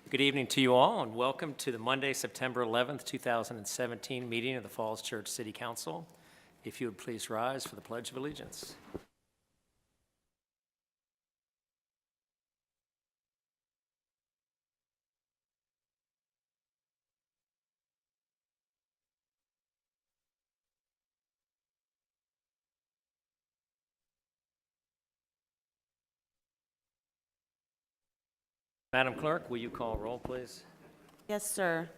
Good evening to you all, and welcome to the Monday, September 11th, 2017 meeting of the Falls Church City Council. If you would please rise for the Pledge of Allegiance. Madam Clerk, will you call roll, please? Yes, sir.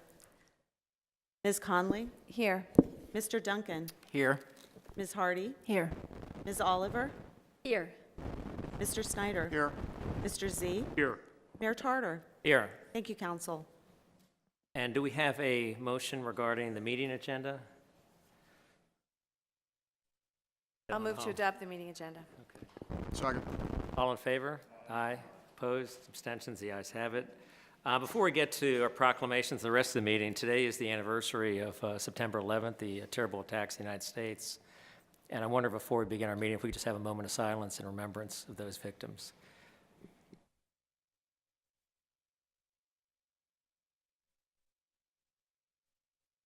Ms. Conley? Here. Mr. Duncan? Here. Ms. Hardy? Here. Ms. Oliver? Here. Mr. Snyder? Here. Mr. Z? Here. Mayor Tarter? Here. Thank you, Council. And do we have a motion regarding the meeting agenda? I'll move to adopt the meeting agenda. Second. All in favor? Aye. Opposed? Abstentions? The ayes have it. Before we get to our proclamations, the rest of the meeting, today is the anniversary of September 11th, the terrible attacks in the United States. And I wonder, before we begin our meeting, if we could just have a moment of silence in remembrance of those victims.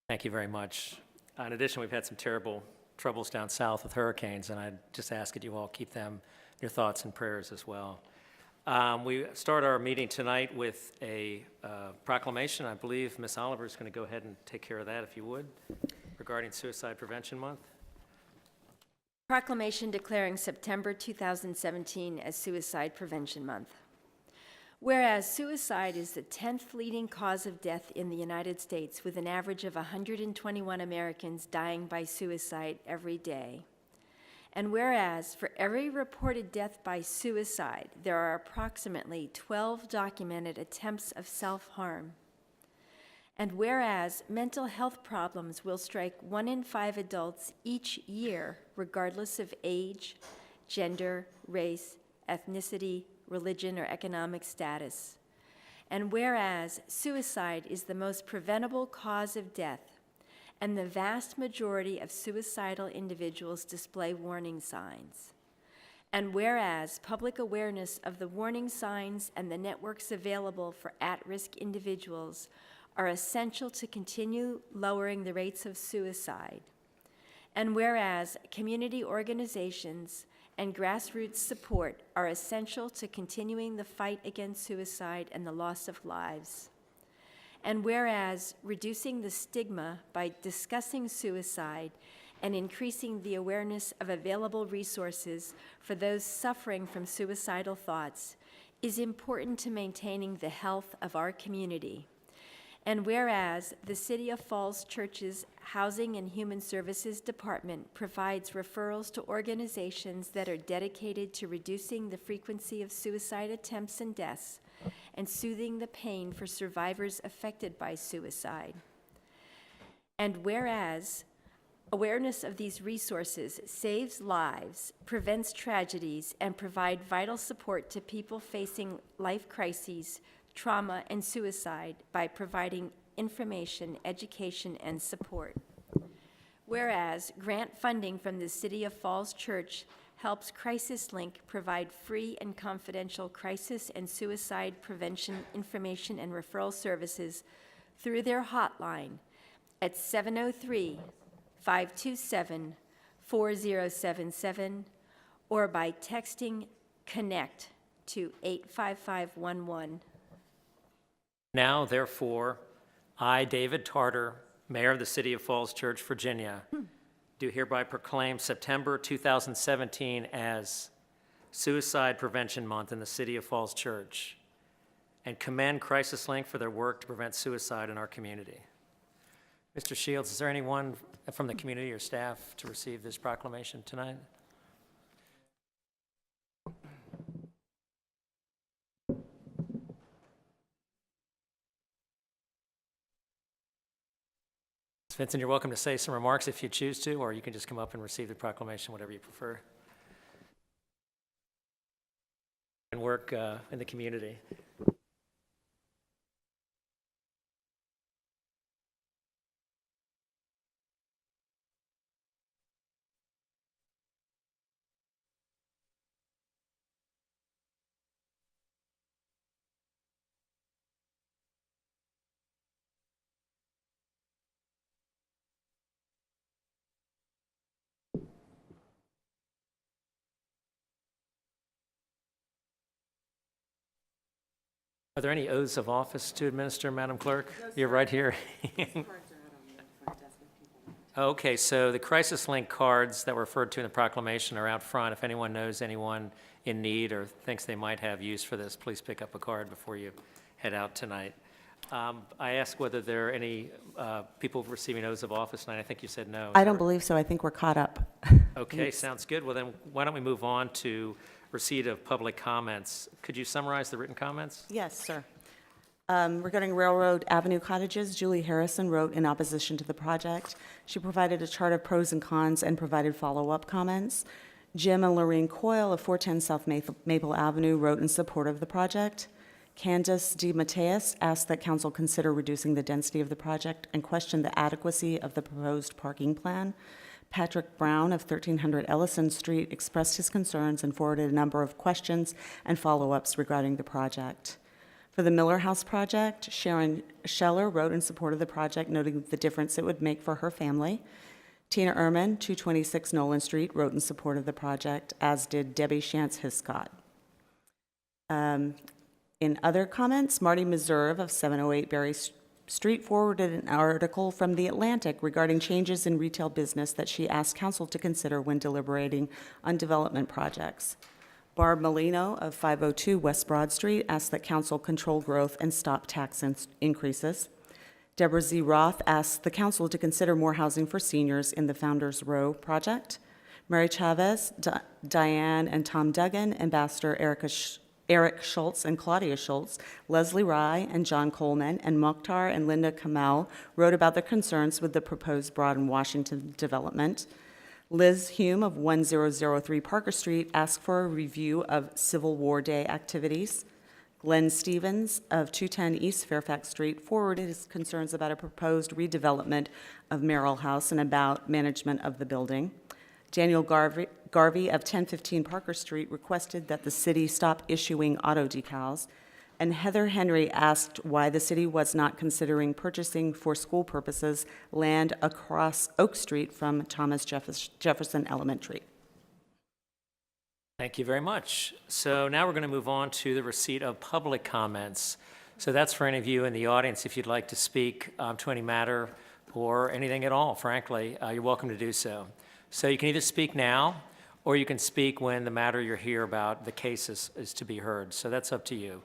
Thank you very much. In addition, we've had some terrible troubles down south with hurricanes, and I just ask that you all keep them in your thoughts and prayers as well. We start our meeting tonight with a proclamation. I believe Ms. Oliver is going to go ahead and take care of that, if you would, regarding Suicide Prevention Month. Proclamation declaring September 2017 as Suicide Prevention Month. Whereas suicide is the 10th leading cause of death in the United States, with an average of 121 Americans dying by suicide every day. And whereas for every reported death by suicide, there are approximately 12 documented attempts of self-harm. And whereas mental health problems will strike 1 in 5 adults each year, regardless of age, gender, race, ethnicity, religion, or economic status. And whereas suicide is the most preventable cause of death, and the vast majority of suicidal individuals display warning signs. And whereas public awareness of the warning signs and the networks available for at-risk individuals are essential to continue lowering the rates of suicide. And whereas community organizations and grassroots support are essential to continuing the fight against suicide and the loss of lives. And whereas reducing the stigma by discussing suicide and increasing the awareness of available resources for those suffering from suicidal thoughts is important to maintaining the health of our community. And whereas the City of Falls Church's Housing and Human Services Department provides referrals to organizations that are dedicated to reducing the frequency of suicide attempts and deaths, and soothing the pain for survivors affected by suicide. And whereas awareness of these resources saves lives, prevents tragedies, and provide vital support to people facing life crises, trauma, and suicide by providing information, education, and support. Whereas grant funding from the City of Falls Church helps Crisis Link provide free and confidential crisis and suicide prevention information and referral services through their hotline at 703-527-4077 or by texting CONNECT to 85511. Now, therefore, I, David Tarter, Mayor of the City of Falls Church, Virginia, do hereby proclaim September 2017 as Suicide Prevention Month in the City of Falls Church and commend Crisis Link for their work to prevent suicide in our community. Mr. Shields, is there anyone from the community or staff to receive this proclamation tonight? Vincent, you're welcome to say some remarks if you choose to, or you can just come up and receive the proclamation, whatever you prefer. And work in the community. Are there any oaths of office to administer, Madam Clerk? You're right here. Okay, so the crisis link cards that were referred to in the proclamation are out front. If anyone knows anyone in need or thinks they might have use for this, please pick up a card before you head out tonight. I asked whether there are any people receiving oaths of office tonight. I think you said no. I don't believe so. I think we're caught up. Okay, sounds good. Well, then why don't we move on to receipt of public comments? Could you summarize the written comments? Yes, sir. Regarding Railroad Avenue cottages, Julie Harrison wrote in opposition to the project. She provided a chart of pros and cons and provided follow-up comments. Jim and Lorraine Coyle of 410 South Maple Avenue wrote in support of the project. Candace D. Mateus asked that council consider reducing the density of the project and questioned the adequacy of the proposed parking plan. Patrick Brown of 1300 Ellison Street expressed his concerns and forwarded a number of questions and follow-ups regarding the project. For the Miller House project, Sharon Scheller wrote in support of the project, noting the difference it would make for her family. Tina Ehrman, 226 Nolan Street, wrote in support of the project, as did Debbie Shantz-Hiscott. In other comments, Marty Meserve of 708 Berry Street forwarded an article from The Atlantic regarding changes in retail business that she asked council to consider when deliberating on development projects. Barb Molino of 502 West Broad Street asked that council control growth and stop tax increases. Deborah Z. Roth asked the council to consider more housing for seniors in the Founders Row project. Mary Chavez, Diane and Tom Duggan, Ambassador Eric Schultz and Claudia Schultz, Leslie Rye and John Coleman, and Mokhtar and Linda Kamel wrote about their concerns with the proposed Broad and Washington development. Liz Hume of 1003 Parker Street asked for a review of Civil War Day activities. Glenn Stevens of 210 East Fairfax Street forwarded his concerns about a proposed redevelopment of Merrill House and about management of the building. Daniel Garvey of 1015 Parker Street requested that the city stop issuing auto decals. And Heather Henry asked why the city was not considering purchasing for school purposes land across Oak Street from Thomas Jefferson Elementary. Thank you very much. So now we're going to move on to the receipt of public comments. So that's for any of you in the audience. If you'd like to speak to any matter or anything at all, frankly, you're welcome to do so. So you can either speak now or you can speak when the matter you're here about, the case is to be heard. So that's up to you.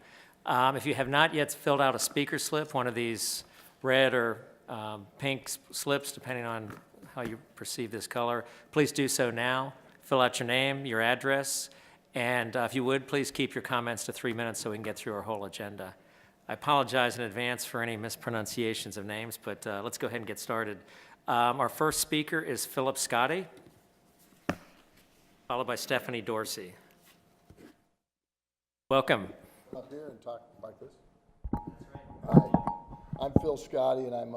If you have not yet filled out a speaker slip, one of these red or pink slips, depending on how you perceive this color, please do so now. Fill out your name, your address, and if you would, please keep your comments to 3 minutes so we can get through our whole agenda. I apologize in advance for any mispronunciations of names, but let's go ahead and get started. Our first speaker is Philip Scottie, followed by Stephanie Dorsey. Welcome. Up here and talk like this. Hi, I'm Phil Scottie, and I'm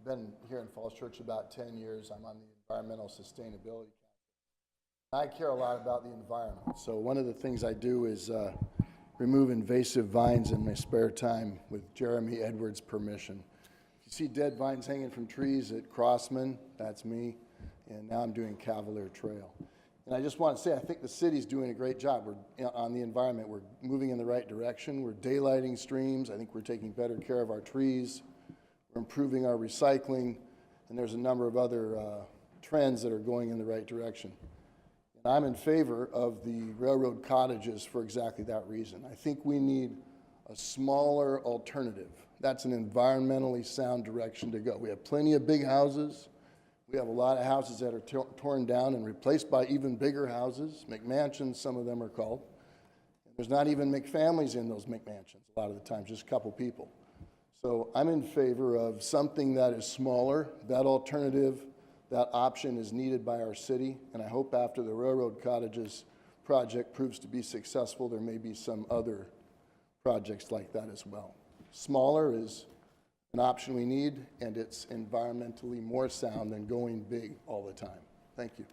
been here in Falls Church about 10 years. I'm on the Environmental Sustainability Council. I care a lot about the environment. So one of the things I do is remove invasive vines in my spare time with Jeremy Edwards' permission. You see dead vines hanging from trees at Crossman, that's me, and now I'm doing Cavalier Trail. And I just want to say, I think the city's doing a great job. We're on the environment. We're moving in the right direction. We're daylighting streams. I think we're taking better care of our trees. We're improving our recycling. And there's a number of other trends that are going in the right direction. And I'm in favor of the railroad cottages for exactly that reason. I think we need a smaller alternative. That's an environmentally sound direction to go. We have plenty of big houses. We have a lot of houses that are torn down and replaced by even bigger houses. McMansions, some of them are called. There's not even McFamilies in those McMansions a lot of the time, just a couple people. So I'm in favor of something that is smaller. That alternative, that option is needed by our city. And I hope after the railroad cottages project proves to be successful, there may be some other projects like that as well. Smaller is an option we need, and it's environmentally more sound than going big all the time. Thank you.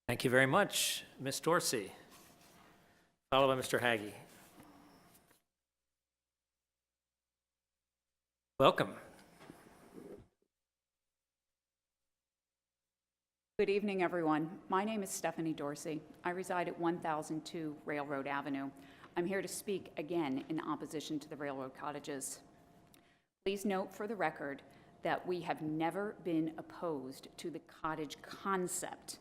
Thank you very much. Ms. Dorsey, followed by Mr. Hagee. Welcome. Good evening, everyone. My name is Stephanie Dorsey. I reside at 1002 Railroad Avenue. I'm here to speak again in opposition to the railroad cottages. Please note for the record that we have never been opposed to the cottage concept,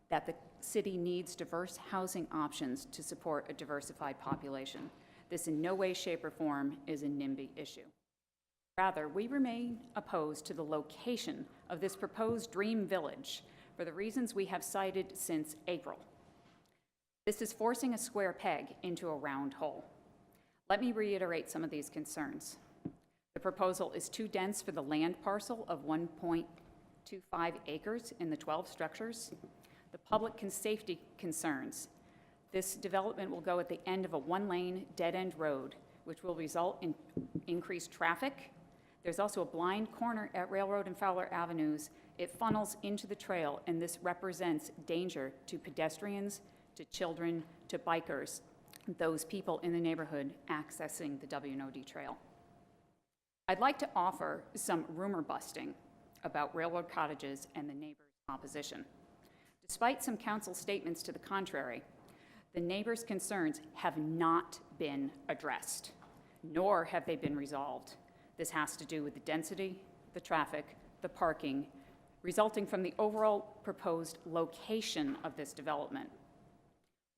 that the city needs diverse housing options to support a diversified population. This in no way, shape, or form is a NIMBY issue. Rather, we remain opposed to the location of this proposed dream village for the reasons we have cited since April. This is forcing a square peg into a round hole. Let me reiterate some of these concerns. The proposal is too dense for the land parcel of 1.25 acres in the 12 structures. The public and safety concerns. This development will go at the end of a one-lane dead-end road, which will result in increased traffic. There's also a blind corner at Railroad and Fowler Avenues. It funnels into the trail, and this represents danger to pedestrians, to children, to bikers, those people in the neighborhood accessing the WNOD trail. I'd like to offer some rumor busting about railroad cottages and the neighbors' opposition. Despite some council statements to the contrary, the neighbors' concerns have not been addressed, nor have they been resolved. This has to do with the density, the traffic, the parking, resulting from the overall proposed location of this development.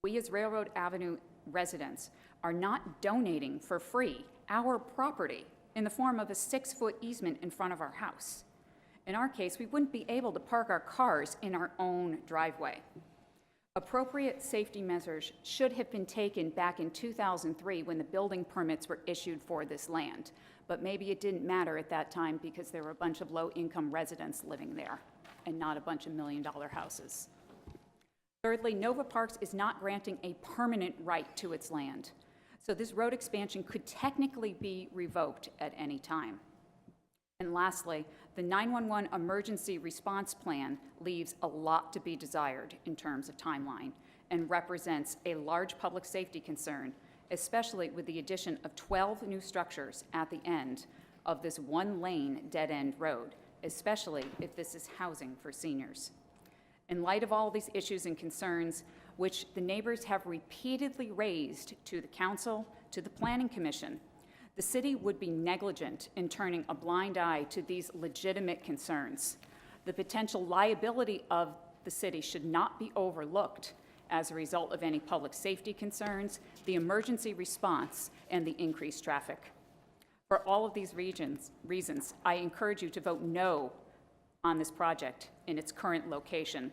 We as Railroad Avenue residents are not donating for free our property in the form of a 6-foot easement in front of our house. In our case, we wouldn't be able to park our cars in our own driveway. Appropriate safety measures should have been taken back in 2003 when the building permits were issued for this land, but maybe it didn't matter at that time because there were a bunch of low-income residents living there and not a bunch of million-dollar houses. Thirdly, Nova Parks is not granting a permanent right to its land, so this road expansion could technically be revoked at any time. And lastly, the 911 emergency response plan leaves a lot to be desired in terms of timeline and represents a large public safety concern, especially with the addition of 12 new structures at the end of this one-lane dead-end road, especially if this is housing for seniors. In light of all these issues and concerns, which the neighbors have repeatedly raised to the council, to the Planning Commission, the city would be negligent in turning a blind eye to these legitimate concerns. The potential liability of the city should not be overlooked as a result of any public safety concerns, the emergency response, and the increased traffic. For all of these reasons, I encourage you to vote no on this project in its current location.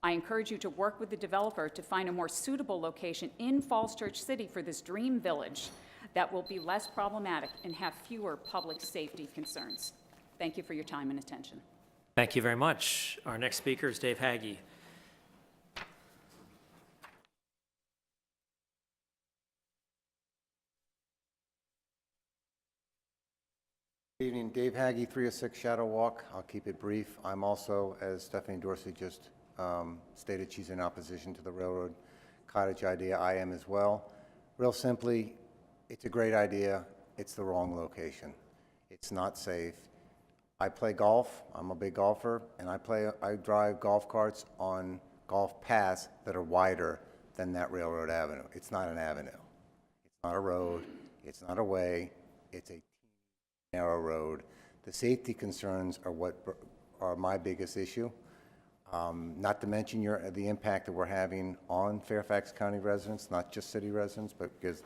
I encourage you to work with the developer to find a more suitable location in Falls Church City for this dream village that will be less problematic and have fewer public safety concerns. Thank you for your time and attention. Thank you very much. Our next speaker is Dave Hagee. Good evening, Dave Hagee, 306 Shadow Walk. I'll keep it brief. I'm also, as Stephanie Dorsey just stated, she's in opposition to the railroad cottage idea. I am as well. Real simply, it's a great idea. It's the wrong location. It's not safe. I play golf. I'm a big golfer, and I drive golf carts on golf paths that are wider than that railroad avenue. It's not an avenue. It's not a road. It's not a way. It's a narrow road. The safety concerns are what are my biggest issue. Not to mention the impact that we're having on Fairfax County residents, not just city residents, but because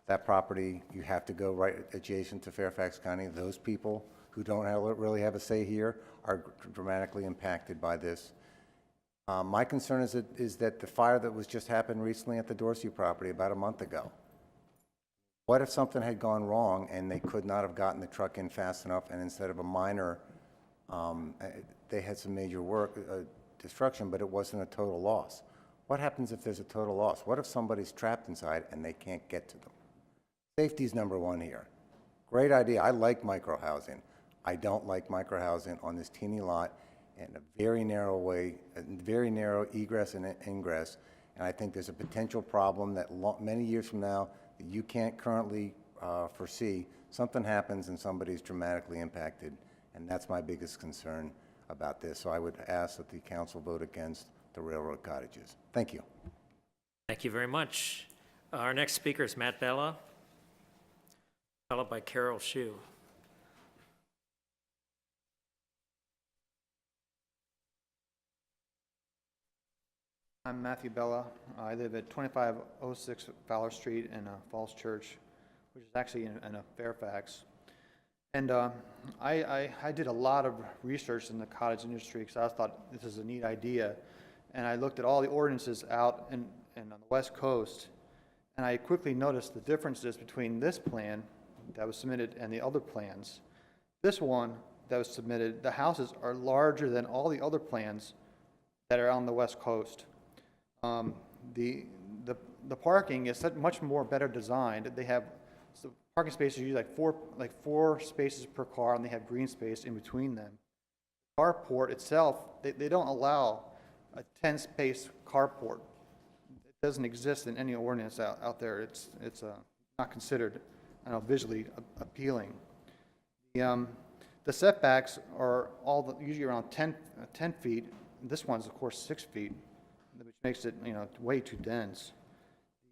that property, you have to go right adjacent to Fairfax County. Those people who don't really have a say here are dramatically impacted by this. My concern is that the fire that was just happened recently at the Dorsey property about a month ago. What if something had gone wrong and they could not have gotten the truck in fast enough, and instead of a minor, they had some major destruction, but it wasn't a total loss? What happens if there's a total loss? What if somebody's trapped inside and they can't get to them? Safety's number one here. Great idea. I like micro-housing. I don't like micro-housing on this teeny lot in a very narrow way, a very narrow egress and ingress, and I think there's a potential problem that many years from now that you can't currently foresee. Something happens and somebody's dramatically impacted, and that's my biggest concern about this. So I would ask that the council vote against the railroad cottages. Thank you. Thank you very much. Our next speaker is Matt Bella, followed by Carol Shue. I'm Matthew Bella. I live at 2506 Fowler Street in Falls Church, which is actually in Fairfax. And I did a lot of research in the cottage industry because I thought this is a neat idea. And I looked at all the ordinances out on the West Coast, and I quickly noticed the differences between this plan that was submitted and the other plans. This one that was submitted, the houses are larger than all the other plans that are on the West Coast. The parking is much more better designed. They have parking spaces usually like four spaces per car, and they have green space in between them. Carport itself, they don't allow a 10-space carport. It doesn't exist in any ordinance out there. It's not considered, visually appealing. The setbacks are usually around 10 feet. This one's of course 6 feet, which makes it way too dense.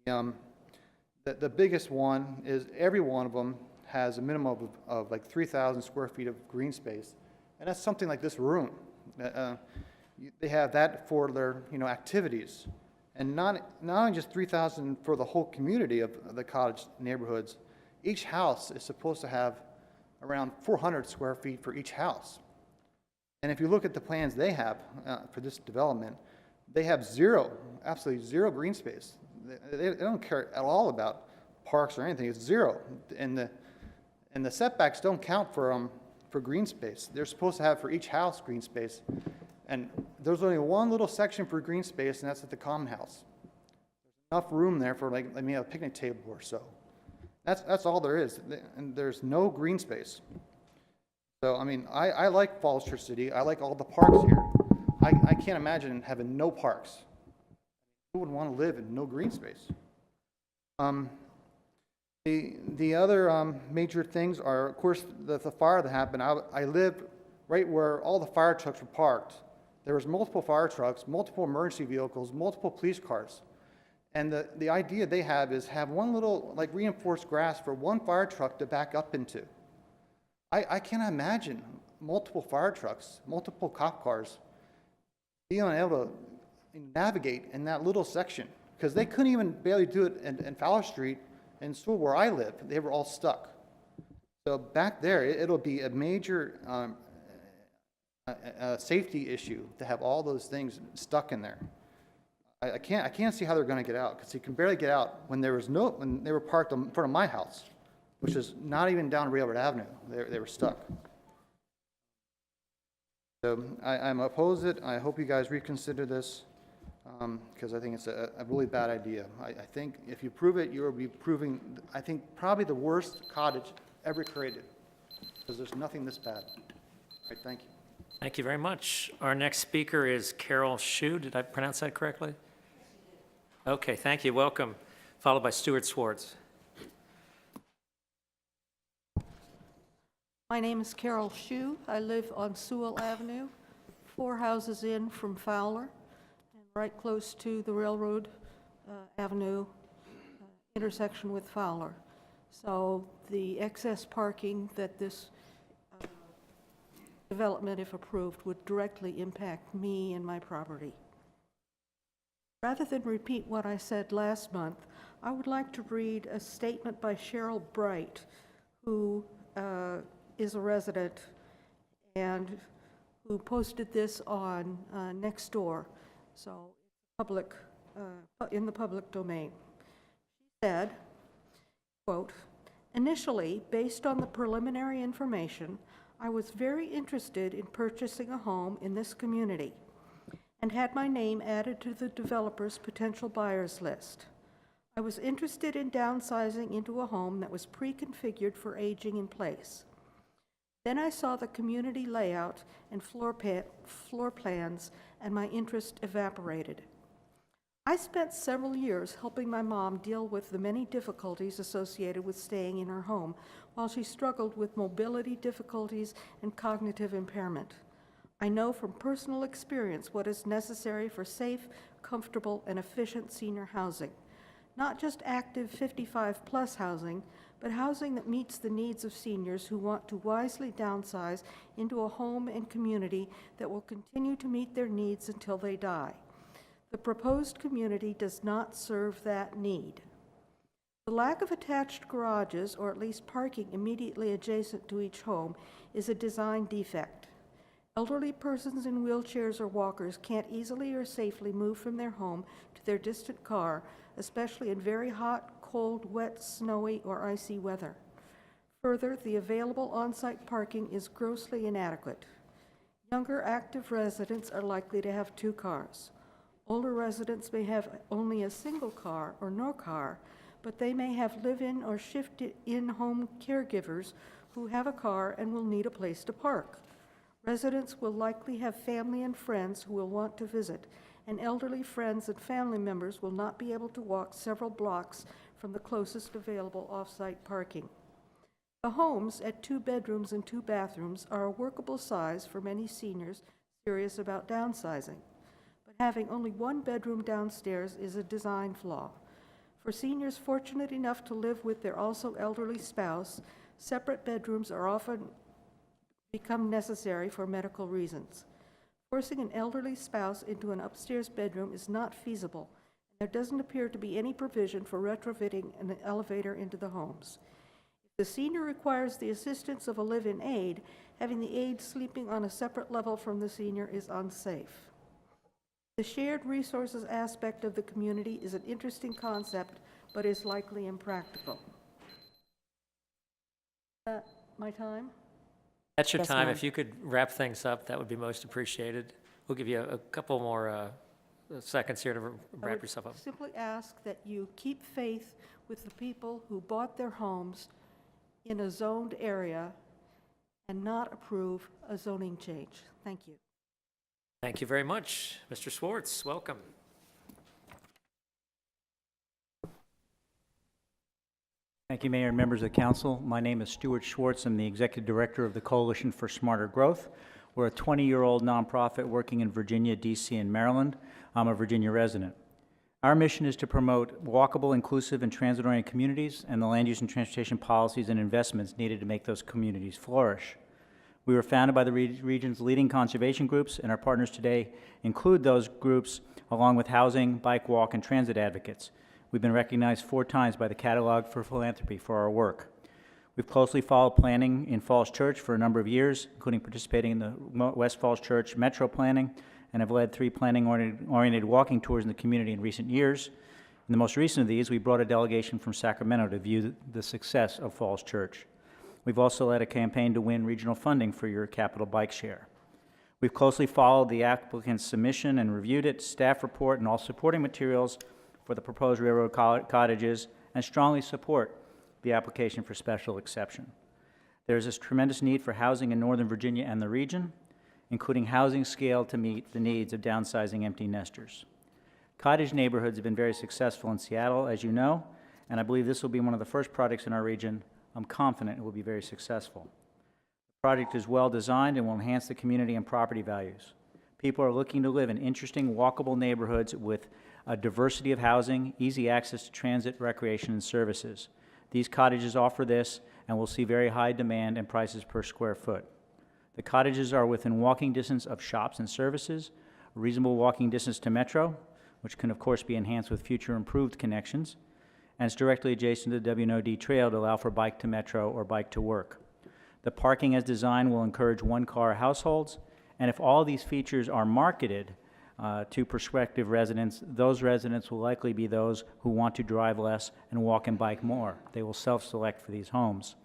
The biggest one is every one of them has a minimum of like 3,000 square feet of green space, and that's something like this room. They have that for their activities, and not only just 3,000 for the whole community of the cottage neighborhoods. Each house is supposed to have around 400 square feet for each house. And if you look at the plans they have for this development, they have absolutely zero green space. They don't care at all about parks or anything. It's zero, and the setbacks don't count for green space. They're supposed to have for each house green space, and there's only one little section for green space, and that's at the common house. There's enough room there for like maybe a picnic table or so. That's all there is, and there's no green space. So I like Falls Church City. I like all the parks here. I can't imagine having no parks. Who would want to live in no green space? The other major things are, of course, the fire that happened. I live right where all the fire trucks were parked. There was multiple fire trucks, multiple emergency vehicles, multiple police cars. And the idea they have is have one little reinforced grass for one fire truck to back up into. I can't imagine multiple fire trucks, multiple cop cars being able to navigate in that little section, because they couldn't even barely do it in Fowler Street and Sewell where I live. They were all stuck. So back there, it'll be a major safety issue to have all those things stuck in there. I can't see how they're going to get out, because you can barely get out when they were parked in front of my house, which is not even down Railroad Avenue. They were stuck. So I'm opposed it. I hope you guys reconsider this, because I think it's a really bad idea. I think if you prove it, you'll be proving, I think, probably the worst cottage ever created, because there's nothing this bad. All right, thank you. Thank you very much. Our next speaker is Carol Shue. Did I pronounce that correctly? Okay, thank you. Welcome. Followed by Stuart Schwartz. My name is Carol Shue. I live on Sewell Avenue, 4 houses in from Fowler, and right close to the Railroad Avenue intersection with Fowler. So the excess parking that this development, if approved, would directly impact me and my property. Rather than repeat what I said last month, I would like to read a statement by Cheryl Bright, who is a resident and who posted this on Nextdoor, so public, in the public domain. She said, quote, "Initially, based on the preliminary information, I was very interested in purchasing a home in this community and had my name added to the developer's potential buyers list. I was interested in downsizing into a home that was pre-configured for aging in place. Then I saw the community layout and floor plans, and my interest evaporated. I spent several years helping my mom deal with the many difficulties associated with staying in her home while she struggled with mobility difficulties and cognitive impairment. I know from personal experience what is necessary for safe, comfortable, and efficient senior housing. not just active 55-plus housing, but housing that meets the needs of seniors who want to wisely downsize into a home and community that will continue to meet their needs until they die. The proposed community does not serve that need. The lack of attached garages, or at least parking immediately adjacent to each home, is a design defect. Elderly persons in wheelchairs or walkers can't easily or safely move from their home to their distant car, especially in very hot, cold, wet, snowy, or icy weather. Further, the available on-site parking is grossly inadequate. Younger active residents are likely to have 2 cars. Older residents may have only a single car or no car, but they may have live-in or shift-in home caregivers who have a car and will need a place to park. Residents will likely have family and friends who will want to visit, and elderly friends and family members will not be able to walk several blocks from the closest available off-site parking. The homes at 2 bedrooms and 2 bathrooms are a workable size for many seniors serious about downsizing, but having only 1 bedroom downstairs is a design flaw. For seniors fortunate enough to live with their also elderly spouse, separate bedrooms are often become necessary for medical reasons. Forcing an elderly spouse into an upstairs bedroom is not feasible, and there doesn't appear to be any provision for retrofitting an elevator into the homes. If the senior requires the assistance of a live-in aide, having the aide sleeping on a separate level from the senior is unsafe. The shared resources aspect of the community is an interesting concept, but is likely impractical. My time? That's your Yes, time. ma'am. If you could wrap things up, that would be most appreciated. We'll give you a couple more seconds here to I wrap would yourself up. simply ask that you keep faith with the people who bought their homes in a zoned area and not approve a zoning change. Thank you. Thank you very much. Mr. Schwartz, welcome. Thank you, Mayor and members of the council. My name is Stuart Schwartz. I'm the executive director of the Coalition for Smarter Growth. We're a 20-year-old nonprofit working in Virginia, D.C., and Maryland. I'm a Virginia resident. Our mission is to promote walkable, inclusive, and transit-oriented communities and the land use and transportation policies and investments needed to make those communities flourish. We were founded by the region's leading conservation groups, and our partners today include those groups along with housing, bike, walk, and transit advocates. We've been recognized 4 times by the Catalog for Philanthropy for our work. We've closely followed planning in Falls Church for a number of years, including participating in the West Falls Church Metro Planning, and have led 3 planning-oriented walking tours in the community in recent years. In the most recent of these, we brought a delegation from Sacramento to view the success of Falls Church. We've also led a campaign to win regional funding for your capital bike share. We've closely followed the applicant's submission and reviewed it, staff report, and all supporting materials for the proposed railroad cottages, and strongly support the application for special exception. There is this tremendous need for housing in Northern Virginia and the region, including housing scale to meet the needs of downsizing empty nesters. Cottage neighborhoods have been very successful in Seattle, as you know, and I believe this will be one of the first projects in our region. I'm confident it will be very successful. The project is well designed and will enhance the community and property values. People are looking to live in interesting, walkable neighborhoods with a diversity of housing, easy access to transit, recreation, and services. These cottages offer this and will see very high demand and prices per square foot. The cottages are within walking distance of shops and services, a reasonable walking distance to Metro, which can of course be enhanced with future improved connections, and it's directly adjacent to the WNOD trail to allow for bike to Metro or bike to work. The parking as designed will encourage 1-car households, and if all these features are marketed to prospective residents, those residents will likely be those who want to drive less and walk and bike more. They will self-select for these homes.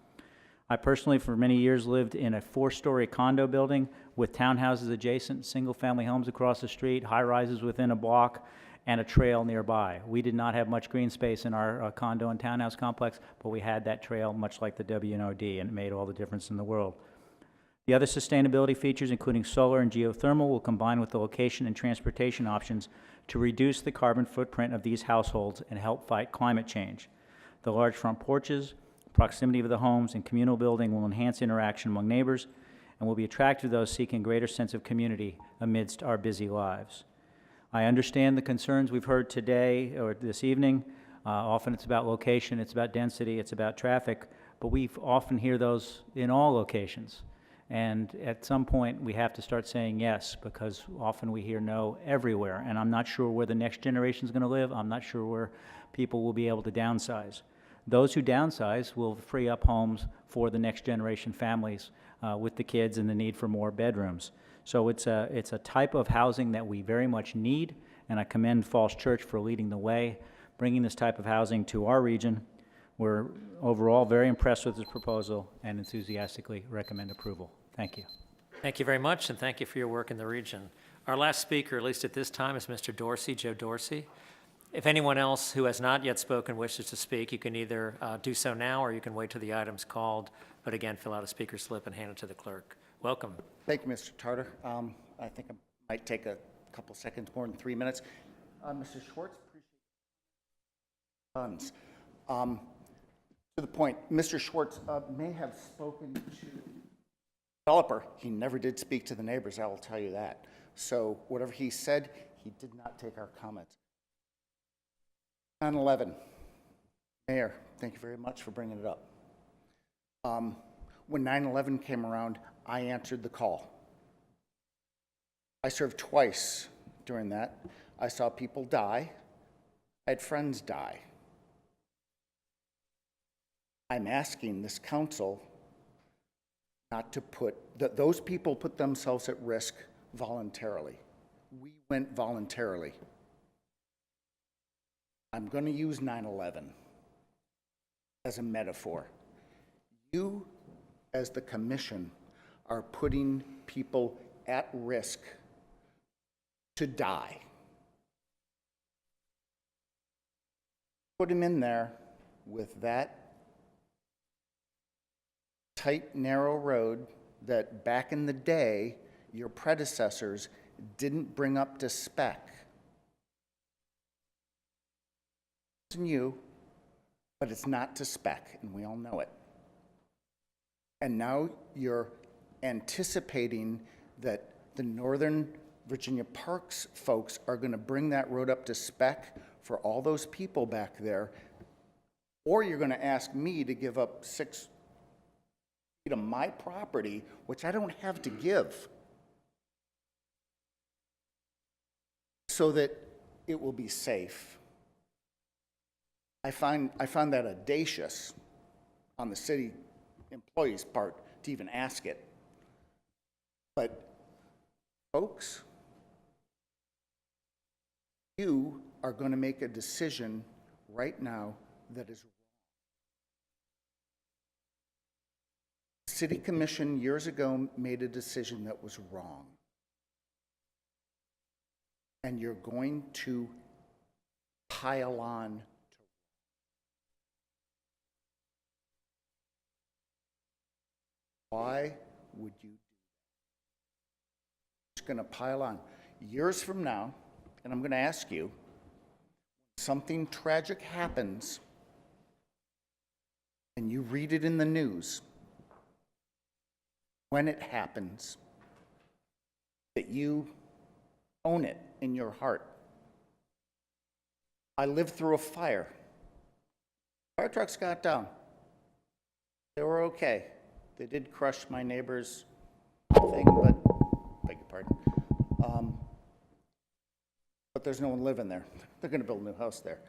I personally, for many years, lived in a 4-story condo building with townhouses adjacent, single-family homes across the street, high-rises within a block, and a trail nearby. We did not have much green space in our condo and townhouse complex, but we had that trail, much like the WNOD, and it made all the difference in the world. The other sustainability features, including solar and geothermal, will combine with the location and transportation options to reduce the carbon footprint of these households and help fight climate change. The large front porches, proximity of the homes, and communal building will enhance interaction among neighbors and will be attractive to those seeking a greater sense of community amidst our busy lives. I understand the concerns we've heard today or this evening Often it's about location, it's about density, it's about traffic, but we often hear those in all locations. And at some point, we have to start saying yes, because often we hear no everywhere. And I'm not sure where the next generation is going to live. I'm not sure where people will be able to downsize. Those who downsize will free up homes for the next generation families with the kids and the need for more bedrooms. So it's a type of housing that we very much need, and I commend Falls Church for leading the way, bringing this type of housing to our region. We're overall very impressed with this proposal and enthusiastically recommend approval. Thank you. Thank you very much, and thank you for your work in the region. Our last speaker, at least at this time, is Mr. Dorsey, Joe Dorsey. If anyone else who has not yet spoken wishes to speak, you can either do so now or you can wait till the item's called. But again, fill out a speaker slip and hand it to the clerk. Welcome. Thank you, Mr. Tarter. I think it might take a couple seconds, more than 3 minutes. Mr. Schwartz, appreciate funds. To the point, Mr. Schwartz may have spoken to the developer. He never did speak to the neighbors, I will tell you that. So whatever he said, he did not take our comments. 9/11. Mayor, thank you very much for bringing it up. When 9/11 came around, I answered the call. I served twice during that. I saw people die. I had friends die. I'm asking this council not to put, those people put themselves at risk voluntarily. We went voluntarily. I'm going to use 9/11 as a metaphor. You, as the commission, are putting people at risk to die. Put them in there with that tight, narrow road that back in the day, your predecessors didn't bring up to spec. It's new, but it's not to spec, and we all know it. And now you're anticipating that the Northern Virginia Parks folks are going to bring that road up to spec for all those people back there, or you're going to ask me to give up 6 feet of my property, which I don't have to give, so that it will be safe. I find that audacious on the city employees' part to even ask it. But folks, you are going to make a decision right now that is wrong. The City Commission years ago made a decision that was wrong. And you're going to pile on. Why would you do that? It's going to pile on. Years from now, and I'm going to ask you, something tragic happens, and you read it in the news, when it happens, that you own it in your heart. I lived through a fire. Fire trucks got down. They were okay. They did crush my neighbor's thing, but, beg your pardon. But there's no one living there. They're going to build a new house there.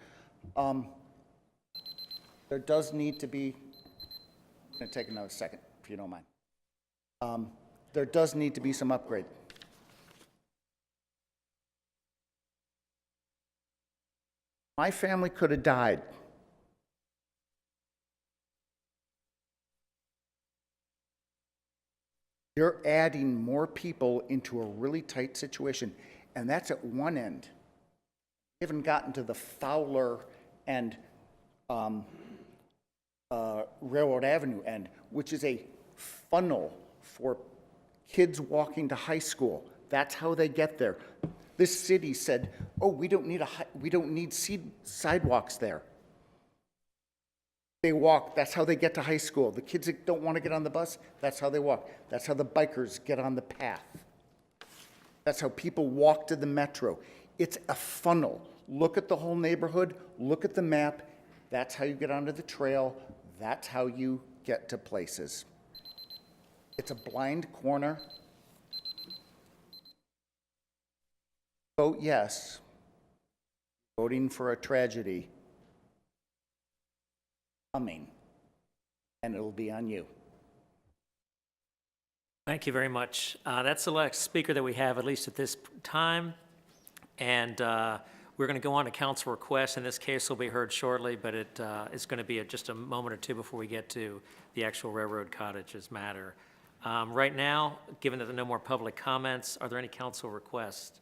There does need to be, I'm going to take another second, if you don't mind. There does need to be some upgrade. My family could have died. You're adding more people into a really tight situation, and that's at one end. We haven't gotten to the Fowler and Railroad Avenue end, which is a funnel for kids walking to high school. That's how they get there. This city said, "Oh, we don't need sidewalks there." They walk. That's how they get to high school. The kids that don't want to get on the bus, that's how they walk. That's how the bikers get on the path. That's how people walk to the metro. It's a funnel. look at the whole neighborhood, look at the map. That's how you get onto the trail. That's how you get to places. It's a blind corner. Vote yes. Voting for a tragedy coming, and it'll be on you. Thank you very much. That's the last speaker that we have, at least at this time. And we're going to go on to council requests. In this case, will be heard shortly, but it's going to be just a moment or two before we get to the actual railroad cottages matter. Right now, given that there are no more public comments, are there any council requests?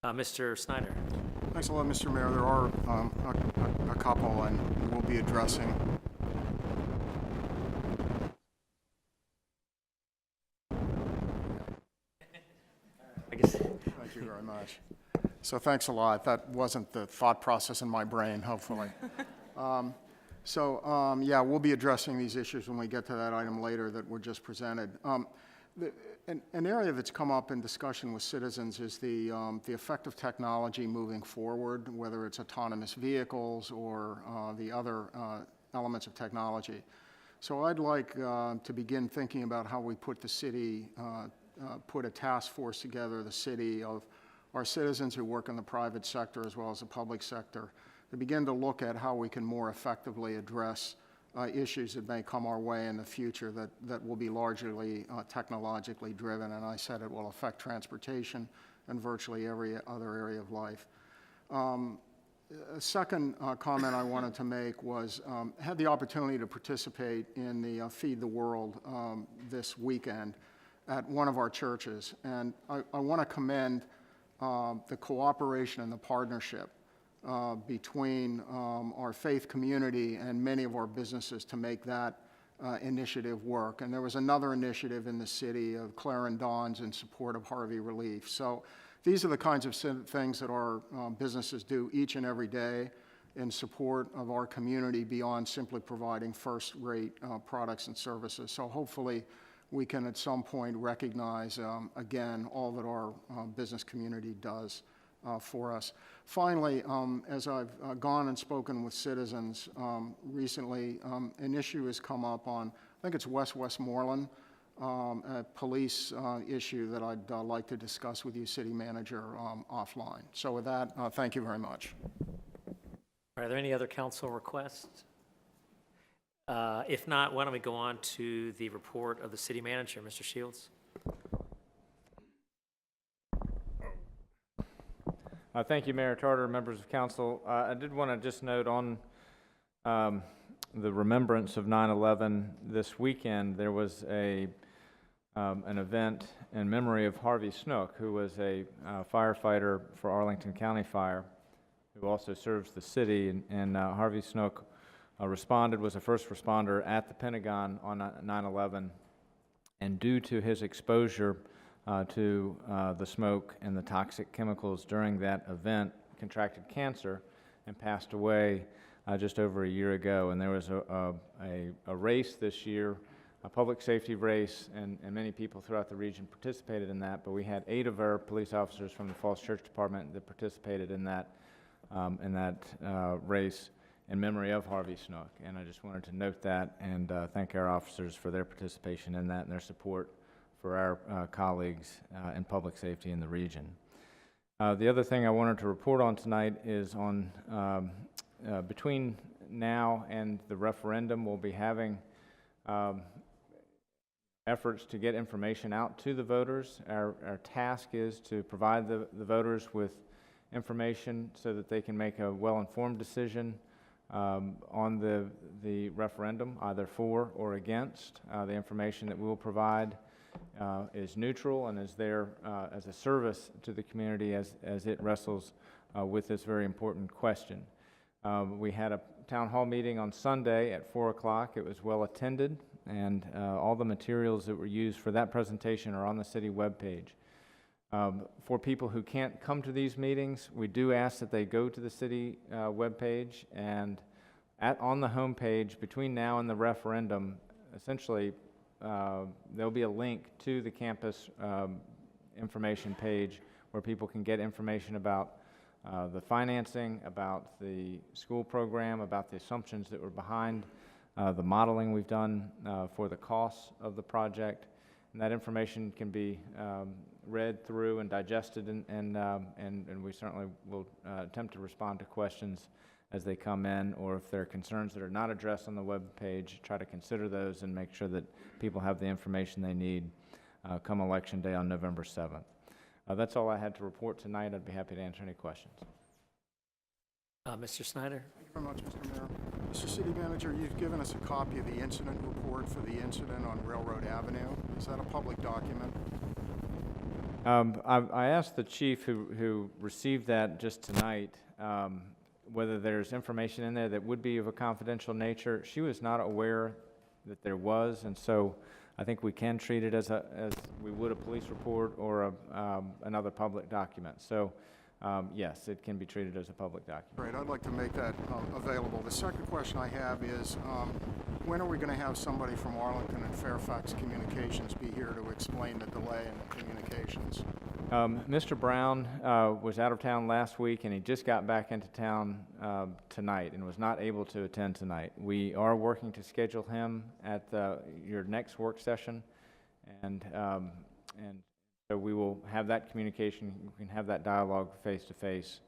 Mr. Snyder. Thanks a lot, Mr. Mayor. There are a couple, and we'll be addressing. Thank you very much. So thanks a lot. That wasn't the thought process in my brain, hopefully. Yeah, we'll be addressing these issues when we get to that item later that were just presented. An area that's come up in discussion with citizens is the effect of technology moving forward, whether it's autonomous vehicles or the other elements of technology. So I'd like to begin thinking about how we put the city, put a task force together, the city, of our citizens who work in the private sector as well as the public sector, to begin to look at how we can more effectively address issues that may come our way in the future that will be largely technologically driven. And I said it will affect transportation and virtually every other area of life. A second comment I wanted to make was had the opportunity to participate in the Feed the World this weekend at one of our churches. And I want to commend the cooperation and the partnership between our faith community and many of our businesses to make that initiative work. And there was another initiative in the city of Clarendon Dawns in support of Harvey Relief. So these are the kinds of things that our businesses do each and every day in support of our community beyond simply providing first-rate products and services. So hopefully we can at some point recognize, again, all that our business community does for us. Finally, as I've gone and spoken with citizens recently, an issue has come up on, I think it's Westmoreland, a police issue that I'd like to discuss with you, City Manager, offline. So with that, thank you very much. Are there any other council requests? If not, why don't we go on to the report of the City Manager, Mr. Shields? Thank you, Mayor Tarter, members of council. I did want to just note on the remembrance of 9/11 this weekend, there was an event in memory of Harvey Snook, who was a firefighter for Arlington County Fire, who also serves the city. And Harvey Snook was a first responder at the Pentagon on 9/11, and due to his exposure to the smoke and the toxic chemicals during that event, contracted cancer and passed away just over a year ago. And there was a race this year, a public safety race, and many people throughout the region participated in that, but we had 8 of our police officers from the Falls Church Department that participated in that race in memory of Harvey Snook. And I just wanted to note that and thank our officers for their participation in that and their support for our colleagues in public safety in the region. The other thing I wanted to report on tonight is on between now and the referendum, we'll be having efforts to get information out to the voters. Our task is to provide the voters with information so that they can make a well-informed decision on the referendum, either for or against. The information that we will provide is neutral and is there as a service to the community as it wrestles with this very important question. We had a town hall meeting on Sunday at 4 o'clock. It was well attended, and all the materials that were used for that presentation are on the city webpage. For people who can't come to these meetings, we do ask that they go to the city webpage, and on the homepage between now and the referendum, essentially there'll be a link to the campus information page where people can get information about the financing, about the school program, about the assumptions that were behind the modeling we've done for the costs of the project. And that information can be read through and digested, and we certainly will attempt to respond to questions as they come in, or if there are concerns that are not addressed on the web page, try to consider those and make sure that people have the information they need come Election Day on November 7th. That's all I had to report tonight. I'd be happy to answer any questions. Mr. Snyder? Thank you very much, Mr. Mayor. Mr. City Manager, you've given us a copy of the incident report for the incident on Railroad Avenue. Is that a public document? I asked the chief who received that just tonight whether there's information in there that would be of a confidential nature. She was not aware that there was, and so I think we can treat it as we would a police report or another public document. So yes, it can be treated as a public document. Great, I'd like to make that available. The second question I have is, when are we going to have somebody from Arlington and Fairfax Communications be here to explain the delay in the communications? Mr. Brown was out of town last week, and he just got back into town tonight and was not able to attend tonight. We are working to schedule him at your next work session, and so we will have that communication. We can have that dialogue face to face.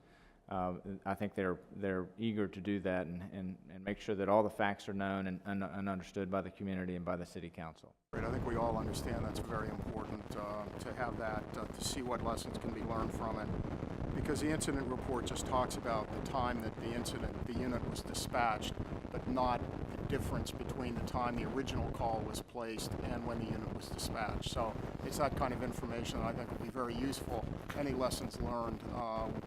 I think they're eager to do that and make sure that all the facts are known and understood by the community and by the City Council. Great. I think we all understand that's very important to have that, to see what lessons can be learned from it. Because the incident report just talks about the time that the unit was dispatched, but not the difference between the time the original call was placed and when the unit was dispatched. So it's that kind of information that I think will be very useful. Any lessons learned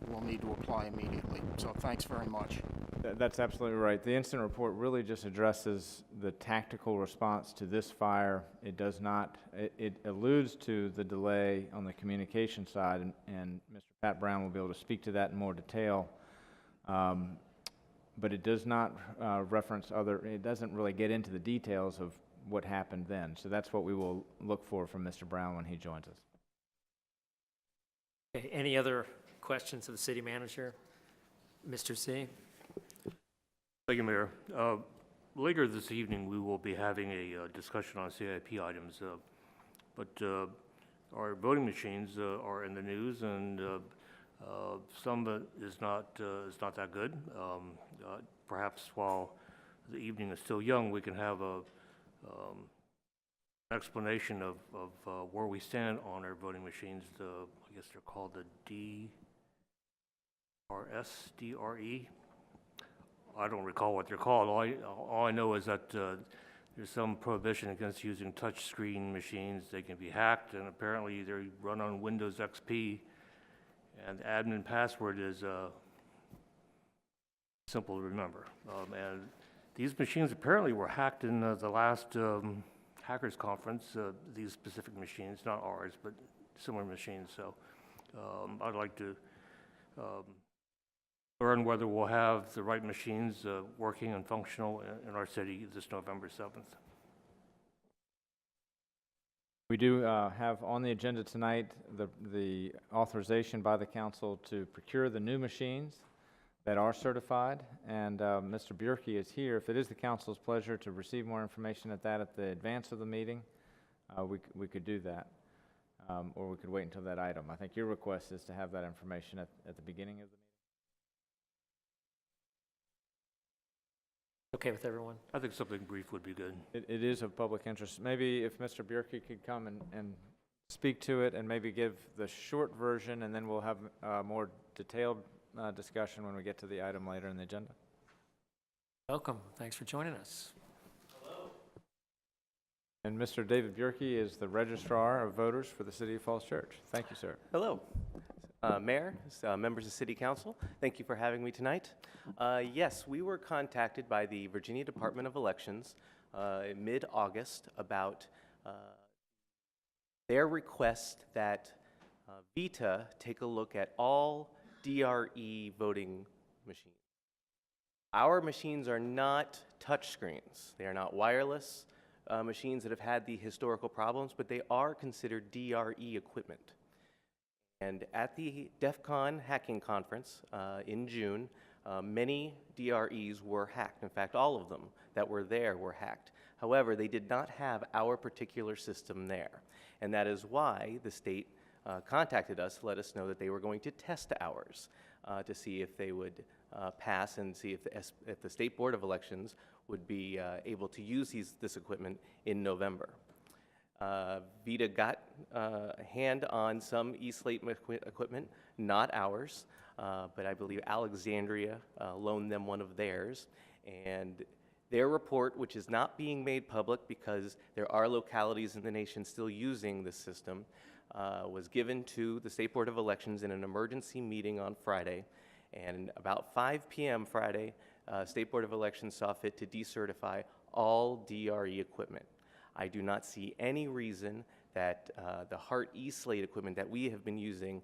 we'll need to apply immediately. So thanks very much. That's absolutely right. The incident report really just addresses the tactical response to this fire. It does not, it alludes to the delay on the communication side, and Mr. Pat Brown will be able to speak to that in more detail. But it does not reference it doesn't really get into the details of what happened then. So that's what we will look for from Mr. Brown when he joins us. Okay, any other questions of the city manager? Mr. C? Thank you, Mayor. Later this evening, we will be having a discussion on CIP items, but our voting machines are in the news, and some of it is not that good. Perhaps while the evening is still young, we can have an explanation of where we stand on our voting machines. I guess they're called the DRE. I don't recall what they're called. All I know is that there's some prohibition against using touchscreen machines. They can be hacked, and apparently they run on Windows XP, and the admin password is simple to remember. And these machines apparently were hacked in the last hackers conference, these specific machines, not ours, but similar machines. So I'd like to learn whether we'll have the right machines working and functional in our city this November 7th. We do have on the agenda tonight the authorization by the council to procure the new machines that are certified, and Mr. Bjerke is here. If it is the council's pleasure to receive more information at the advance of the meeting, we could do that, or we could wait until that item. I think your request is to have that information at the beginning of the meeting. Okay with everyone? I think something brief would be good. It is of public interest. Maybe if Mr. Bjerke could come and speak to it and maybe give the short version, and then we'll have a more detailed discussion when we get to the item later in the agenda. Welcome. Thanks for joining us. Hello. And Mr. David Bjerke is the Registrar of Voters for the City of Falls Church. Thank you, sir. Hello. Mayor, members of City Council, thank you for having me tonight. Yes, we were contacted by the Virginia Department of Elections in mid-August about their request that VITA take a look at all DRE voting machines. Our machines are not touchscreens. They are not wireless machines that have had the historical problems, but they are considered DRE equipment. And at the DEF CON hacking conference in June, many DREs were hacked. In fact, all of them that were there were hacked. However, they did not have our particular system there. And that is why the state contacted us to let us know that they were going to test ours to see if they would pass and see if the State Board of Elections would be able to use this equipment in November. Vita got a hand on some eSlate equipment, not ours, but I believe Alexandria loaned them one of theirs. And their report, which is not being made public because there are localities in the nation still using this system, was given to the State Board of Elections in an emergency meeting on Friday. And about 5 p.m. Friday, State Board of Elections saw fit to decertify all DRE equipment. I do not see any reason that the Hart eSlate equipment that we have been using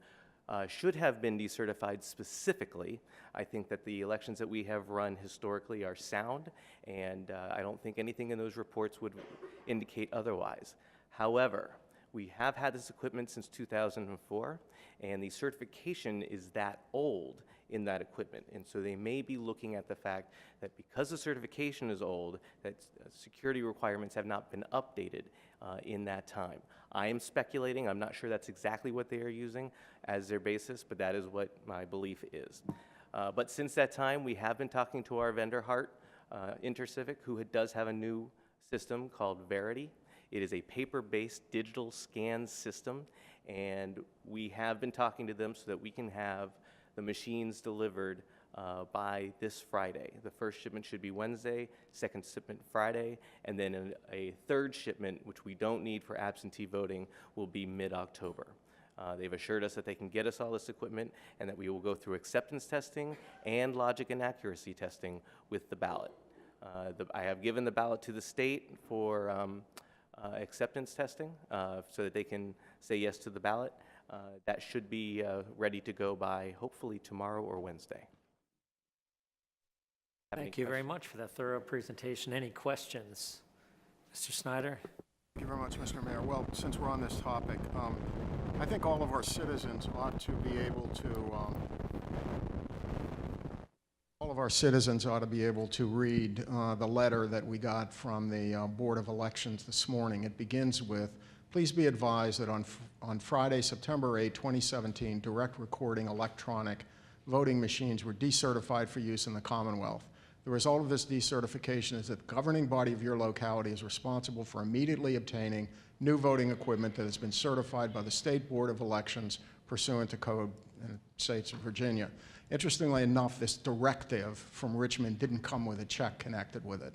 should have been decertified specifically. I think that the elections that we have run historically are sound, and I don't think anything in those reports would indicate otherwise. However, we have had this equipment since 2004, and the certification is that old in that equipment. And so they may be looking at the fact that because the certification is old, that security requirements have not been updated in that time. I am speculating. I'm not sure that's exactly what they are using as their basis, but that is what my belief is. But since that time, we have been talking to our vendor, Hart Intercivic, who does have a new system called Verity. It is a paper-based digital scan system, and we have been talking to them so that we can have the machines delivered by this Friday. The first shipment should be Wednesday, second shipment Friday, and then a third shipment, which we don't need for absentee voting, will be mid-October. They've assured us that they can get us all this equipment and that we will go through acceptance testing and logic and accuracy testing with the ballot. I have given the ballot to the state for acceptance testing so that they can say yes to the ballot. That should be ready to go by hopefully tomorrow or Wednesday. Thank you very much for that thorough presentation. Any questions? Mr. Snyder? Thank you very much, Mr. Mayor. Well, since we're on this topic, I think all of our citizens ought to be able to read the letter that we got from the Board of Elections this morning. It begins with, please be advised that on Friday, September 8, 2017, direct recording electronic voting machines were decertified for use in the Commonwealth. The result of this decertification is that the governing body of your locality is responsible for immediately obtaining new voting equipment that has been certified by the State Board of Elections pursuant to code in the states of Virginia. Interestingly enough, this directive from Richmond didn't come with a check connected with it.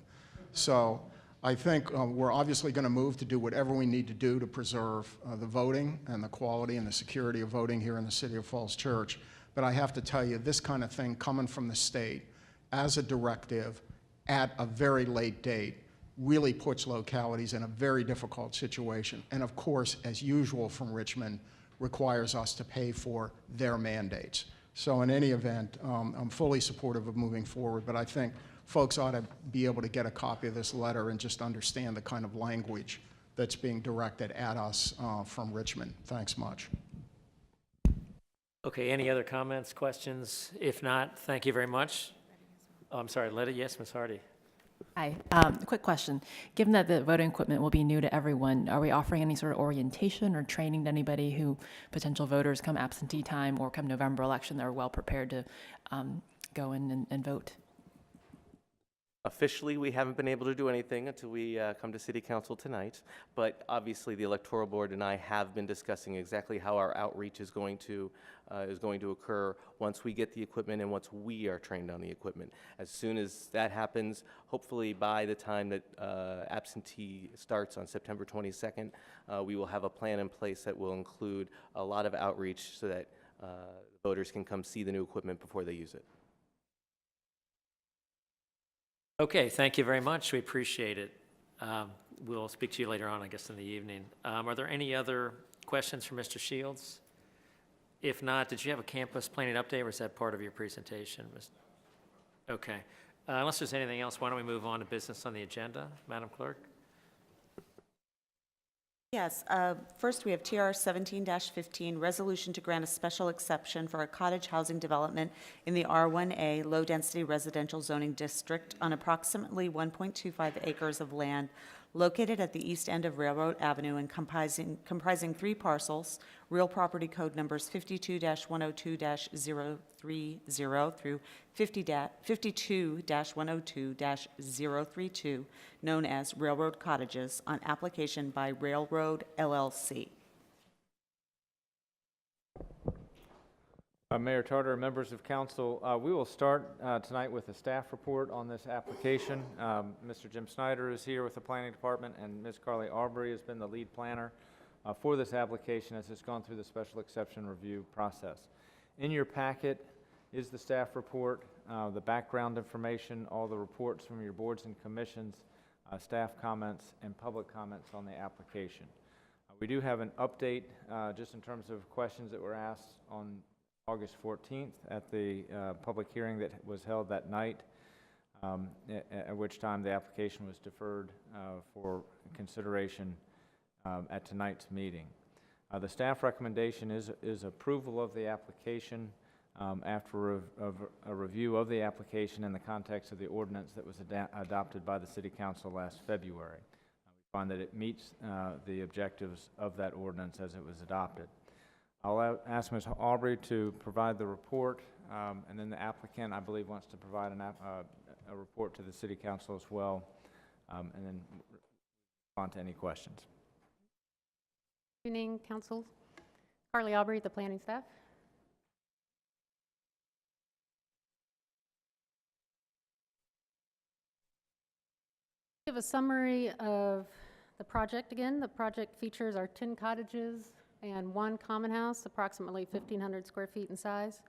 So I think we're obviously going to move to do whatever we need to do to preserve the voting and the quality and the security of voting here in the city of Falls Church. But I have to tell you, this kind of thing coming from the state as a directive at a very late date really puts localities in a very difficult situation. And of course, as usual from Richmond, requires us to pay for their mandates. So in any event, I'm fully supportive of moving forward, but I think folks ought to be able to get a copy of this letter and just understand the kind of language that's being directed at us from Richmond. Thanks much. Okay, any other comments, questions? If not, thank you very much. Oh, I'm sorry, yes, Ms. Hardy. Hi, quick question. Given that the voting equipment will be new to everyone, are we offering any sort of orientation or training to anybody who, potential voters come absentee time or come November election, that are well prepared to go in and vote? Officially, we haven't been able to do anything until we come to City Council tonight, but obviously the Electoral Board and I have been discussing exactly how our outreach is going to occur once we get the equipment and once we are trained on the equipment. As soon as that happens, hopefully by the time that absentee starts on September 22nd, we will have a plan in place that will include a lot of outreach so that voters can come see the new equipment before they use it. Okay, thank you very much. We appreciate it. We'll speak to you later on, I guess, in the evening. Are there any other questions for Mr. Shields? If not, did you have a campus planning update, or is that part of your presentation? Okay. Unless there's anything else, why don't we move on to business on the agenda, Madam Clerk? Yes, first we have TR 17-15, resolution to grant a special exception for a cottage housing development in the R1A low-density residential zoning district on approximately 1.25 acres of land located at the east end of Railroad Avenue and comprising 3 parcels, real property code numbers 52-102-030 through 52-102-032, known as Railroad Cottages, on application by Railroad LLC. Mayor Tarter, members of council, we will start tonight with a staff report on this application. Mr. Jim Snyder is here with the planning department, and Ms. Carly Arbery has been the lead planner for this application as it's gone through the special exception review process. In your packet is the staff report, the background information, all the reports from your boards and commissions, staff comments, and public comments on the application. We do have an update just in terms of questions that were asked on August 14th at the public hearing that was held that night, at which time the application was deferred for consideration at tonight's meeting. The staff recommendation is approval of the application after a review of the application in the context of the ordinance that was adopted by the City Council last February. We find that it meets the objectives of that ordinance as it was adopted. I'll ask Ms. Aubrey to provide the report, and then the applicant, I believe, wants to provide a report to the City Council as well, and then respond to any questions. Good evening, Council. Carly Aubrey, the planning staff. Give a summary of the project again. The project features our 10 cottages and 1 common house, approximately 1,500 square feet in size.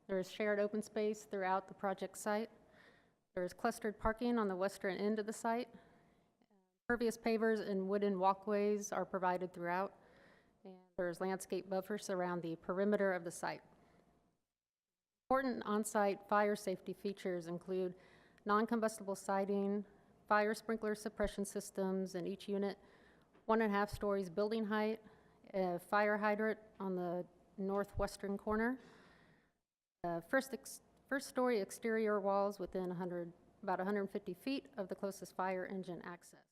There is shared open space throughout the project site. There is clustered parking on the western end of the site. Pervious pavers and wooden walkways are provided throughout. And there's landscape buffers around the perimeter of the site. Important on-site fire safety features include non-combustible siding, fire sprinkler suppression systems in each unit, 1.5 stories building height, a fire hydrant on the northwestern corner, first story exterior walls within about 150 feet of the closest fire engine access.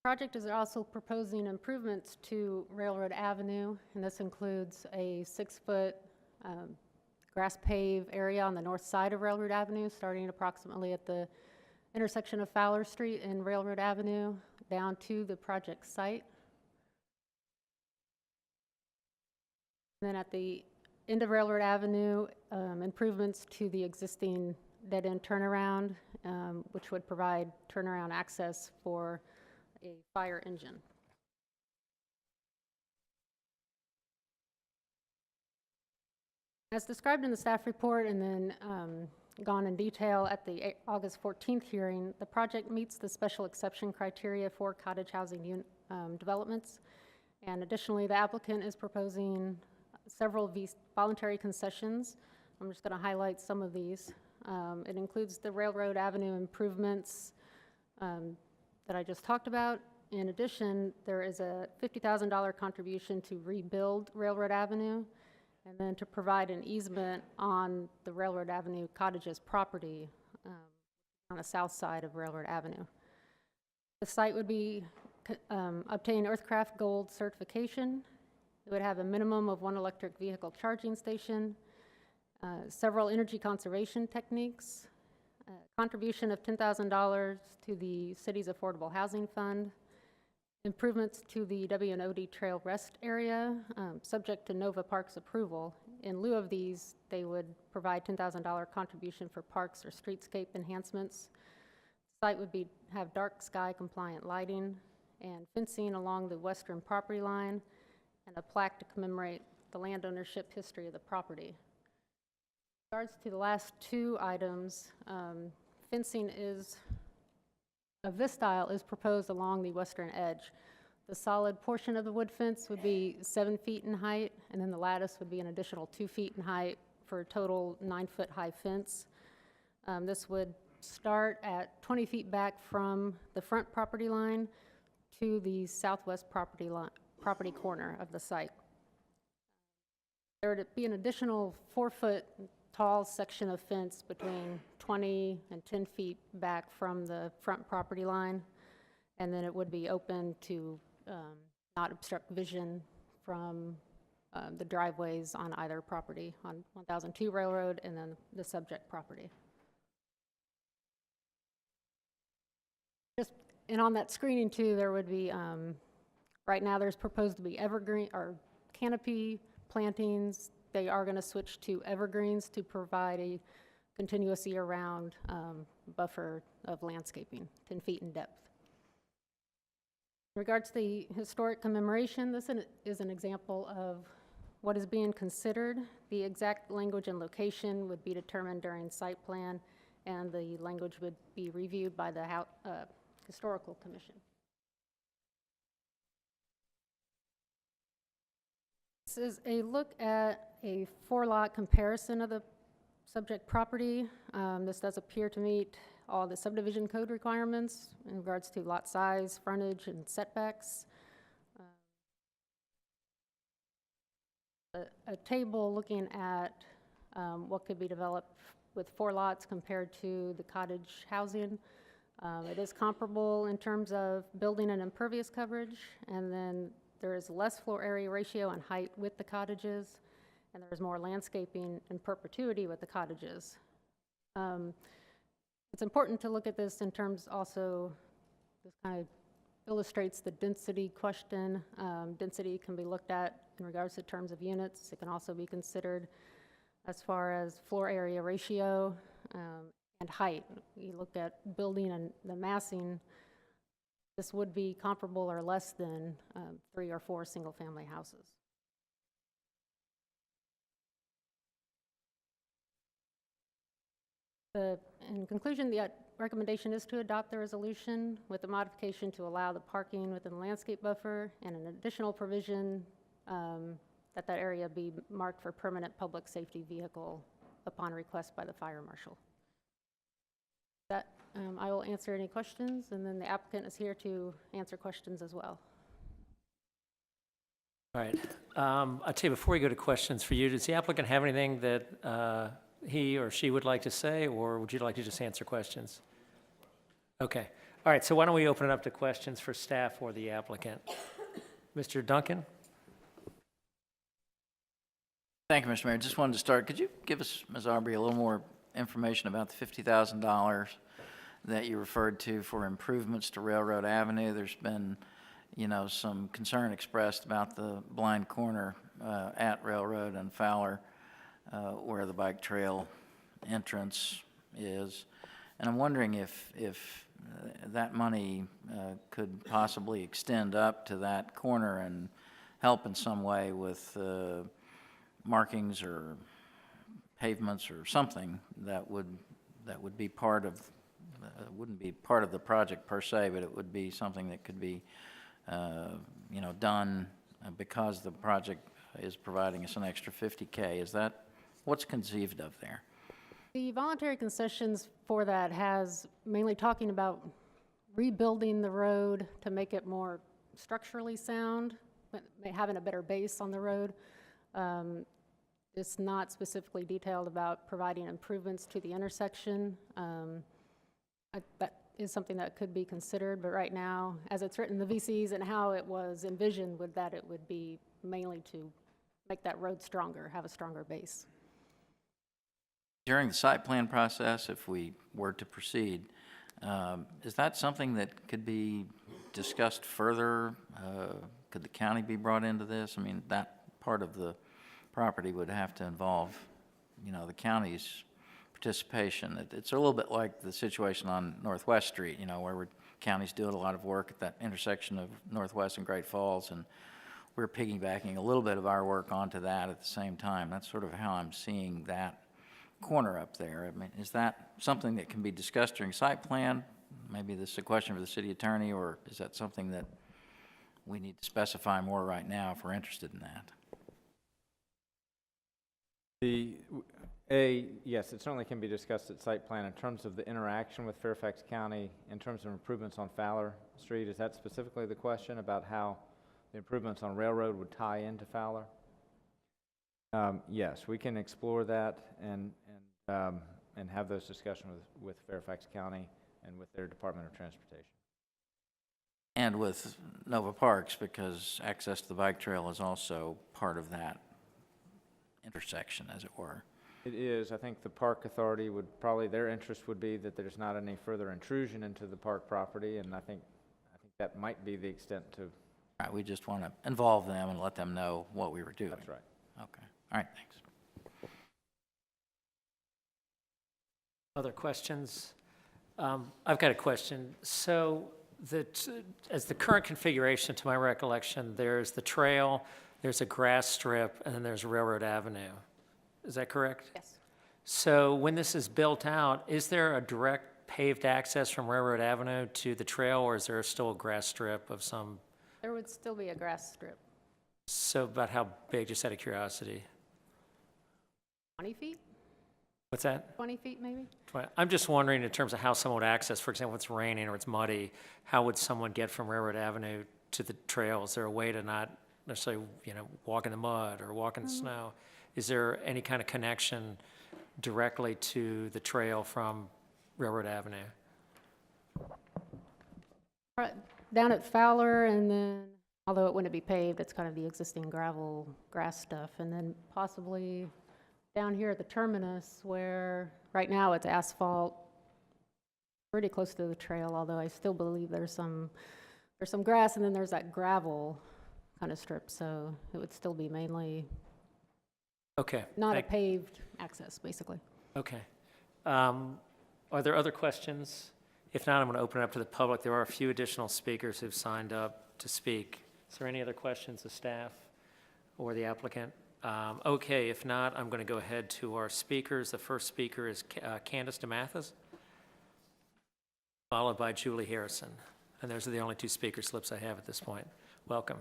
The project is also proposing improvements to Railroad Avenue, and this includes a 6-foot grass pave area on the north side of Railroad Avenue, starting approximately at the intersection of Fowler Street and Railroad Avenue down to the project site. And then at the end of Railroad Avenue, improvements to the existing dead-end turnaround, which would provide turnaround access for a fire engine. As described in the staff report and then gone in detail at the August 14th hearing, the project meets the special exception criteria for cottage housing developments. And additionally, the applicant is proposing several voluntary concessions. I'm just going to highlight some of these. It includes the Railroad Avenue improvements that I just talked about. In addition, there is a $50,000 contribution to rebuild Railroad Avenue, and then to provide an easement on the Railroad Avenue cottages property on the south side of Railroad Avenue. The site would be obtain Earthcraft Gold certification. It would have a minimum of 1 electric vehicle charging station, several energy conservation techniques, contribution of $10,000 to the city's affordable housing fund, improvements to the W&OD Trail Rest area, subject to Nova Parks approval. In lieu of these, they would provide $10,000 contribution for parks or streetscape enhancements. The site would have dark sky compliant lighting and fencing along the western property line, and a plaque to commemorate the land ownership history of the property. In regards to the last 2 items, fencing of this style is proposed along the western edge. The solid portion of the wood fence would be 7 feet in height, and then the lattice would be an additional 2 feet in height for a total 9-foot high fence. This would start at 20 feet back from the front property line to the southwest property corner of the site. There would be an additional 4-foot tall section of fence between 20 and 10 feet back from the front property line, and then it would be open to not obstruct vision from the driveways on either property, on 1002 Railroad and then the subject property. And on that screening too, there would be, right now there's proposed to be evergreen or canopy plantings. They are going to switch to evergreens to provide a continuous year-round buffer of landscaping, 10 feet in depth. In regards to the historic commemoration, this is an example of what is being considered. The exact language and location would be determined during site plan, and the language would be reviewed by the Historical Commission. This is a look at a 4-lot comparison of the subject property. This does appear to meet all the subdivision code requirements in regards to lot size, frontage, and setbacks. A table looking at what could be developed with 4 lots compared to the cottage housing. It is comparable in terms of building and impervious coverage, and then there is less floor area ratio and height with the cottages, and there is more landscaping in perpetuity with the cottages. It's important to look at this in terms also, this kind of illustrates the density question. Density can be looked at in regards to terms of units. It can also be considered as far as floor area ratio and height. You look at building and the massing, this would be comparable or less than 3 or 4 single-family houses. In conclusion, the recommendation is to adopt the resolution with the modification to allow the parking within the landscape buffer and an additional provision that area be marked for permanent public safety vehicle upon request by the fire marshal. I will answer any questions, and then the applicant is here to answer questions as well. All right. I'll tell you, before we go to questions for you, does the applicant have anything that he or she would like to say, or would you like to just answer questions? Okay. All right, so why don't we open it up to questions for staff or the applicant? Mr. Duncan? Thank you, Mr. Mayor. Just wanted to start. Could you give us, Ms. Aubrey, a little more information about the $50,000 that you referred to for improvements to Railroad Avenue? There's been, some concern expressed about the blind corner at Railroad and Fowler where the bike trail entrance is. And I'm wondering if that money could possibly extend up to that corner and help in some way with markings or pavements or something that would be part of, wouldn't be part of the project per se, but it would be something that could be, done because the project is providing us an extra $50K. Is that what's conceived of there? The voluntary concessions for that has mainly talking about rebuilding the road to make it more structurally sound, but having a better base on the road. It's not specifically detailed about providing improvements to the intersection. That is something that could be considered, but right now, as it's written, the VCs and how it was envisioned with that, it would be mainly to make that road stronger, have a stronger base. During the site plan process, if we were to proceed, is that something that could be discussed further? Could the county be brought into this? I mean, that part of the property would have to involve, the county's participation. It's a little bit like the situation on Northwest Street, where county's doing a lot of work at that intersection of Northwest and Great Falls, and we're piggybacking a little bit of our work onto that at the same time. That's sort of how I'm seeing that corner up there. I mean, is that something that can be discussed during site plan? Maybe this is a question for the city attorney, or is that something that we need to specify more right now if we're interested in that? Yes, it certainly can be discussed at site plan. In terms of the interaction with Fairfax County, in terms of improvements on Fowler Street, is that specifically the question about how the improvements on Railroad would tie into Fowler? Yes, we can explore that and have those discussions with Fairfax County and with their Department of Transportation. And with Nova Parks, because access to the bike trail is also part of that intersection, as it were. It is. I think the Park Authority would probably, their interest would be that there's not any further intrusion into the park property, and I think that might be the extent to. All right, we just want to involve them and let them know what we were doing. That's right. Okay. All right, thanks. Other questions? I've got a question. So as the current configuration, to my recollection, there's the trail, there's a grass strip, and then there's Railroad Avenue. Is that correct? Yes. So when this is built out, is there a direct paved access from Railroad Avenue to the trail, or is there still a grass strip of some? There would still be a grass strip. So about how big, just out of curiosity? 20 feet? What's that? 20 feet, maybe? I'm just wondering in terms of how someone would access, for example, if it's raining or it's muddy, how would someone get from Railroad Avenue to the trail? Is there a way to not necessarily, walk in the mud or walk in the snow? Is there any kind of connection directly to the trail from Railroad Avenue? Right down at Fowler, and then, although it wouldn't be paved, it's kind of the existing gravel, grass stuff, and then possibly down here at the terminus where right now it's asphalt, pretty close to the trail, although I still believe there's some grass, and then there's that gravel kind of strip, so it would still be mainly Okay. not a paved access, basically. Okay. Are there other questions? If not, I'm going to open it up to the public. There are a few additional speakers who've signed up to speak. Is there any other questions of staff or the applicant? Okay, if not, I'm going to go ahead to our speakers. The first speaker is Candace DeMathis, followed by Julie Harrison. And those are the only two speaker slips I have at this point. Welcome.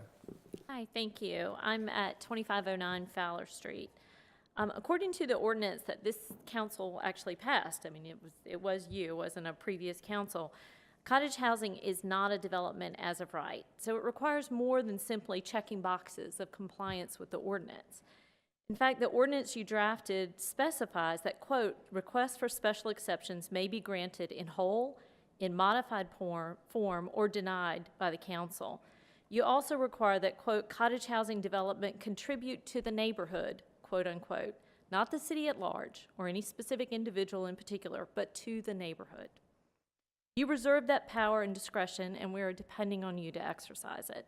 Hi, thank you. I'm at 2509 Fowler Street. According to the ordinance that this council actually passed, I mean, it was you, it wasn't a previous council, cottage housing is not a development as of right. So it requires more than simply checking boxes of compliance with the ordinance. In fact, the ordinance you drafted specifies that, quote, requests for special exceptions may be granted in whole, in modified form, or denied by the council. You also require that, quote, cottage housing development contribute to the neighborhood, quote unquote, not the city at large or any specific individual in particular, but to the neighborhood. You reserve that power and discretion, and we are depending on you to exercise it.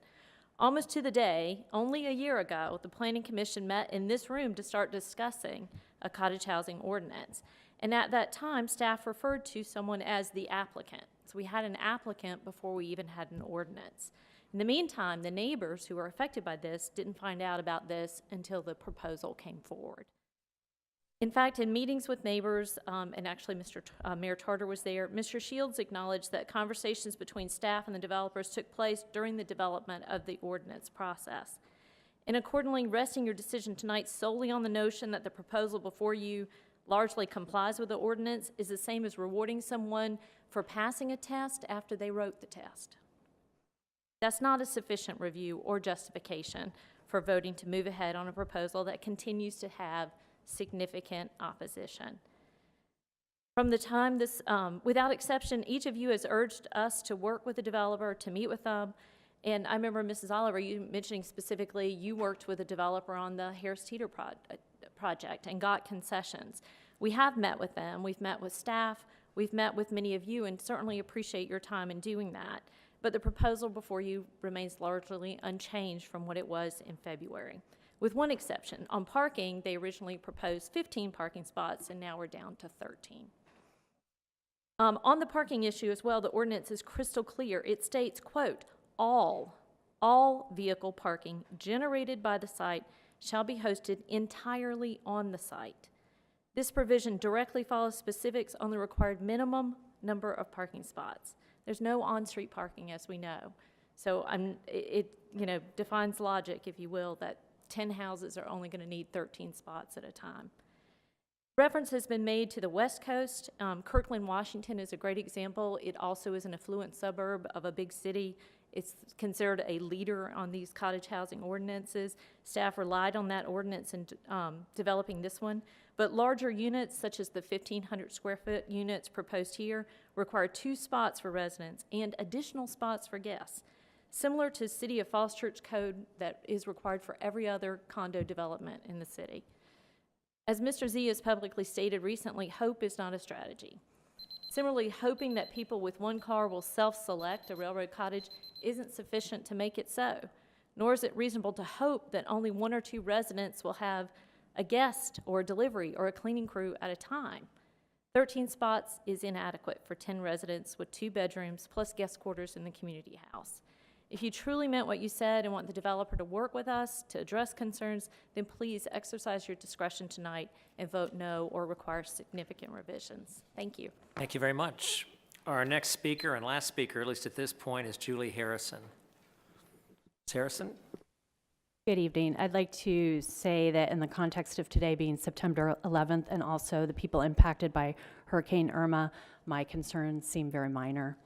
Almost to the day, only a year ago, the Planning Commission met in this room to start discussing a cottage housing ordinance. And at that time, staff referred to someone as the applicant. So we had an applicant before we even had an ordinance. In the meantime, the neighbors who were affected by this didn't find out about this until the proposal came forward. In fact, in meetings with neighbors, and actually Mayor Tarter was there, Mr. Shields acknowledged that conversations between staff and the developers took place during the development of the ordinance process. And accordingly, resting your decision tonight solely on the notion that the proposal before you largely complies with the ordinance is the same as rewarding someone for passing a test after they wrote the test. That's not a sufficient review or justification for voting to move ahead on a proposal that continues to have significant opposition. From the time this, without exception, each of you has urged us to work with the developer, to meet with them. And I remember, Mrs. Oliver, you mentioning specifically you worked with a developer on the Harris Teeter project and got concessions. We have met with them. We've met with staff. We've met with many of you, and certainly appreciate your time in doing that. But the proposal before you remains largely unchanged from what it was in February, with one exception. On parking, they originally proposed 15 parking spots, and now we're down to 13. On the parking issue as well, the ordinance is crystal clear. It states, quote, all vehicle parking generated by the site shall be hosted entirely on the site. This provision directly follows specifics on the required minimum number of parking spots. There's no on-street parking, as we know. So it defines logic, if you will, that 10 houses are only going to need 13 spots at a time. Reference has been made to the West Coast. Kirkland, Washington is a great example. It also is an affluent suburb of a big city. It's considered a leader on these cottage housing ordinances. Staff relied on that ordinance in developing this one. But larger units, such as the 1,500 square foot units proposed here, require 2 spots for residents and additional spots for guests, similar to City of Falls Church code that is required for every other condo development in the city. As Mr. Z has publicly stated recently, hope is not a strategy. Similarly, hoping that people with one car will self-select a railroad cottage isn't sufficient to make it so, nor is it reasonable to hope that only 1 or 2 residents will have a guest or a delivery or a cleaning crew at a time. 13 spots is inadequate for 10 residents with 2 bedrooms plus guest quarters in the community house. If you truly meant what you said and want the developer to work with us to address concerns, then please exercise your discretion tonight and vote no or require significant revisions. Thank you. Thank you very much. Our next speaker and last speaker, at least at this point, is Julie Harrison. Ms. Harrison? Good evening. I'd like to say that in the context of today being September 11th and also the people impacted by Hurricane Irma, my concerns seem very minor.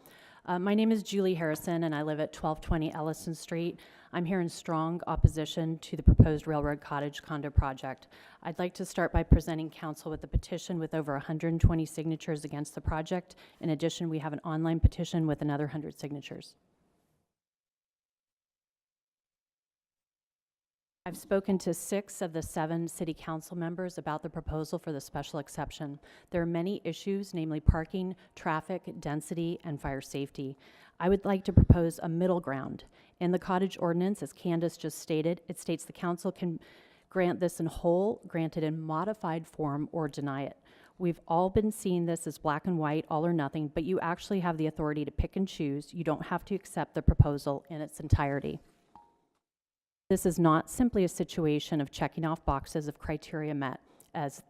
My name is Julie Harrison, and I live at 1220 Ellison Street. I'm here in strong opposition to the proposed railroad cottage condo project. I'd like to start by presenting council with a petition with over 120 signatures against the project. In addition, we have an online petition with another 100 signatures. I've spoken to 6 of the 7 city council members about the proposal for the special exception. There are many issues, namely parking, traffic, density, and fire safety. I would like to propose a middle ground. In the cottage ordinance, as Candace just stated, it states the council can grant this in whole, grant it in modified form, or deny it. We've all been seeing this as black and white, all or nothing, but you actually have the authority to pick and choose. You don't have to accept the proposal in its entirety. This is not simply a situation of checking off boxes of criteria met, as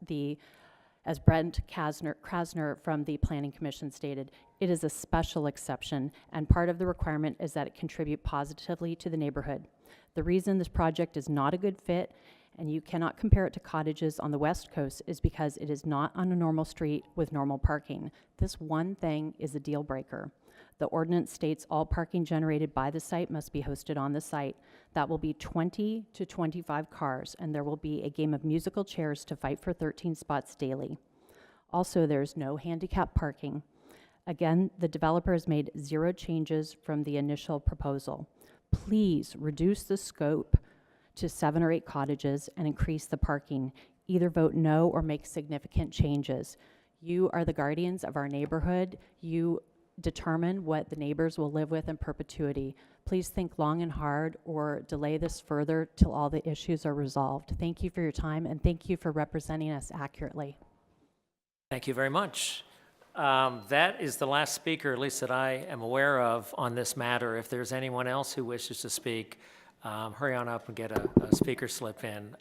Brent Krasner from the Planning Commission stated. It is a special exception, and part of the requirement is that it contribute positively to the neighborhood. The reason this project is not a good fit, and you cannot compare it to cottages on the West Coast, is because it is not on a normal street with normal parking. This one thing is a deal breaker. The ordinance states all parking generated by the site must be hosted on the site. That will be 20 to 25 cars, and there will be a game of musical chairs to fight for 13 spots daily. Also, there's no handicap parking. Again, the developer has made 0 changes from the initial proposal. Please reduce the scope to 7 or 8 cottages and increase the parking. Either vote no or make significant changes. You are the guardians of our neighborhood. You determine what the neighbors will live with in perpetuity. Please think long and hard or delay this further till all the issues are resolved. Thank you for your time, and thank you for representing us accurately. Thank you very much. That is the last speaker, at least that I am aware of, on this matter. If there's anyone else who wishes to speak, hurry on up and get a speaker slip in.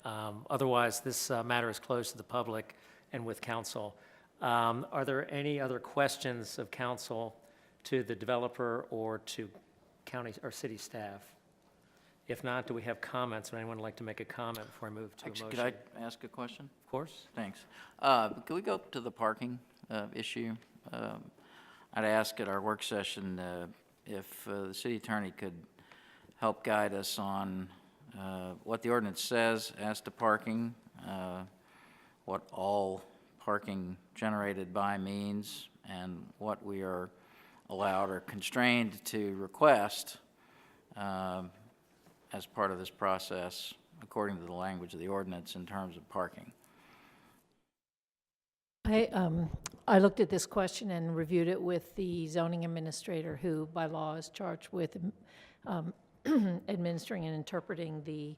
Otherwise, this matter is closed to the public and with council. Are there any other questions of council to the developer or to county or city staff? If not, do we have comments? Would anyone like to make a comment before I move to a motion? Could I ask a question? Of course. Thanks. Could we go to the parking issue? I'd ask at our work session if the city attorney could help guide us on what the ordinance says as to parking, what all parking generated by means, and what we are allowed or constrained to request as part of this process according to the language of the ordinance in terms of parking. I looked at this question and reviewed it with the zoning administrator, who by law is charged with administering and interpreting the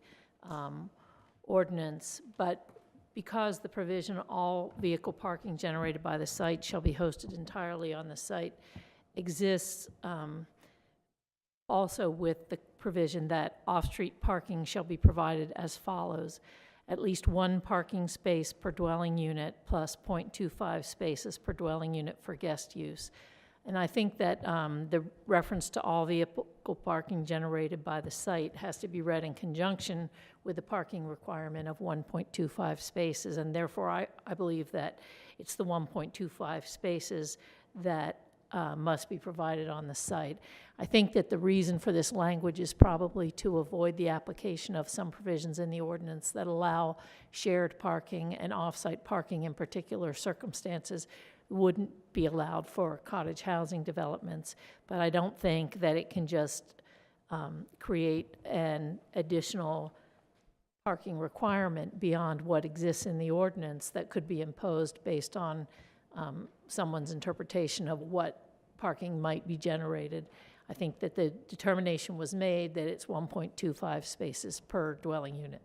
ordinance, but because the provision all vehicle parking generated by the site shall be hosted entirely on the site exists also with the provision that off-street parking shall be provided as follows: at least 1 parking space per dwelling unit plus 0.25 spaces per dwelling unit for guest use. And I think that the reference to all vehicle parking generated by the site has to be read in conjunction with the parking requirement of 1.25 spaces. And therefore, I believe that it's the 1.25 spaces that must be provided on the site. I think that the reason for this language is probably to avoid the application of some provisions in the ordinance that allow shared parking and off-site parking in particular circumstances wouldn't be allowed for cottage housing developments. But I don't think that it can just create an additional parking requirement beyond what exists in the ordinance that could be imposed based on someone's interpretation of what parking might be generated. I think that the determination was made that it's 1.25 spaces per dwelling unit.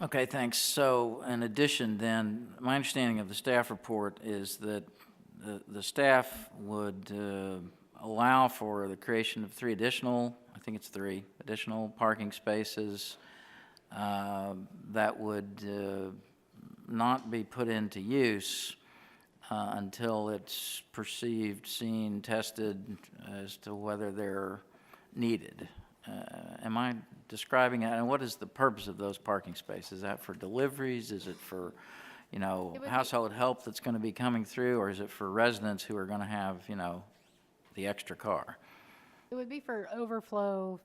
Okay, thanks. So in addition then, my understanding of the staff report is that the staff would allow for the creation of three additional parking spaces that would not be put into use until it's perceived, seen, tested as to whether they're needed. Am I describing it? And what is the purpose of those parking spaces? Is that for deliveries? Is it for, household help that's going to be coming through? Or is it for residents who are going to have, the extra car? It would be for overflow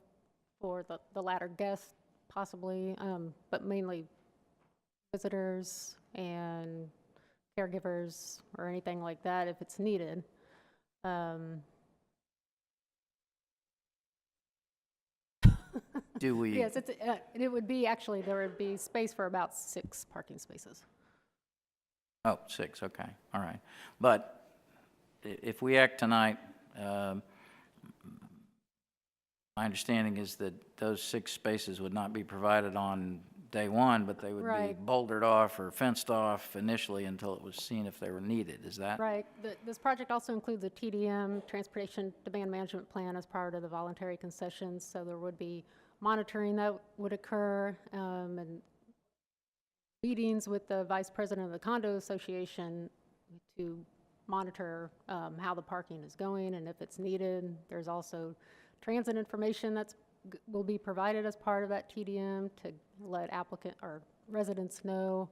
for the latter guests, possibly, but mainly visitors and caregivers or anything like that if it's needed. Do we? Yes, it would be, actually, there would be space for about 6 parking spaces. Oh, 6, okay, all right. But if we act tonight, my understanding is that those 6 spaces would not be provided on day one, but they would be bouldered off or fenced off initially until it was seen if they were needed. Is that? Right. This project also includes a TDM, Transportation Demand Management Plan, as part of the voluntary concessions, so there would be monitoring that would occur, and meetings with the vice president of the condo association to monitor how the parking is going and if it's needed. There's also transit information that will be provided as part of that TDM to let applicant or residents know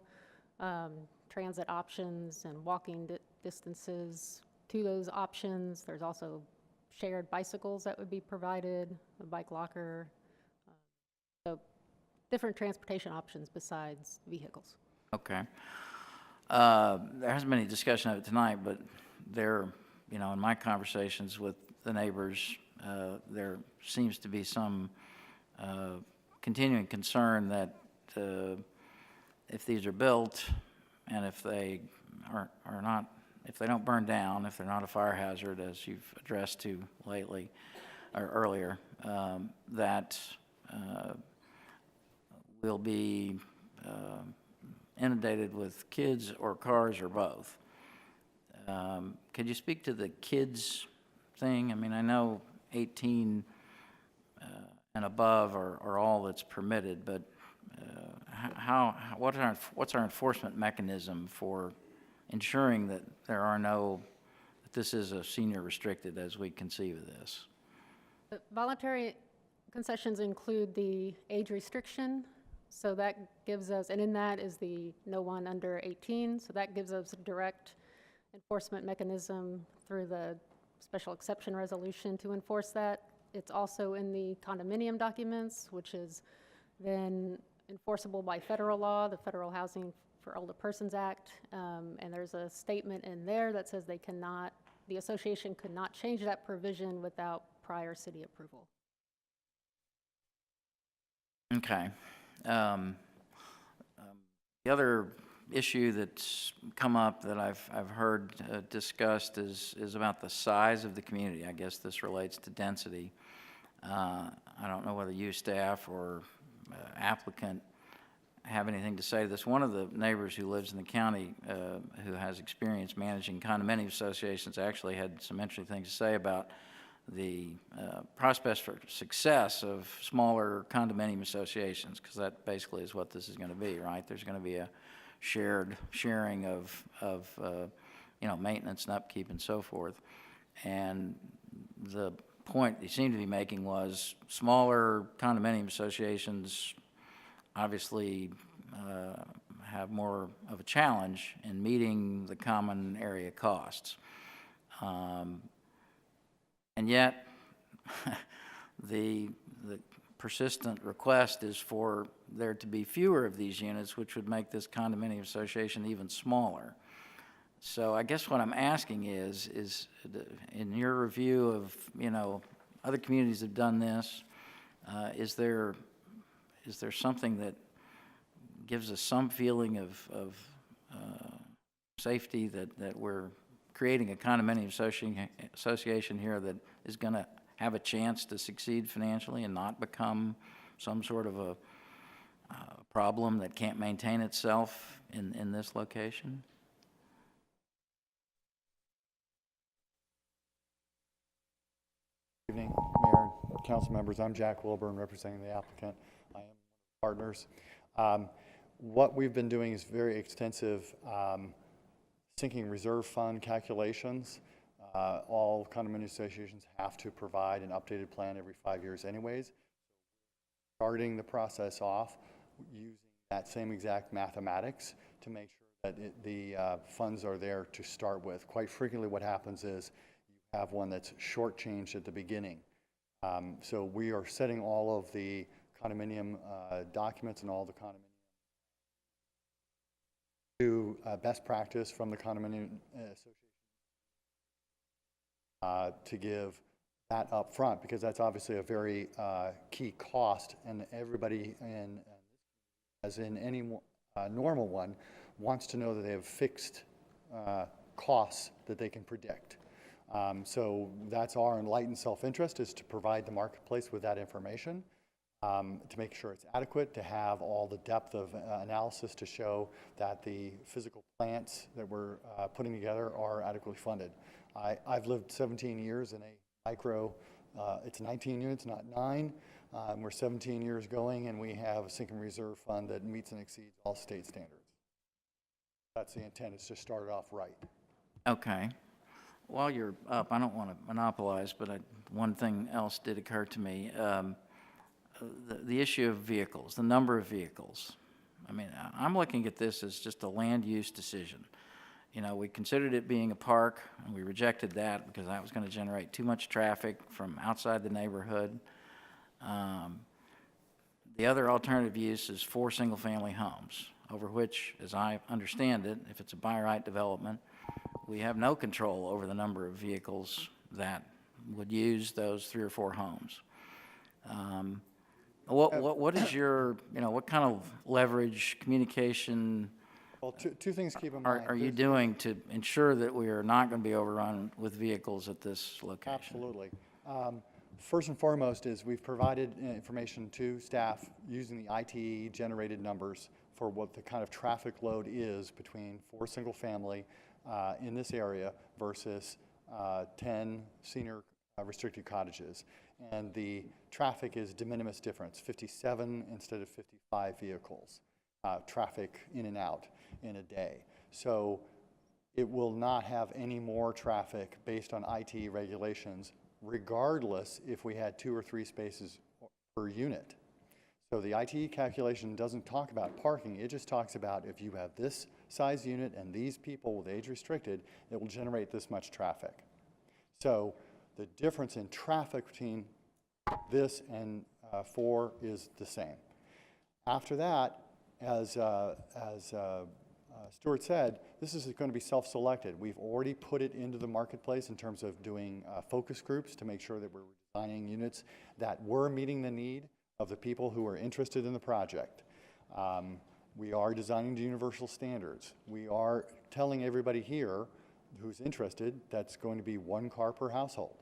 transit options and walking distances to those options. There's also shared bicycles that would be provided, a bike locker, so different transportation options besides vehicles. Okay. There hasn't been any discussion of it tonight, but there, in my conversations with the neighbors, there seems to be some continuing concern that if these are built and if they are not, if they don't burn down, if they're not a fire hazard, as you've addressed to lately or earlier, that we'll be inundated with kids or cars or both. Could you speak to the kids thing? I mean, I know 18 and above are all that's permitted, but what's our enforcement mechanism for ensuring that that this is a senior restricted as we conceive of this? The voluntary concessions include the age restriction, so that gives us, and in that is the no one under 18, so that gives us a direct enforcement mechanism through the special exception resolution to enforce that. It's also in the condominium documents, which is then enforceable by federal law, the Federal Housing for Older Persons Act, and there's a statement in there that says the association could not change that provision without prior city approval. Okay. The other issue that's come up that I've heard discussed is about the size of the community. I guess this relates to density. I don't know whether you, staff, or applicant have anything to say to this. One of the neighbors who lives in the county who has experience managing condominium associations actually had some interesting things to say about the prospects for success of smaller condominium associations, because that basically is what this is going to be, right? There's going to be a sharing of maintenance and upkeep and so forth. And the point you seem to be making was smaller condominium associations obviously have more of a challenge in meeting the common area costs. And yet, the persistent request is for there to be fewer of these units, which would make this condominium association even smaller. So I guess what I'm asking is in your review of, other communities have done this, is there something that gives us some feeling of safety that we're creating a condominium association here that is going to have a chance to succeed financially and not become some sort of a problem that can't maintain itself in this location? Good evening, Mayor, council members. I'm Jack Wilburn, representing the applicant. I am one of the partners. What we've been doing is very extensive sinking reserve fund calculations. All condominium associations have to provide an updated plan every 5 years anyways. Starting the process off using that same exact mathematics to make sure that the funds are there to start with. Quite frequently what happens is you have one that's shortchanged at the beginning. So we are setting all of the condominium documents and all the condominium to best practice from the condominium association to give that up front, because that's obviously a very key cost, and everybody as in any normal one, wants to know that they have fixed costs that they can predict. So that's our enlightened self-interest, is to provide the marketplace with that information, to make sure it's adequate, to have all the depth of analysis to show that the physical plants that we're putting together are adequately funded. I've lived 17 years in a micro, it's 19 units, not 9. We're 17 years going, and we have a sinking reserve fund that meets and exceeds all state standards. That's the intent, is to start it off right. Okay. While you're up, I don't want to monopolize, but one thing else did occur to me. The issue of vehicles, the number of vehicles. I mean, I'm looking at this as just a land use decision. We considered it being a park, and we rejected that because that was going to generate too much traffic from outside the neighborhood. The other alternative use is 4 single-family homes, over which, as I understand it, if it's a by right development, we have no control over the number of vehicles that would use those 3 or 4 homes. What is your, what kind of leverage, communication, well, two things to keep in mind. are you doing to ensure that we are not going to be overrun with vehicles at this location? Absolutely. First and foremost is we've provided information to staff using the ITE generated numbers for what the kind of traffic load is between 4 single family in this area versus 10 senior restricted cottages. And the traffic is de minimis difference, 57 instead of 55 vehicles, traffic in and out in a day. So it will not have any more traffic based on ITE regulations, regardless if we had 2 or 3 spaces per unit. So the ITE calculation doesn't talk about parking, it just talks about if you have this size unit and these people with age restricted, it will generate this much traffic. So the difference in traffic between this and 4 is the same. After that, as Stuart said, this is going to be self-selected. We've already put it into the marketplace in terms of doing focus groups to make sure that we're designing units that were meeting the need of the people who are interested in the project. We are designing to universal standards. We are telling everybody here who's interested that's going to be 1 car per household.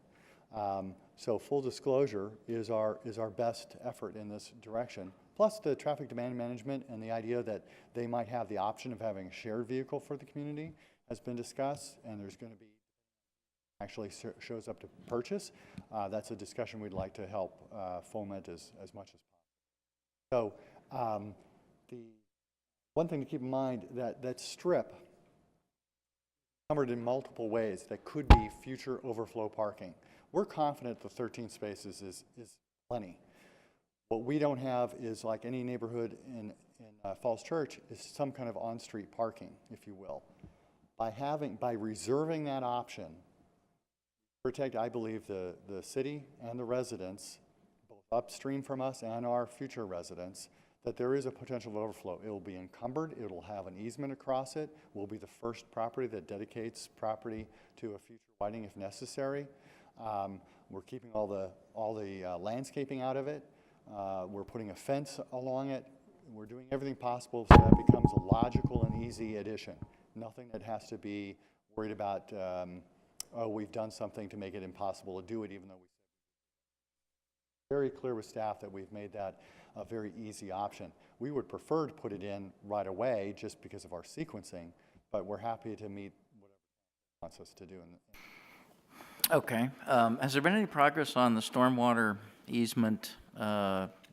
So full disclosure is our best effort in this direction. Plus the traffic demand management and the idea that they might have the option of having a shared vehicle for the community has been discussed, and there's going to be actually shows up to purchase. That's a discussion we'd like to help foment as much as possible. So the one thing to keep in mind that strip encumbered in multiple ways that could be future overflow parking. We're confident the 13 spaces is plenty. What we don't have is, like any neighborhood in Falls Church, is some kind of on-street parking, if you will. By reserving that option, protect, I believe, the city and the residents, both upstream from us and our future residents, that there is a potential of overflow. It will be encumbered. It will have an easement across it. We'll be the first property that dedicates property to a future widening if necessary. We're keeping all the landscaping out of it. We're putting a fence along it. We're doing everything possible so that it becomes a logical and easy addition. Nothing that has to be worried about, oh, we've done something to make it impossible to do it, even though we're very clear with staff that we've made that a very easy option. We would prefer to put it in right away just because of our sequencing, but we're happy to meet whatever wants us to do. Okay. Has there been any progress on the stormwater easement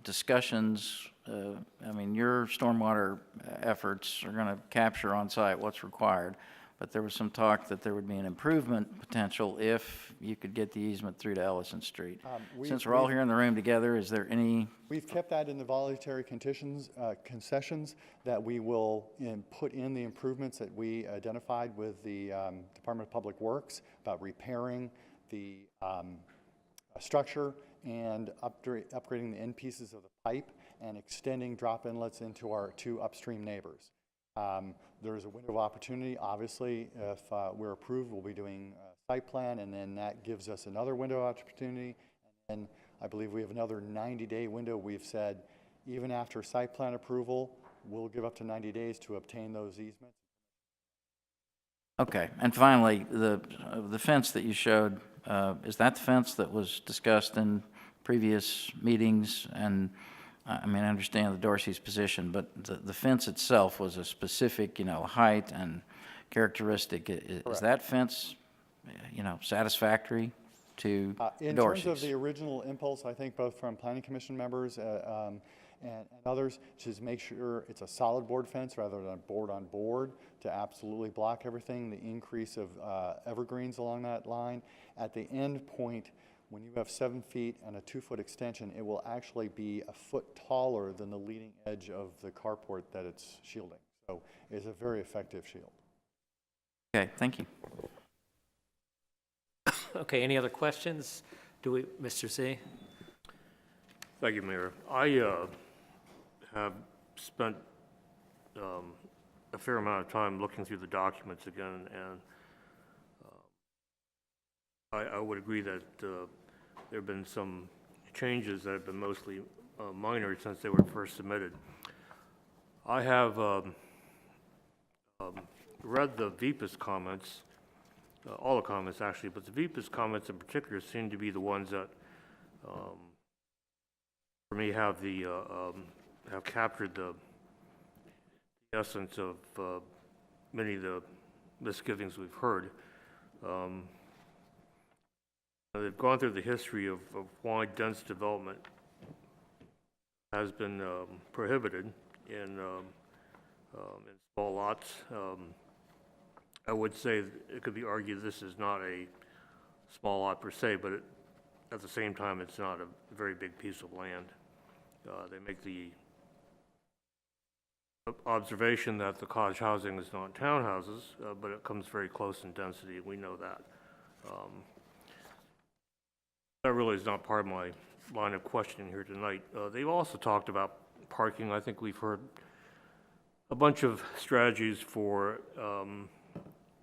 discussions? I mean, your stormwater efforts are going to capture on site what's required, but there was some talk that there would be an improvement potential if you could get the easement through to Ellison Street. Since we're all here in the room together, is there any? We've kept that in the voluntary concessions that we will put in the improvements that we identified with the Department of Public Works about repairing the structure and upgrading the end pieces of the pipe and extending drop inlets into our two upstream neighbors. There's a window of opportunity. Obviously, if we're approved, we'll be doing a site plan, and then that gives us another window of opportunity. And I believe we have another 90-day window. We've said even after site plan approval, we'll give up to 90 days to obtain those easements. Okay. And finally, the fence that you showed, is that the fence that was discussed in previous meetings? And I mean, I understand the Dorsey's position, but the fence itself was a specific, height and characteristic. Is that fence, satisfactory to in Dorsey's? Terms of the original impulse, I think both from Planning Commission members and others, to make sure it's a solid board fence rather than a board on board to absolutely block everything, the increase of evergreens along that line. At the end point, when you have 7 feet and a 2-foot extension, it will actually be a foot taller than the leading edge of the carport that it's shielding. So it's a very effective shield. Okay, thank you. Okay, any other questions? Mr. Z? Thank you, Mayor. I have spent a fair amount of time looking through the documents again, and I would agree that there have been some changes that have been mostly minor since they were first submitted. I have read the VPAS comments, all the comments actually, but the VPAS comments in particular seem to be the ones that, for me, have captured the essence of many of the misgivings we've heard. They've gone through the history of why dense development has been prohibited in small lots. I would say it could be argued this is not a small lot per se, but at the same time, it's not a very big piece of land. They make the observation that the cottage housing is not townhouses, but it comes very close in density, and we know that. That really is not part of my line of questioning here tonight. They've also talked about parking. I think we've heard a bunch of strategies for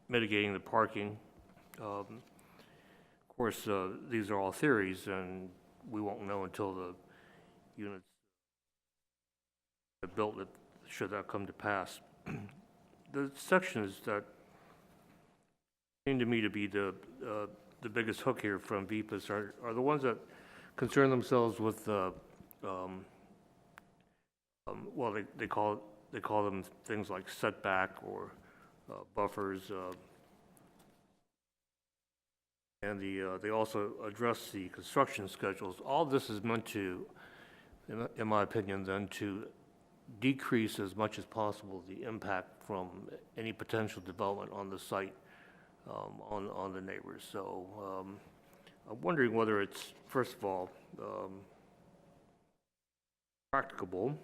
mitigating the parking. Of course, these are all theories, and we won't know until the units are built, should that come to pass. The sections that seem to me to be the biggest hook here from VPAS are the ones that concern themselves with well, they call them things like setback or buffers, and they also address the construction schedules. All this is meant to, in my opinion, then to decrease as much as possible the impact from any potential development on the site. on the neighbors. So I'm wondering whether it's, first of all, practicable.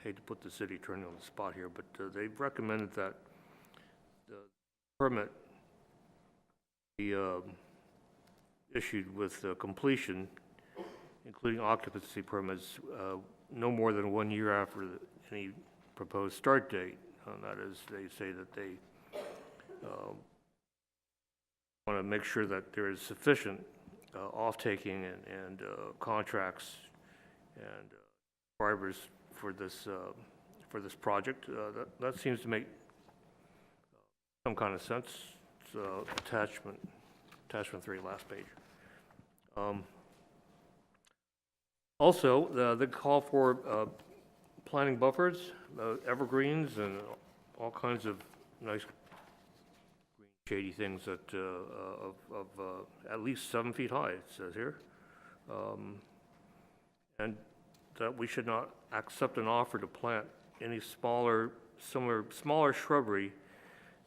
Hate to put the city attorney on the spot here, but they've recommended that the permit be issued with completion, including occupancy permits, no more than 1 year after any proposed start date. That is, they say that they want to make sure that there is sufficient off-taking and contracts and drivers for this project. That seems to make some kind of sense. It's attachment 3, last page. Also, the call for planting buffers, evergreens, and all kinds of nice green shady things that of at least 7 feet high, it says here. And that we should not accept an offer to plant any smaller shrubbery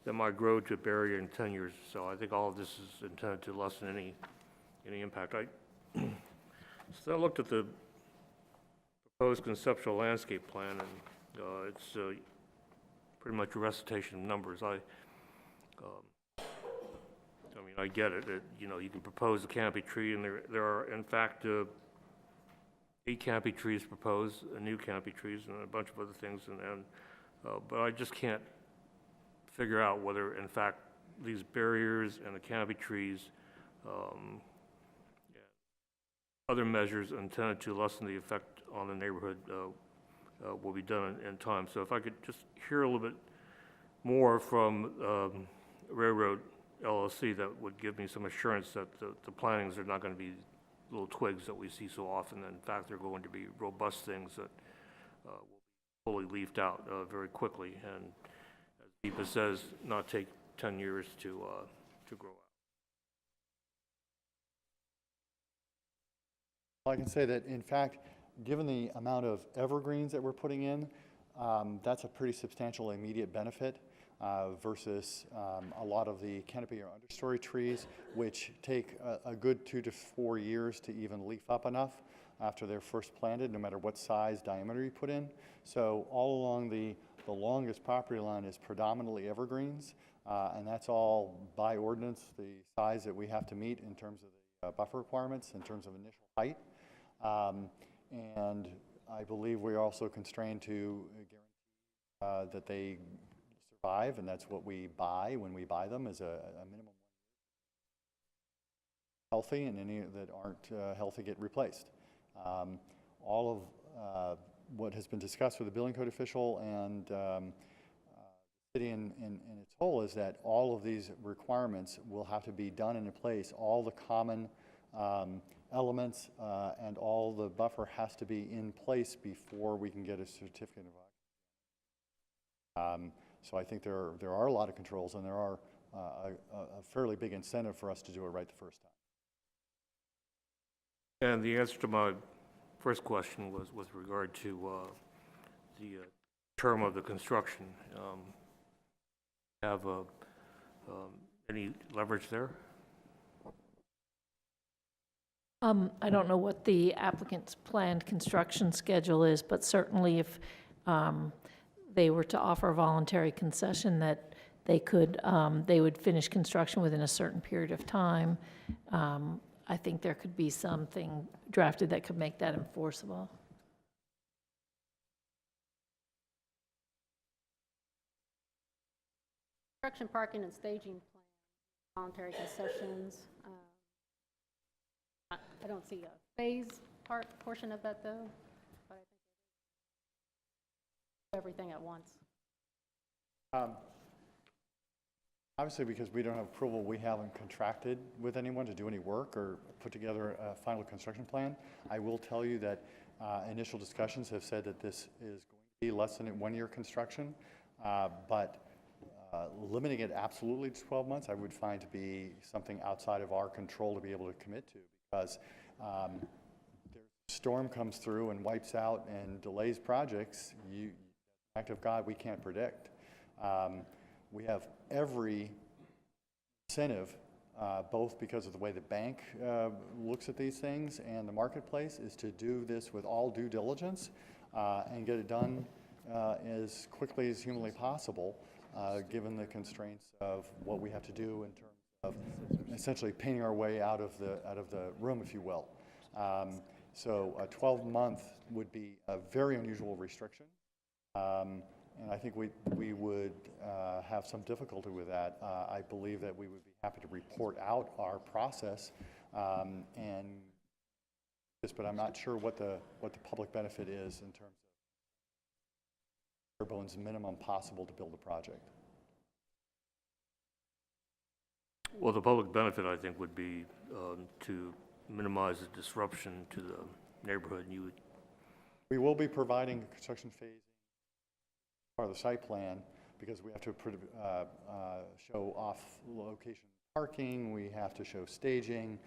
that might grow to a barrier in 10 years. So I think all of this is intended to lessen any impact. So I looked at the proposed conceptual landscape plan, and it's pretty much a recitation of numbers. I mean, I get it. You know, you can propose a canopy tree, and there are, in fact, 8 canopy trees proposed, new canopy trees, and a bunch of other things. But I just can't figure out whether, in fact, these barriers and the canopy trees, other measures intended to lessen the effect on the neighborhood will be done in time. So if I could just hear a little bit more from Railroad LLC, that would give me some assurance that the plantings are not going to be little twigs that we see so often. In fact, they're going to be robust things that will be fully leafed out very quickly, and as Deepa says, not take 10 years to grow out. Well, I can say that, in fact, given the amount of evergreens that we're putting in, that's a pretty substantial immediate benefit versus a lot of the canopy or understory trees, which take a good 2 to 4 years to even leaf up enough after they're first planted, no matter what size diameter you put in. So all along the longest property line is predominantly evergreens, and that's all by ordinance, the size that we have to meet in terms of the buffer requirements, in terms of initial height. And I believe we're also constrained to guarantee that they survive, and that's what we buy when we buy them, is a minimum healthy, and any that aren't healthy get replaced. All of what has been discussed with the building code official and city in its whole is that all of these requirements will have to be done in a place. All the common elements and all the buffer has to be in place before we can get a certificate of occupancy. So I think there are a lot of controls, and there are a fairly big incentive for us to do it right the first time. And the answer to my first question was with regard to the term of the construction. Have any leverage there? I don't know what the applicant's planned construction schedule is, but certainly if they were to offer a voluntary concession that they could, they would finish construction within a certain period of time, I think there could be something drafted that could make that enforceable. Construction, parking, and staging plan, voluntary concessions. I don't see a phase portion of that, though, but I think everything at once. Obviously, because we don't have approval, we haven't contracted with anyone to do any work or put together a final construction plan. I will tell you that initial discussions have said that this is going to be less than a 1-year construction, but limiting it absolutely to 12 months, I would find to be something outside of our control to be able to commit to, because the storm comes through and wipes out and delays projects. Act of God we can't predict. We have every incentive, both because of the way the bank looks at these things and the marketplace, is to do this with all due diligence and get it done as quickly as humanly possible, given the constraints of what we have to do in terms of essentially painting our way out of the room, if you will. So a 12-month would be a very unusual restriction. And I think we would have some difficulty with that. I believe that we would be happy to report out our process and this, but I'm not sure what the public benefit is in terms of bare bones minimum possible to build a project. Well, the public benefit, I think, would be to minimize the disruption to the neighborhood. We will be providing a construction phase part of the site plan because we have to show off-location parking, we have to show staging.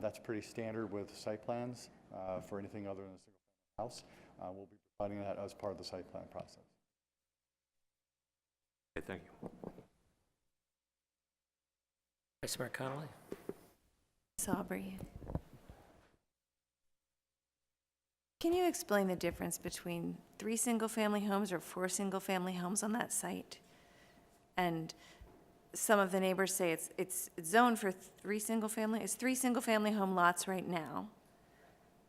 That's pretty standard with site plans for anything other than a single-family house. We'll be providing that as part of the site plan process. Okay, thank you. Vice Mayor Connolly. Ms. Aubrey, can you explain the difference between 3 single-family homes or 4 single-family homes on that site? And some of the neighbors say it's zoned for 3 single-family. It's 3 single-family home lots right now.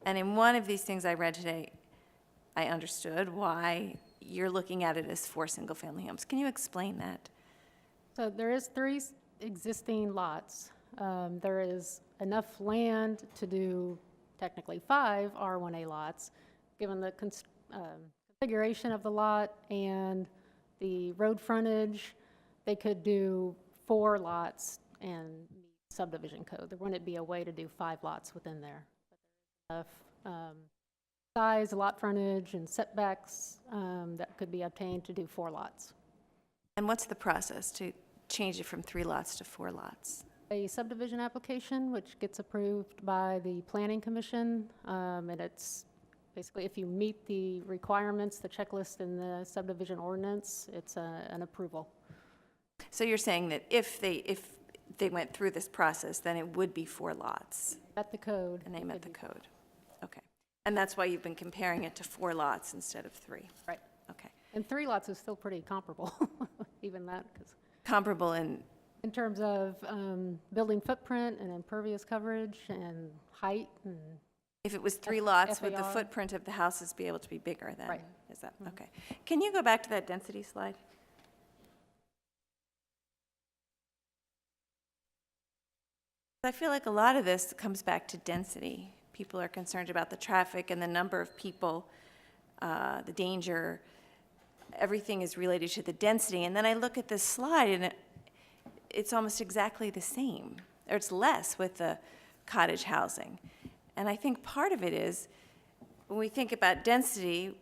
And in one of these things I read today, I understood why you're looking at it as 4 single-family homes. Can you explain that? So there is 3 existing lots. There is enough land to do technically 5 R1A lots, given the configuration of the lot and the road frontage. They could do 4 lots and meet subdivision code. There wouldn't be a way to do 5 lots within there. But there's enough size, lot frontage, and setbacks that could be obtained to do 4 lots. And what's the process to change it from 3 lots to 4 lots? A subdivision application, which gets approved by the Planning Commission, and it's basically if you meet the requirements, the checklist in the subdivision ordinance, it's an approval. So you're saying that if they went through this process, then it would be 4 lots? Met the code. And they met the code. Okay. And that's why you've been comparing it to 4 lots instead of 3? Right. Okay. And 3 lots is still pretty comparable, even that. Comparable in terms of building footprint and impervious coverage and height and... If it was 3 lots, FAR. would the footprint of the houses be able to be bigger then? Right. Is that, okay. Can you go back to that density slide? I feel like a lot of this comes back to density. People are concerned about the traffic and the number of people, the danger. Everything is related to the density. And then I look at this slide and it's almost exactly the same, or it's less with the cottage housing. And I think part of it is, when we think about density,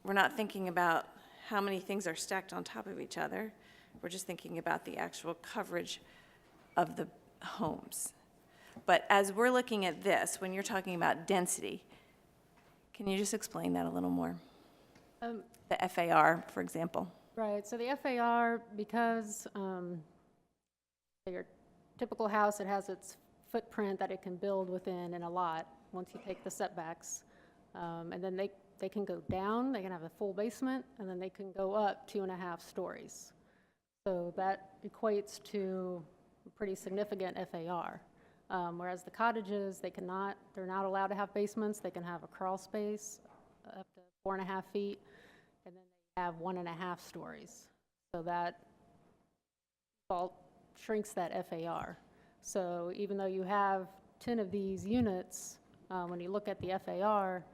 we're not thinking about how many things are stacked on top of each other. We're just thinking about the actual coverage of the homes. But as we're looking at this, when you're talking about density, can you just explain that a little more? The FAR, for example. Right, so the FAR, because your typical house, it has its footprint that it can build within in a lot, once you take the setbacks. And then they can go down, they can have a full basement, and then they can go up 2.5 stories. So that equates to a pretty significant FAR. Whereas the cottages, they're not allowed to have basements. They can have a crawl space up to 4.5 feet, and then they have 1.5 stories. So that shrinks that FAR. So even though you have 10 of these units, when you look at the FAR,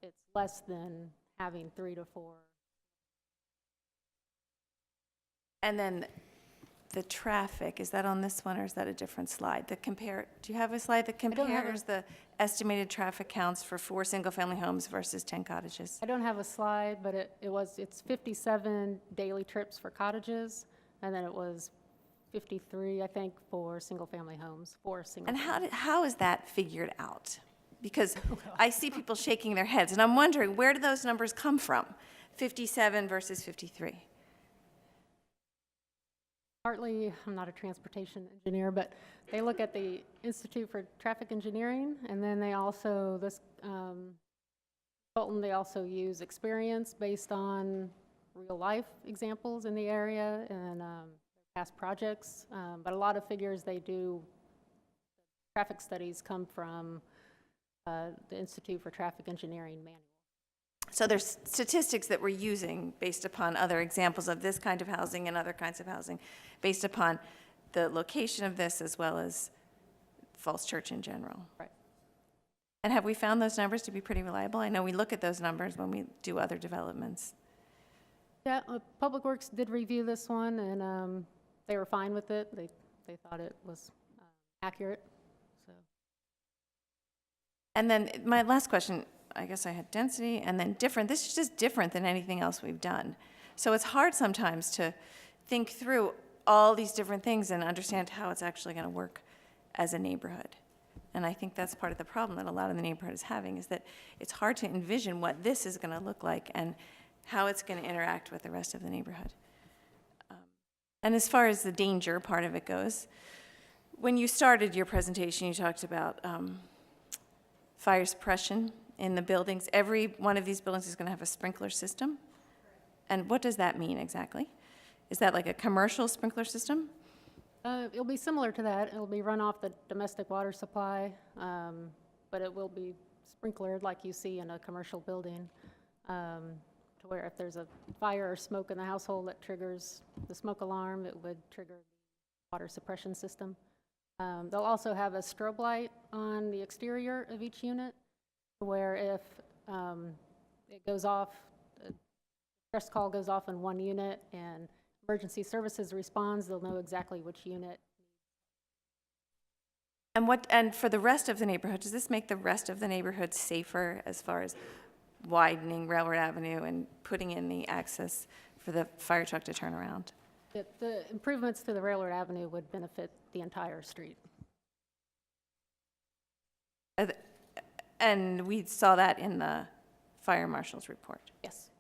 it's less than having 3 to 4. And then the traffic, is that on this one or is that a different slide? Do you have a slide that compares the estimated traffic counts for 4 single-family homes versus 10 cottages? I don't have a slide, but it's 57 daily trips for cottages, and then it was 53, I think, for single-family homes, And how is that figured out? Because I see people shaking their heads, and I'm wondering, where do those numbers come from? 57 versus 53? partly, I'm not a transportation engineer, but they look at the Institute for Traffic Engineering, and then they also, this consultant, they also use experience based on real-life examples in the area and past projects. But a lot of figures they do, traffic studies come from the Institute for Traffic Engineering manual. So there's statistics that we're using based upon other examples of this kind of housing and other kinds of housing, based upon the location of this as well as Falls Church in general. Right. And have we found those numbers to be pretty reliable? I know we look at those numbers when we do other developments. Yeah, Public Works did review this one, and they were fine with it. They thought it was accurate. So. And then my last question, I guess I had density and then different. This is just different than anything else we've done. So it's hard sometimes to think through all these different things and understand how it's actually going to work as a neighborhood. And I think that's part of the problem that a lot of the neighborhood is having, is that it's hard to envision what this is going to look like and how it's going to interact with the rest of the neighborhood. And as far as the danger part of it goes, when you started your presentation, you talked about fire suppression in the buildings. Every one of these buildings is going to have a sprinkler system. And what does that mean exactly? Is that like a commercial sprinkler system? It'll be similar to that. It'll be run off the domestic water supply, but it will be sprinklered like you see in a commercial building, to where if there's a fire or smoke in the household that triggers the smoke alarm, it would trigger the water suppression system. They'll also have a strobe light on the exterior of each unit, where if it goes off, a stress call goes off in one unit and emergency services responds, they'll know exactly which unit. And for the rest of the neighborhood, does this make the rest of the neighborhood safer as far as widening Railroad Avenue and putting in the access for the fire truck to turn around? The improvements to the Railroad Avenue would benefit the entire street. And we saw that in the fire marshal's report. Yes.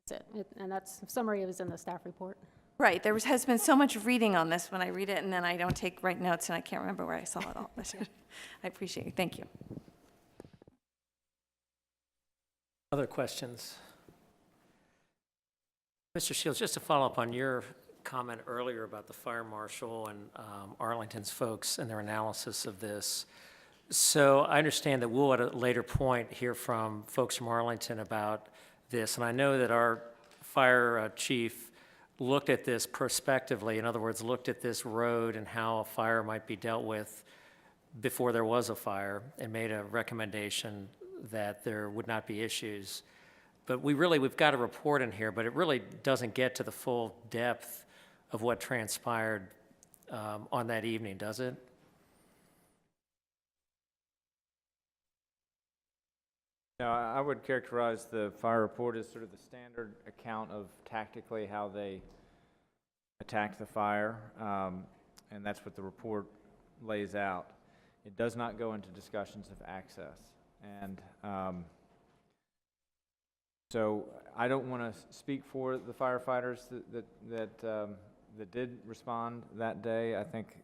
That's it. And that's, summary was in the staff report. Right. There has been so much reading on this when I read it, and then I don't write notes, and I can't remember where I saw it all. But I appreciate it. Thank you. Other questions? Mr. Shields, just to follow up on your comment earlier about the fire marshal and Arlington's folks and their analysis of this. So I understand that we'll at a later point hear from folks from Arlington about this, and I know that our fire chief looked at this prospectively. In other words, looked at this road and how a fire might be dealt with before there was a fire and made a recommendation that there would not be issues. But we've got a report in here, but it really doesn't get to the full depth of what transpired on that evening, does it? No, I would characterize the fire report as sort of the standard account of tactically how they attacked the fire, and that's what the report lays out. It does not go into discussions of access. And so I don't want to speak for the firefighters that did respond that day. I think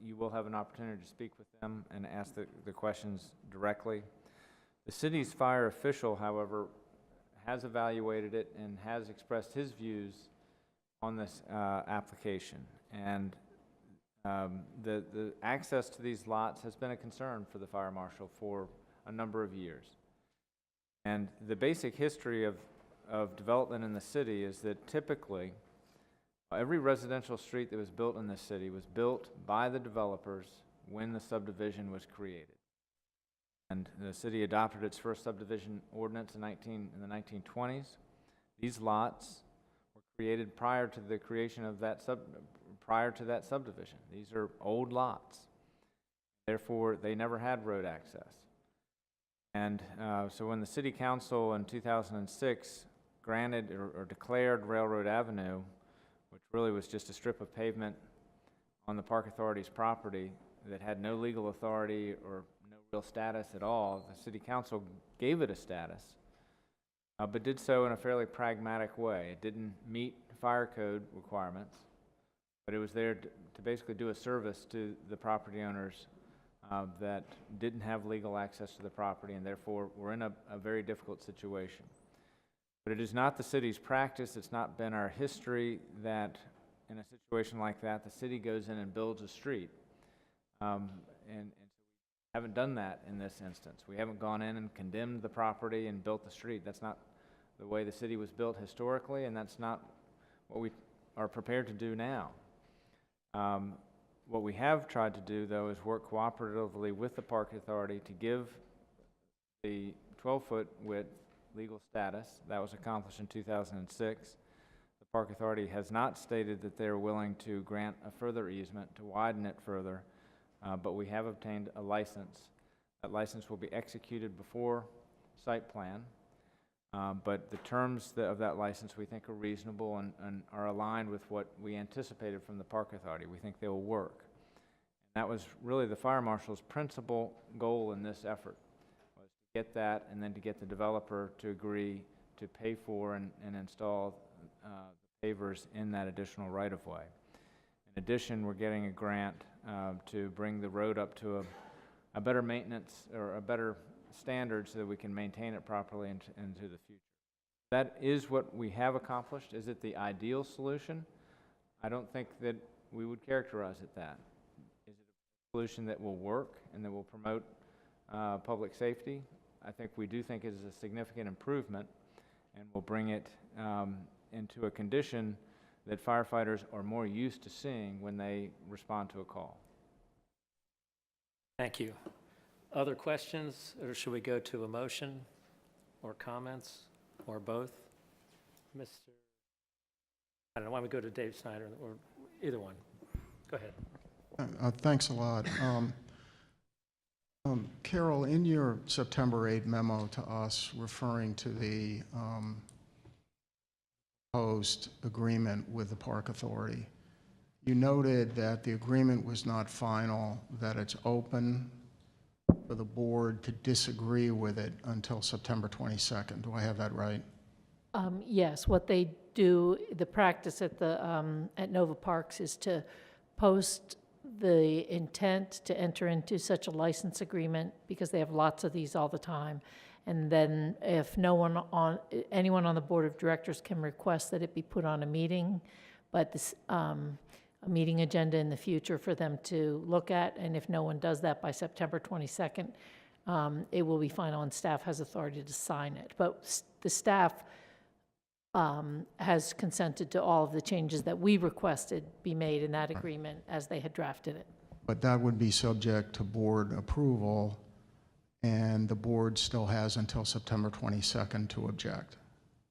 you will have an opportunity to speak with them and ask the questions directly. The city's fire official, however, has evaluated it and has expressed his views on this application. And the access to these lots has been a concern for the fire marshal for a number of years. And the basic history of development in the city is that typically every residential street that was built in this city was built by the developers when the subdivision was created. And the city adopted its first subdivision ordinance in the 1920s. These lots were created prior to the creation of that subdivision. These are old lots. Therefore, they never had road access. And so when the city council in 2006 granted or declared Railroad Avenue, which really was just a strip of pavement on the Park Authority's property that had no legal authority or no real status at all, the city council gave it a status, but did so in a fairly pragmatic way. It didn't meet fire code requirements, but it was there to basically do a service to the property owners that didn't have legal access to the property, and therefore were in a very difficult situation. But it is not the city's practice, it's not been our history that in a situation like that, the city goes in and builds a street. And we haven't done that in this instance. We haven't gone in and condemned the property and built the street. That's not the way the city was built historically, and that's not what we are prepared to do now. What we have tried to do, though, is work cooperatively with the Park Authority to give the 12-foot width legal status. That was accomplished in 2006. The Park Authority has not stated that they're willing to grant a further easement to widen it further, but we have obtained a license. That license will be executed before site plan, but the terms of that license we think are reasonable and are aligned with what we anticipated from the Park Authority. We think they will work. And that was really the fire marshal's principal goal in this effort, was to get that and then to get the developer to agree to pay for and install the pavers in that additional right-of-way. In addition, we're getting a grant to bring the road up to a better maintenance or a better standard so that we can maintain it properly into the future. That is what we have accomplished. Is it the ideal solution? I don't think that we would characterize it that. Is it a solution that will work and that will promote public safety? I think we do think it is a significant improvement and will bring it into a condition that firefighters are more used to seeing when they respond to a call. Thank you. Other questions, or should we go to a motion or comments or both? Mr. I don't know, why don't we go to Dave Snyder or either one? Go ahead. Thanks a lot. Carol, in your September 8 memo to us referring to the proposed agreement with the Park Authority, you noted that the agreement was not final, that it's open for the board to disagree with it until September 22nd. Do I have that right? Yes, what they do, the practice at Nova Parks is to post the intent to enter into such a license agreement, because they have lots of these all the time. And then if anyone on the board of directors can request that it be put on a meeting, but this, a meeting agenda in the future for them to look at, and if no one does that by September 22nd, it will be final and staff has authority to sign it. But the staff has consented to all of the changes that we requested be made in that agreement as they had drafted it. But that would be subject to board approval, and the board still has until September 22nd to object.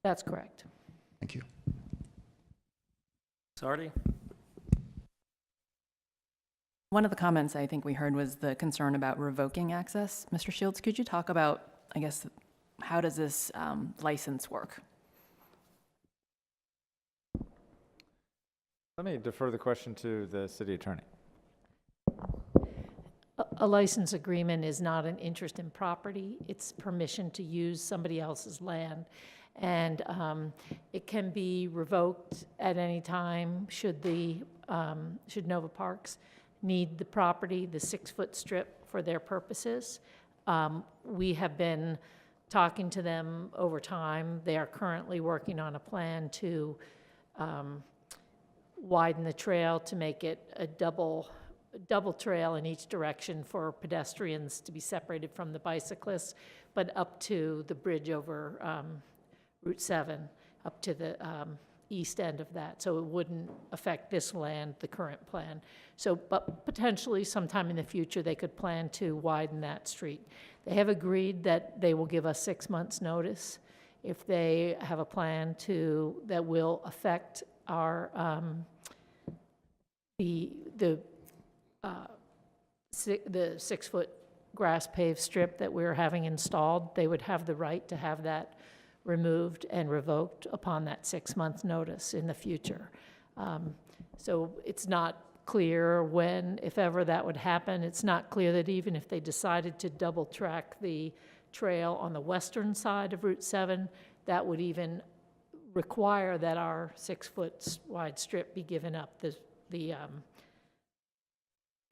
That's correct. Thank you. Scottie? One of the comments I think we heard was the concern about revoking access. Mr. Shields, could you talk about, I guess, how does this license work? Let me defer the question to the city attorney. A license agreement is not an interest in property. It's permission to use somebody else's land. And it can be revoked at any time should Nova Parks need the property, the 6-foot strip, for their purposes. We have been talking to them over time. They are currently working on a plan to widen the trail to make it a double trail in each direction for pedestrians to be separated from the bicyclists, but up to the bridge over Route 7, up to the east end of that, so it wouldn't affect this land, the current plan. So, but potentially sometime in the future, they could plan to widen that street. They have agreed that they will give us 6 months' notice if they have a plan that will affect our, the 6-foot grass paved strip that we're having installed. They would have the right to have that removed and revoked upon that 6-month notice in the future. So it's not clear when, if ever, that would happen. It's not clear that even if they decided to double track the trail on the western side of Route 7, that would even require that our 6-foot wide strip be given up. The the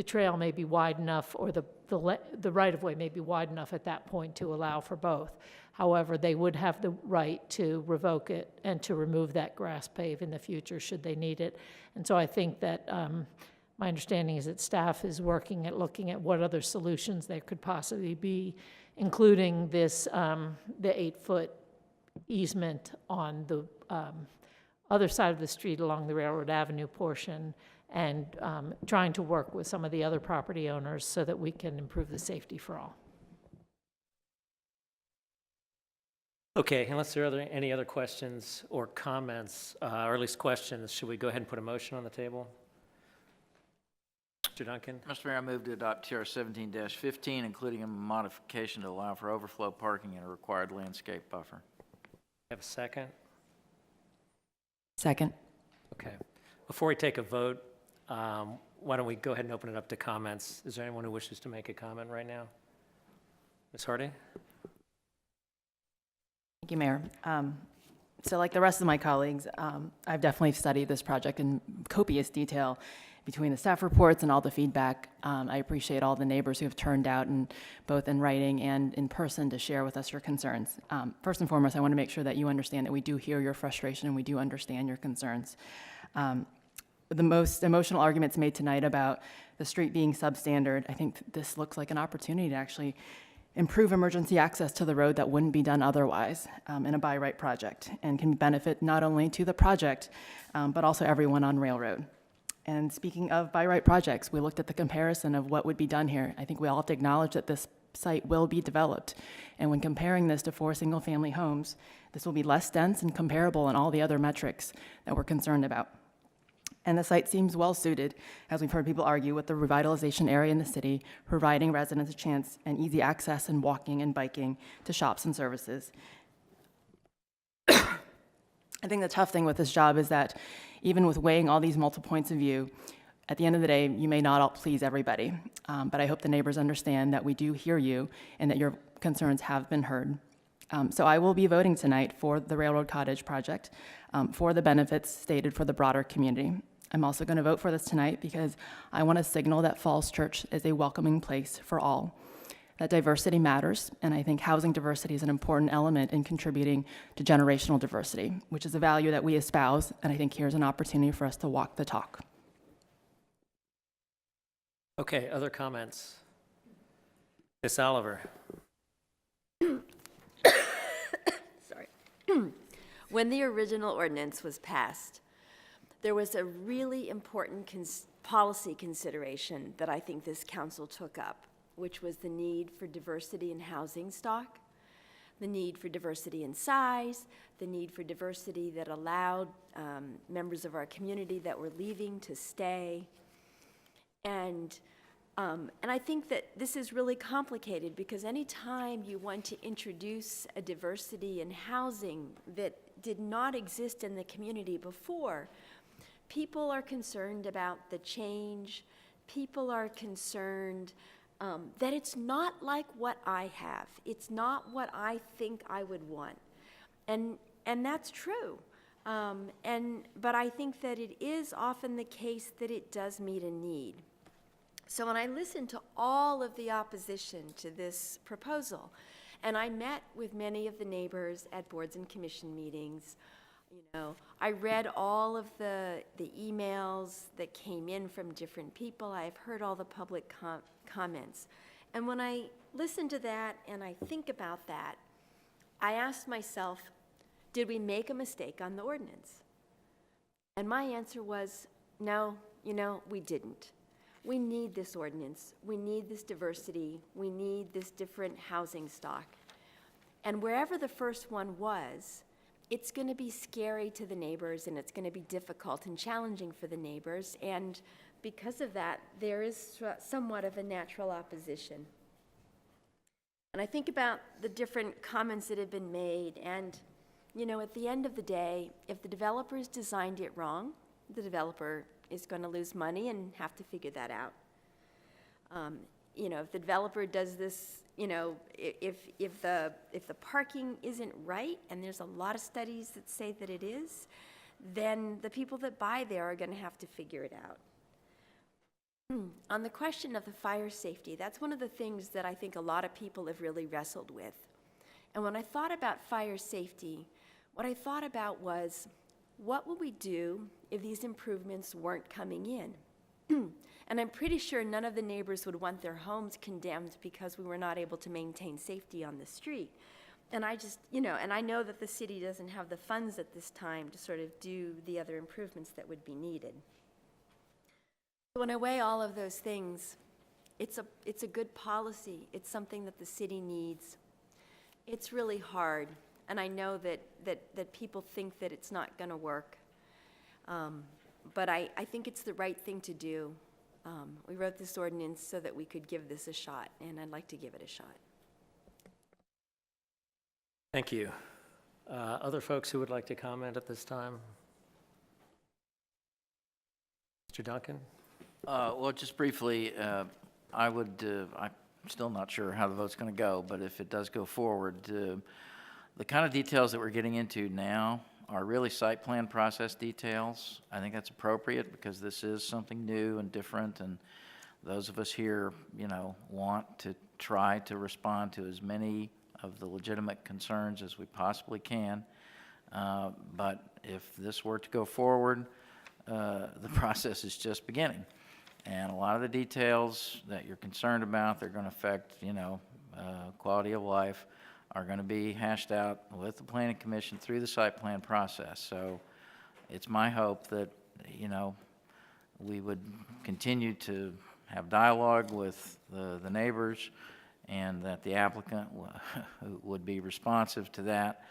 trail may be wide enough, or the right-of-way may be wide enough at that point to allow for both. However, they would have the right to revoke it and to remove that grass pave in the future should they need it. And so I think that my understanding is that staff is working at looking at what other solutions there could possibly be, including this, the 8-foot easement on the other side of the street along the Railroad Avenue portion, and trying to work with some of the other property owners so that we can improve the safety for all. Okay, unless there are any other questions or comments, or at least questions, should we go ahead and put a motion on the table? Mr. Duncan? Mr. Mayor, I move to adopt TR 17-15, including a modification to allow for overflow parking and a required landscape buffer. Have a second? Second. Okay. Before we take a vote, why don't we go ahead and open it up to comments? Is there anyone who wishes to make a comment right now? Ms. Hardy? Thank you, Mayor. So like the rest of my colleagues, I've definitely studied this project in copious detail between the staff reports and all the feedback. I appreciate all the neighbors who have turned out, both in writing and in person, to share with us your concerns. First and foremost, I want to make sure that you understand that we do hear your frustration and we do understand your concerns. The most emotional arguments made tonight about the street being substandard, I think this looks like an opportunity to actually improve emergency access to the road that wouldn't be done otherwise in a by right project, and can benefit not only to the project, but also everyone on Railroad. And speaking of by right projects, we looked at the comparison of what would be done here. I think we all have to acknowledge that this site will be developed. And when comparing this to 4 single-family homes, this will be less dense and comparable on all the other metrics that we're concerned about. And the site seems well-suited, as we've heard people argue, with the revitalization area in the city, providing residents a chance and easy access and walking and biking to shops and services. I think the tough thing with this job is that even with weighing all these multiple points of view, at the end of the day, you may not all please everybody. But I hope the neighbors understand that we do hear you and that your concerns have been heard. So I will be voting tonight for the Railroad Cottage project, for the benefits stated for the broader community. I'm also going to vote for this tonight because I want to signal that Falls Church is a welcoming place for all, that diversity matters, and I think housing diversity is an important element in contributing to generational diversity, which is a value that we espouse, and I think here's an opportunity for us to walk the talk. Okay, other comments? Ms. Oliver? Sorry. When the original ordinance was passed, there was a really important policy consideration that I think this council took up, which was the need for diversity in housing stock, the need for diversity in size, the need for diversity that allowed members of our community that were leaving to stay. And I think that this is really complicated because anytime you want to introduce a diversity in housing that did not exist in the community before, people are concerned about the change. People are concerned that it's not like what I have. It's not what I think I would want. And that's true. But I think that it is often the case that it does meet a need. So when I listened to all of the opposition to this proposal, and I met with many of the neighbors at boards and commission meetings, you know, I read all of the emails that came in from different people. I've heard all the public comments. And when I listen to that and I think about that, I asked myself, did we make a mistake on the ordinance? And my answer was, no, you know, we didn't. We need this ordinance. We need this diversity. We need this different housing stock. And wherever the first one was, it's going to be scary to the neighbors, and it's going to be difficult and challenging for the neighbors. And because of that, there is somewhat of a natural opposition. And I think about the different comments that have been made, and, you know, at the end of the day, if the developers designed it wrong, the developer is going to lose money and have to figure that out. You know, if the developer does this, you know, if the parking isn't right, and there's a lot of studies that say that it is, then the people that buy there are going to have to figure it out. On the question of the fire safety, that's one of the things that I think a lot of people have really wrestled with. And when I thought about fire safety, what I thought about was, what would we do if these improvements weren't coming in? And I'm pretty sure none of the neighbors would want their homes condemned because we were not able to maintain safety on the street. And I just, and I know that the city doesn't have the funds at this time to sort of do the other improvements that would be needed. So when I weigh all of those things, it's a good policy. It's something that the city needs. It's really hard, and I know that people think that it's not going to work. But I think it's the right thing to do. We wrote this ordinance so that we could give this a shot, and I'd like to give it a shot. Thank you. Other folks who would like to comment at this time? Mr. Duncan? Well, just briefly, I'm still not sure how the vote's going to go, but if it does go forward, the kind of details that we're getting into now are really site plan process details. I think that's appropriate because this is something new and different, and those of us here, want to try to respond to as many of the legitimate concerns as we possibly can. But if this were to go forward, the process is just beginning. And a lot of the details that you're concerned about, they're going to affect, quality of life, are going to be hashed out with the Planning Commission through the site plan process. So it's my hope that, we would continue to have dialogue with the neighbors and that the applicant would be responsive to that.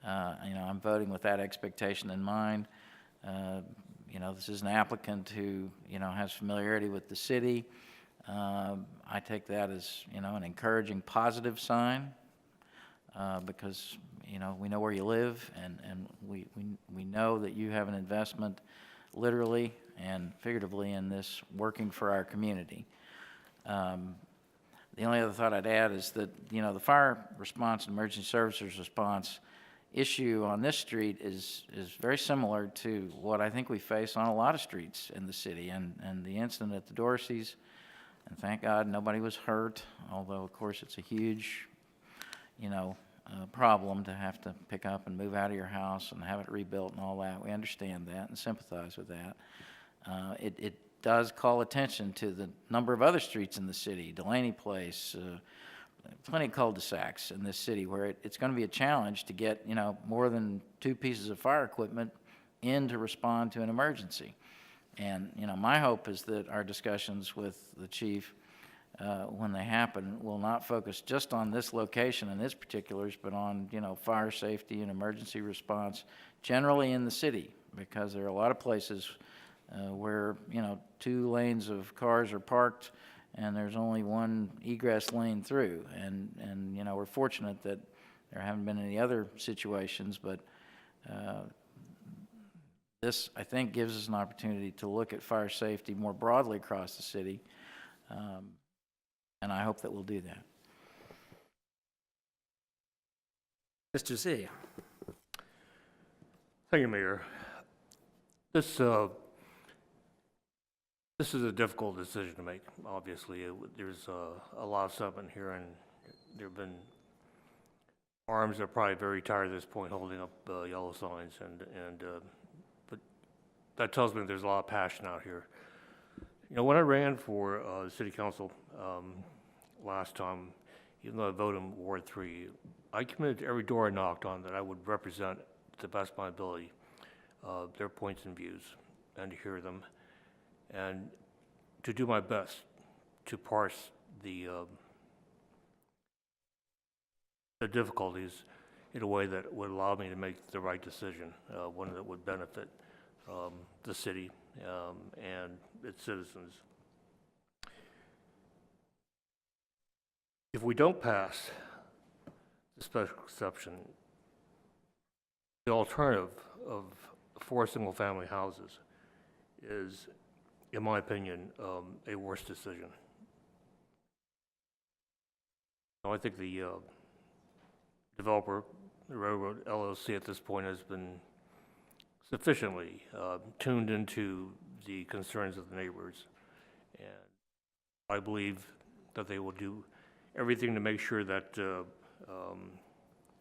I'm voting with that expectation in mind. This is an applicant who, has familiarity with the city. I take that as, an encouraging positive sign because, we know where you live and we know that you have an investment literally and figuratively in this working for our community. The only other thought I'd add is that, the fire response and emergency services response issue on this street is very similar to what I think we face on a lot of streets in the city. And the incident at the Dorseys, and thank God nobody was hurt, although of course it's a huge, problem to have to pick up and move out of your house and have it rebuilt and all that. We understand that and sympathize with that. It does call attention to the number of other streets in the city, Delaney Place, plenty of cul-de-sacs in this city where it's going to be a challenge to get, more than 2 pieces of fire equipment in to respond to an emergency. And, my hope is that our discussions with the chief, when they happen, will not focus just on this location and its particulars, but on, fire safety and emergency response generally in the city, because there are a lot of places where, 2 lanes of cars are parked and there's only 1 egress lane through. And we're fortunate that there haven't been any other situations, but this, I think, gives us an opportunity to look at fire safety more broadly across the city, and I hope that we'll do that. Mr. Z. Thank you, Mayor. This is a difficult decision to make, obviously. There's a lot of stuff in here, and there have been arms that are probably very tired at this point holding up yellow signs, but that tells me there's a lot of passion out here. When I ran for the city council last time, even though I voted in Ward 3, I committed to every door I knocked on that I would represent to the best of my ability their points and views and to hear them, and to do my best to parse the difficulties in a way that would allow me to make the right decision, one that would benefit the city and its citizens. If we don't pass the special exception, the alternative of 4 single-family houses is, in my opinion, a worse decision. I think the developer, the Railroad LLC, at this point has been sufficiently tuned into the concerns of the neighbors. And I believe that they will do everything to make sure that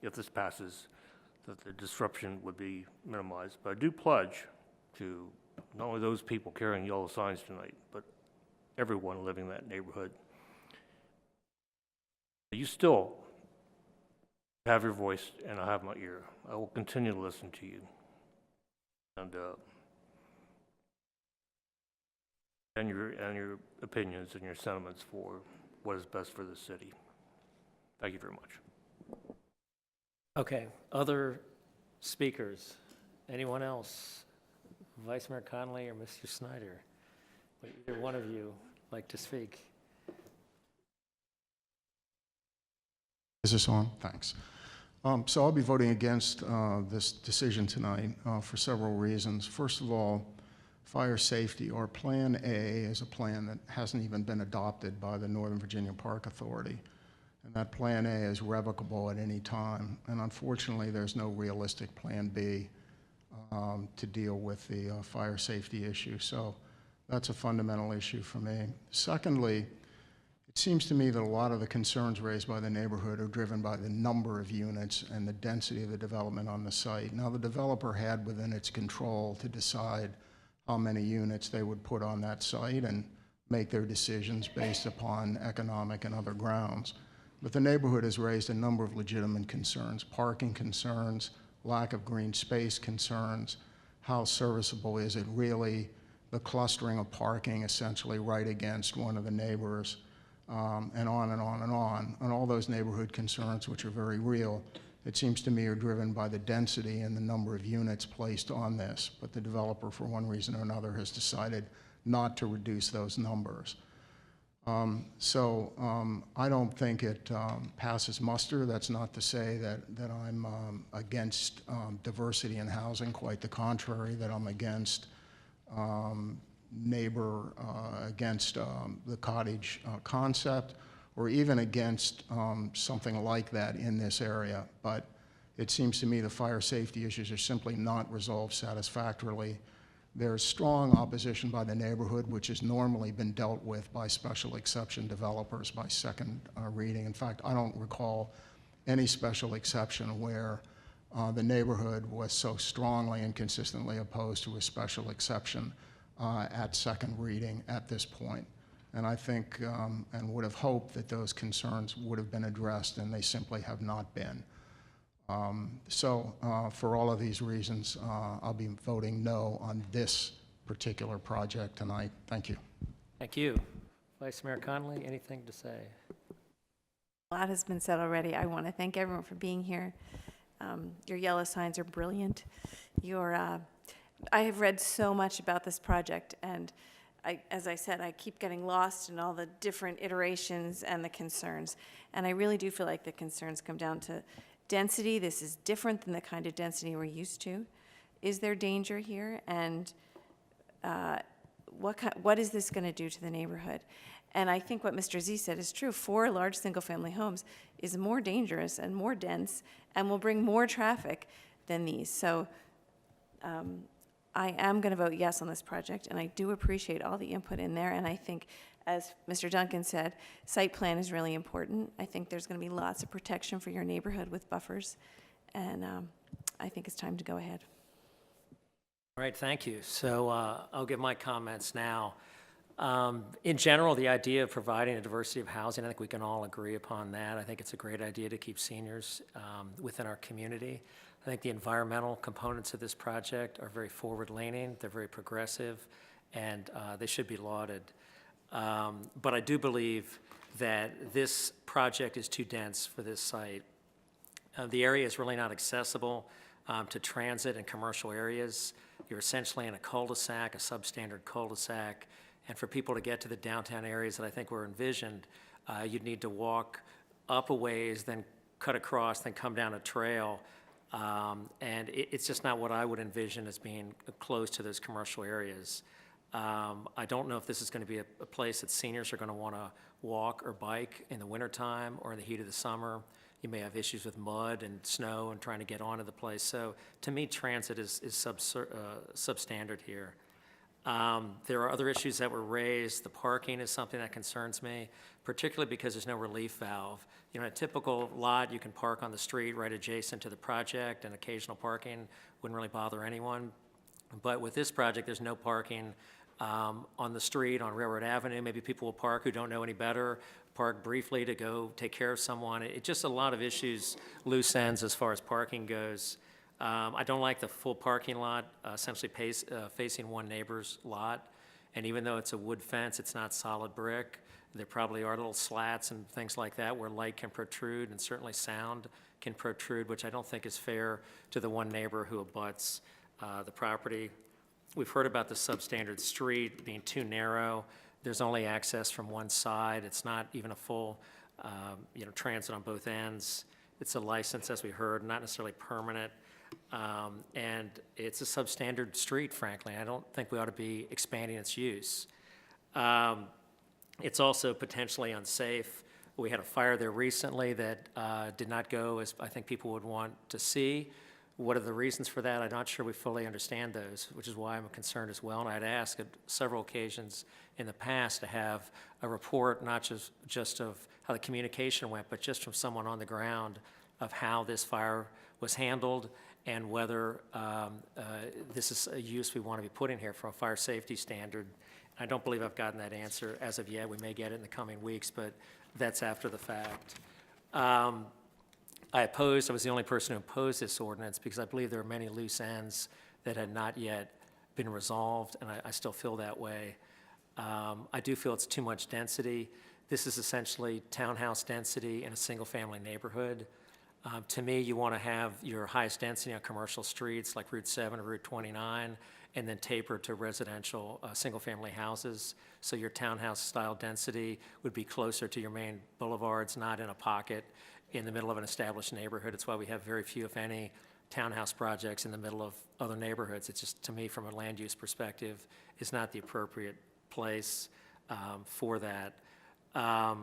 if this passes, that the disruption would be minimized. But I do pledge to not only those people carrying yellow signs tonight, but everyone living in that neighborhood. You still have your voice, and I have my ear. I will continue to listen to you. And your opinions and your sentiments for what is best for the city. Thank you very much. Okay, other speakers? Anyone else? Vice Mayor Conley or Mr. Snyder? Would either one of you like to speak? Is this on? Thanks. So I'll be voting against this decision tonight for several reasons. First of all, fire safety, or Plan A, is a plan that hasn't even been adopted by the Northern Virginia Park Authority. And that Plan A is revocable at any time. And unfortunately, there's no realistic Plan B to deal with the fire safety issue. So that's a fundamental issue for me. Secondly, it seems to me that a lot of the concerns raised by the neighborhood are driven by the number of units and the density of the development on the site. Now, the developer had within its control to decide how many units they would put on that site and make their decisions based upon economic and other grounds. But the neighborhood has raised a number of legitimate concerns: parking concerns, lack of green space concerns, how serviceable is it really, the clustering of parking essentially right against one of the neighbors, and on and on and on. And all those neighborhood concerns, which are very real, it seems to me are driven by the density and the number of units placed on this. But the developer, for one reason or another, has decided not to reduce those numbers. I don't think it passes muster. That's not to say that I'm against diversity in housing. Quite the contrary, that I'm against against the cottage concept, or even against something like that in this area. But it seems to me the fire safety issues are simply not resolved satisfactorily. There's strong opposition by the neighborhood, which has normally been dealt with by special exception developers by second reading. In fact, I don't recall any special exception where the neighborhood was so strongly and consistently opposed to a special exception at second reading at this point. And I think and would have hoped that those concerns would have been addressed, and they simply have not been. For all of these reasons, I'll be voting no on this particular project tonight. Thank you. Thank you. Vice Mayor Conley, anything to say? A lot has been said already. I want to thank everyone for being here. Your yellow signs are brilliant. I have read so much about this project, and as I said, I keep getting lost in all the different iterations and the concerns. And I really do feel like the concerns come down to density. This is different than the kind of density we're used to. Is there danger here? And what is this going to do to the neighborhood? And I think what Mr. Z said is true. 4 large single-family homes is more dangerous and more dense and will bring more traffic than these. So I am going to vote yes on this project, and I do appreciate all the input in there. And I think, as Mr. Duncan said, site plan is really important. I think there's going to be lots of protection for your neighborhood with buffers, and I think it's time to go ahead. All right, thank you. So I'll give my comments now. In general, the idea of providing a diversity of housing, I think we can all agree upon that. I think it's a great idea to keep seniors within our community. I think the environmental components of this project are very forward-leaning, they're very progressive, and they should be lauded. But I do believe that this project is too dense for this site. The area is really not accessible to transit and commercial areas. You're essentially in a cul-de-sac, a substandard cul-de-sac, and for people to get to the downtown areas that I think were envisioned, you'd need to walk up a ways, then cut across, then come down a trail. And it's just not what I would envision as being close to those commercial areas. I don't know if this is going to be a place that seniors are going to want to walk or bike in the wintertime or in the heat of the summer. you may have issues with mud and snow and trying to get onto the place. So to me, transit is substandard here. There are other issues that were raised. The parking is something that concerns me, particularly because there's no relief valve. You know, a typical lot, you can park on the street right adjacent to the project, and occasional parking wouldn't really bother anyone. But with this project, there's no parking on the street, on Railroad Avenue. Maybe people will park who don't know any better, park briefly to go take care of someone. It's just a lot of issues, loose ends as far as parking goes. I don't like the full parking lot, essentially facing one neighbor's lot. And even though it's a wood fence, it's not solid brick. There probably are little slats and things like that where light can protrude, and certainly sound can protrude, which I don't think is fair to the one neighbor who abuts the property. We've heard about the substandard street being too narrow. There's only access from one side. It's not even a full, transit on both ends. It's a license, as we heard, not necessarily permanent. And it's a substandard street, frankly. I don't think we ought to be expanding its use. It's also potentially unsafe. We had a fire there recently that did not go as I think people would want to see. What are the reasons for that? I'm not sure we fully understand those, which is why I'm concerned as well. And I'd asked at several occasions in the past to have a report, not just of how the communication went, but just from someone on the ground of how this fire was handled and whether this is a use we want to be putting here from a fire safety standard. I don't believe I've gotten that answer as of yet. We may get it in the coming weeks, but that's after the fact. I was the only person who opposed this ordinance because I believe there are many loose ends that had not yet been resolved, and I still feel that way. I do feel it's too much density. This is essentially townhouse density in a single-family neighborhood. To me, you want to have your highest density on commercial streets like Route 7 or Route 29, and then taper to residential single-family houses. So your townhouse-style density would be closer to your main boulevards, not in a pocket in the middle of an established neighborhood. It's why we have very few, if any, townhouse projects in the middle of other neighborhoods. It's just, to me, from a land use perspective, is not the appropriate place for that. I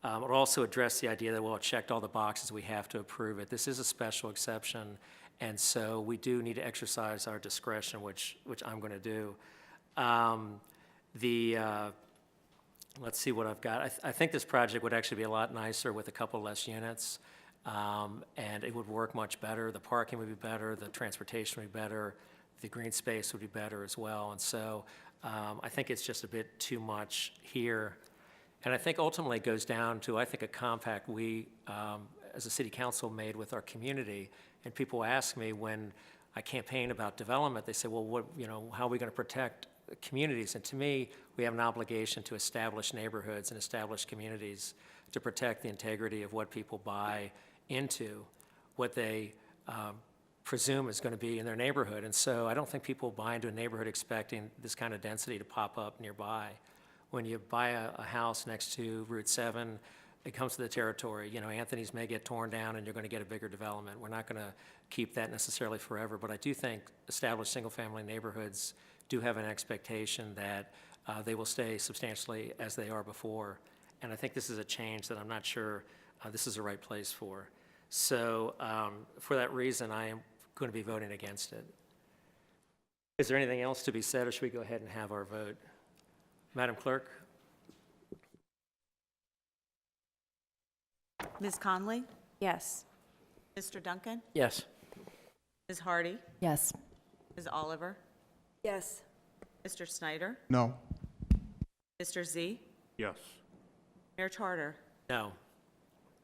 would also address the idea that, well, it checked all the boxes, we have to approve it. This is a special exception, and so we do need to exercise our discretion, which I'm going to do. Let's see what I've got. I think this project would actually be a lot nicer with a couple less units, and it would work much better. The parking would be better, the transportation would be better, the green space would be better as well. And so I think it's just a bit too much here. And I think ultimately it goes down to, I think, a compact we, as a city council, made with our community. And people ask me when I campaign about development, they say, well, how are we going to protect communities? And to me, we have an obligation to establish neighborhoods and establish communities to protect the integrity of what people buy into, what they presume is going to be in their neighborhood. And so I don't think people buy into a neighborhood expecting this kind of density to pop up nearby. When you buy a house next to Route 7, it comes to the territory. Anthony's may get torn down and you're going to get a bigger development. We're not going to keep that necessarily forever, but I do think established single-family neighborhoods do have an expectation that they will stay substantially as they are before. And I think this is a change that I'm not sure this is the right place for. So for that reason, I am going to be voting against it. Is there anything else to be said, or should we go ahead and have our vote? Madam Clerk? Ms. Conley? Yes. Mr. Duncan? Yes. Ms. Hardy? Yes. Ms. Oliver? Yes. Mr. Snyder? No. Mr. Z? Yes. Mayor Tarter? No.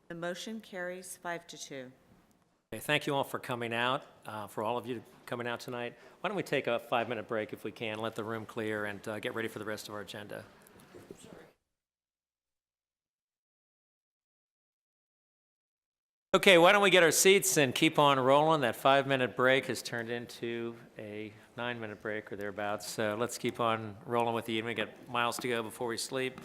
The motion carries 5-2. Okay, thank you all for coming out, for all of you coming out tonight. Why don't we take a 5-minute break if we can, let the room clear, and get ready for the rest of our agenda. Okay, why don't we get our seats and keep on rolling? That 5-minute break has turned into a 9-minute break or thereabouts, so let's keep on rolling with the evening. We got miles to go before we sleep.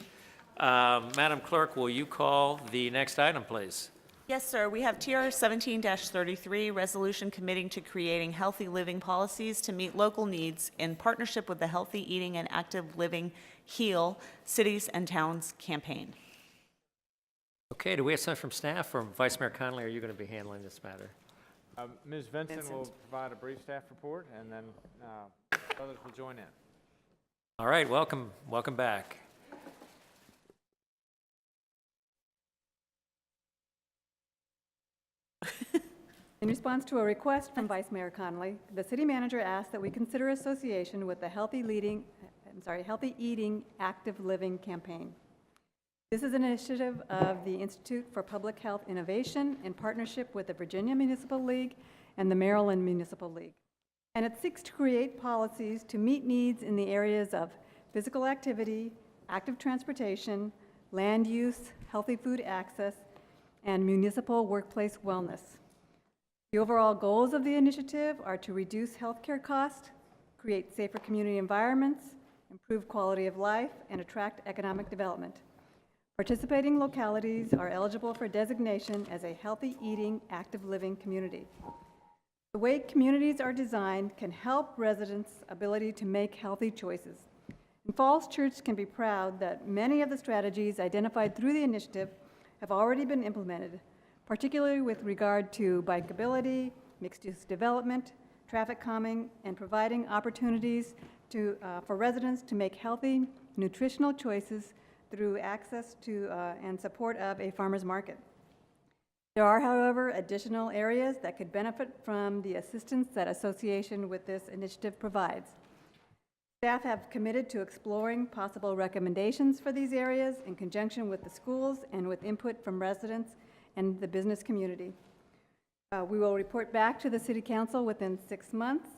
Madam Clerk, will you call the next item, please? Yes, sir. We have TR 17-33, resolution committing to creating healthy living policies to meet local needs in partnership with the Healthy Eating and Active Living HEAL Cities and Towns campaign. Okay, do we have someone from staff, or Vice Mayor Connolly, are you going to be handling this matter? Ms. Vincent will provide a brief staff report, and then others will join in. All right, welcome back. In response to a request from Vice Mayor Connolly, the city manager asked that we consider association with the Healthy Eating, Active Living campaign. This is an initiative of the Institute for Public Health Innovation in partnership with the Virginia Municipal League and the Maryland Municipal League. And it seeks to create policies to meet needs in the areas of physical activity, active transportation, land use, healthy food access, and municipal workplace wellness. The overall goals of the initiative are to reduce healthcare costs, create safer community environments, improve quality of life, and attract economic development. Participating localities are eligible for designation as a healthy eating, active living community. The way communities are designed can help residents' ability to make healthy choices. And Falls Church can be proud that many of the strategies identified through the initiative have already been implemented, particularly with regard to bikeability, mixed-use development, traffic calming, and providing opportunities for residents to make healthy, nutritional choices through access to and support of a farmer's market. There are, however, additional areas that could benefit from the assistance that association with this initiative provides. Staff have committed to exploring possible recommendations for these areas in conjunction with the schools and with input from residents and the business community. We will report back to the City Council within 6 months,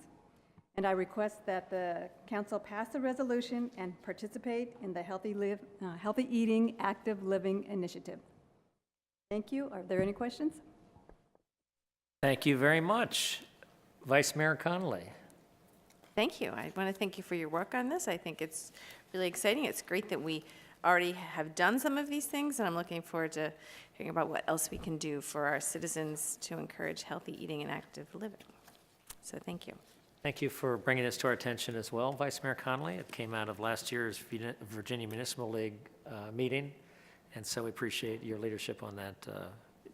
and I request that the Council pass a resolution and participate in the Healthy Eating, Active Living initiative. Thank you. Are there any questions? Thank you very much. Vice Mayor Connolly. Thank you. I want to thank you for your work on this. I think it's really exciting. It's great that we already have done some of these things, and I'm looking forward to hearing about what else we can do for our citizens to encourage healthy eating and active living. So thank you. Thank you for bringing this to our attention as well, Vice Mayor Connolly. It came out of last year's Virginia Municipal League meeting, and so we appreciate your leadership on that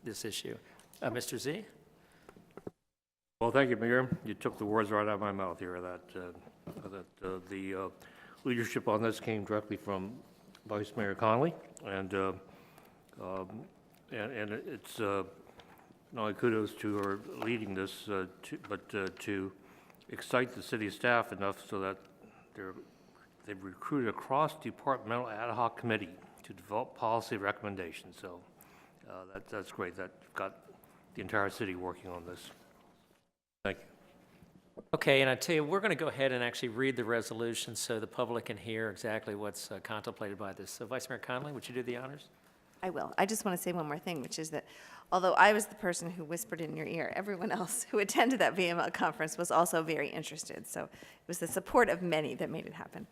this issue. Mr. Z? Well, thank you, Mayor. You took the words right out of my mouth here, that the leadership on this came directly from Vice Mayor Connolly, and it's not only kudos to her leading this, but to excite the city staff enough so that they've recruited a cross-departmental ad hoc committee to develop policy recommendations. So that's great that you've got the entire city working on this. Thank you. Okay, and I tell you, we're going to go ahead and actually read the resolution so the public can hear exactly what's contemplated by this. So Vice Mayor Connolly, would you do the honors? I will. I just want to say one more thing, which is that although I was the person who whispered in your ear, everyone else who attended that VML conference was also very interested. So it was the support of many that made it happen.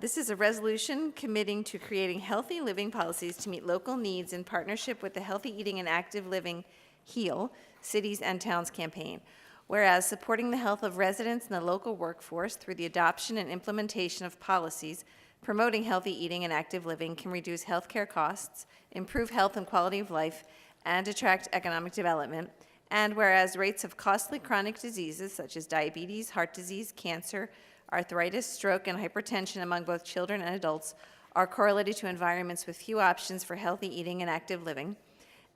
This is a resolution committing to creating healthy living policies to meet local needs in partnership with the Healthy Eating and Active Living HEAL Cities and Towns campaign. Whereas supporting the health of residents and the local workforce through the adoption and implementation of policies promoting healthy eating and active living can reduce healthcare costs, improve health and quality of life, and attract economic development. And whereas rates of costly chronic diseases such as diabetes, heart disease, cancer, arthritis, stroke, and hypertension among both children and adults are correlated to environments with few options for healthy eating and active living.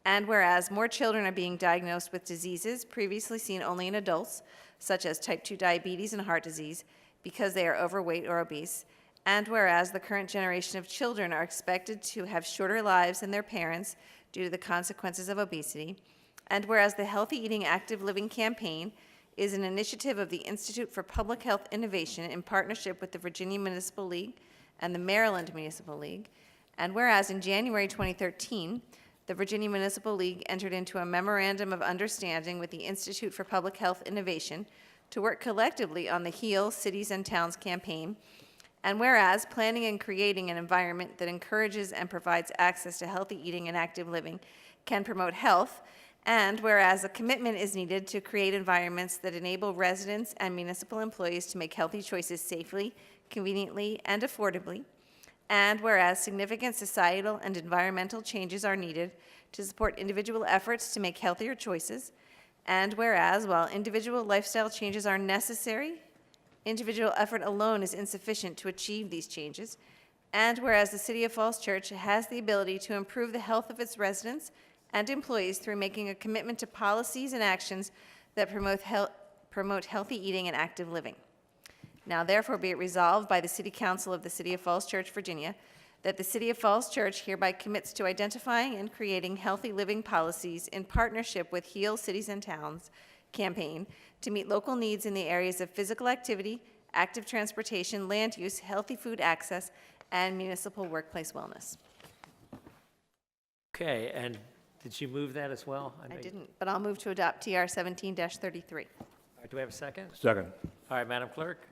And whereas more children are being diagnosed with diseases previously seen only in adults, such as type 2 diabetes and heart disease, because they are overweight or obese. And whereas the current generation of children are expected to have shorter lives than their parents due to the consequences of obesity. And whereas the Healthy Eating Active Living campaign is an initiative of the Institute for Public Health Innovation in partnership with the Virginia Municipal League and the Maryland Municipal League. And whereas in January 2013, the Virginia Municipal League entered into a memorandum of understanding with the Institute for Public Health Innovation to work collectively on the HEAL Cities and Towns campaign. And whereas planning and creating an environment that encourages and provides access to healthy eating and active living can promote health, and whereas a commitment is needed to create environments that enable residents and municipal employees to make healthy choices safely, conveniently, and affordably, And whereas significant societal and environmental changes are needed to support individual efforts to make healthier choices, and whereas while individual lifestyle changes are necessary, individual effort alone is insufficient to achieve these changes, and whereas the City of Falls Church has the ability to improve the health of its residents and employees through making a commitment to policies and actions that promote healthy eating and active living. Now therefore be it resolved by the City Council of the City of Falls Church, Virginia, that the City of Falls Church hereby commits to identifying and creating healthy living policies in partnership with Heal Cities and Towns campaign to meet local needs in the areas of physical activity, active transportation, land use, healthy food access, and municipal workplace wellness. Okay, and did you move that as well? I didn't, but I'll move to adopt TR 17-33. All right, do we have a second? Second. All right, Madam Clerk?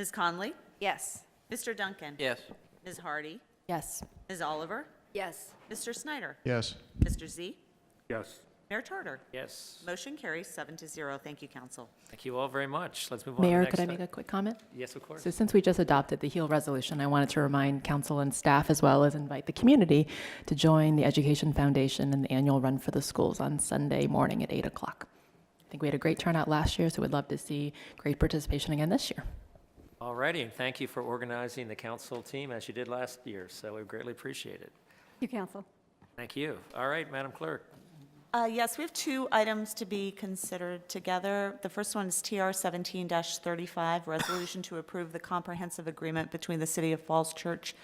Ms. Conley? Yes. Mr. Duncan? Yes. Ms. Hardy? Yes. Ms. Oliver? Yes. Mr. Snyder? Yes. Mr. Z? Yes. Mayor Tarter? Yes. Motion carries 7-0. Thank you, council. Thank you all very much. Let's move on to the Mayor, next could I item. make a quick comment? Yes, of course. So since we just adopted the HEAL resolution, I wanted to remind council and staff as well as invite the community to join the Education Foundation in the annual Run for the Schools on Sunday morning at 8 o'clock. I think we had a great turnout last year, so we'd love to see great participation again this year. All righty, and thank you for organizing the council team as you did last year, so we greatly appreciate it. Thank you, council. Thank you. All right, Madam Clerk. Yes, we have two items to be considered together. The first one is TR 17-35, resolution to approve the comprehensive agreement between the City of Falls Church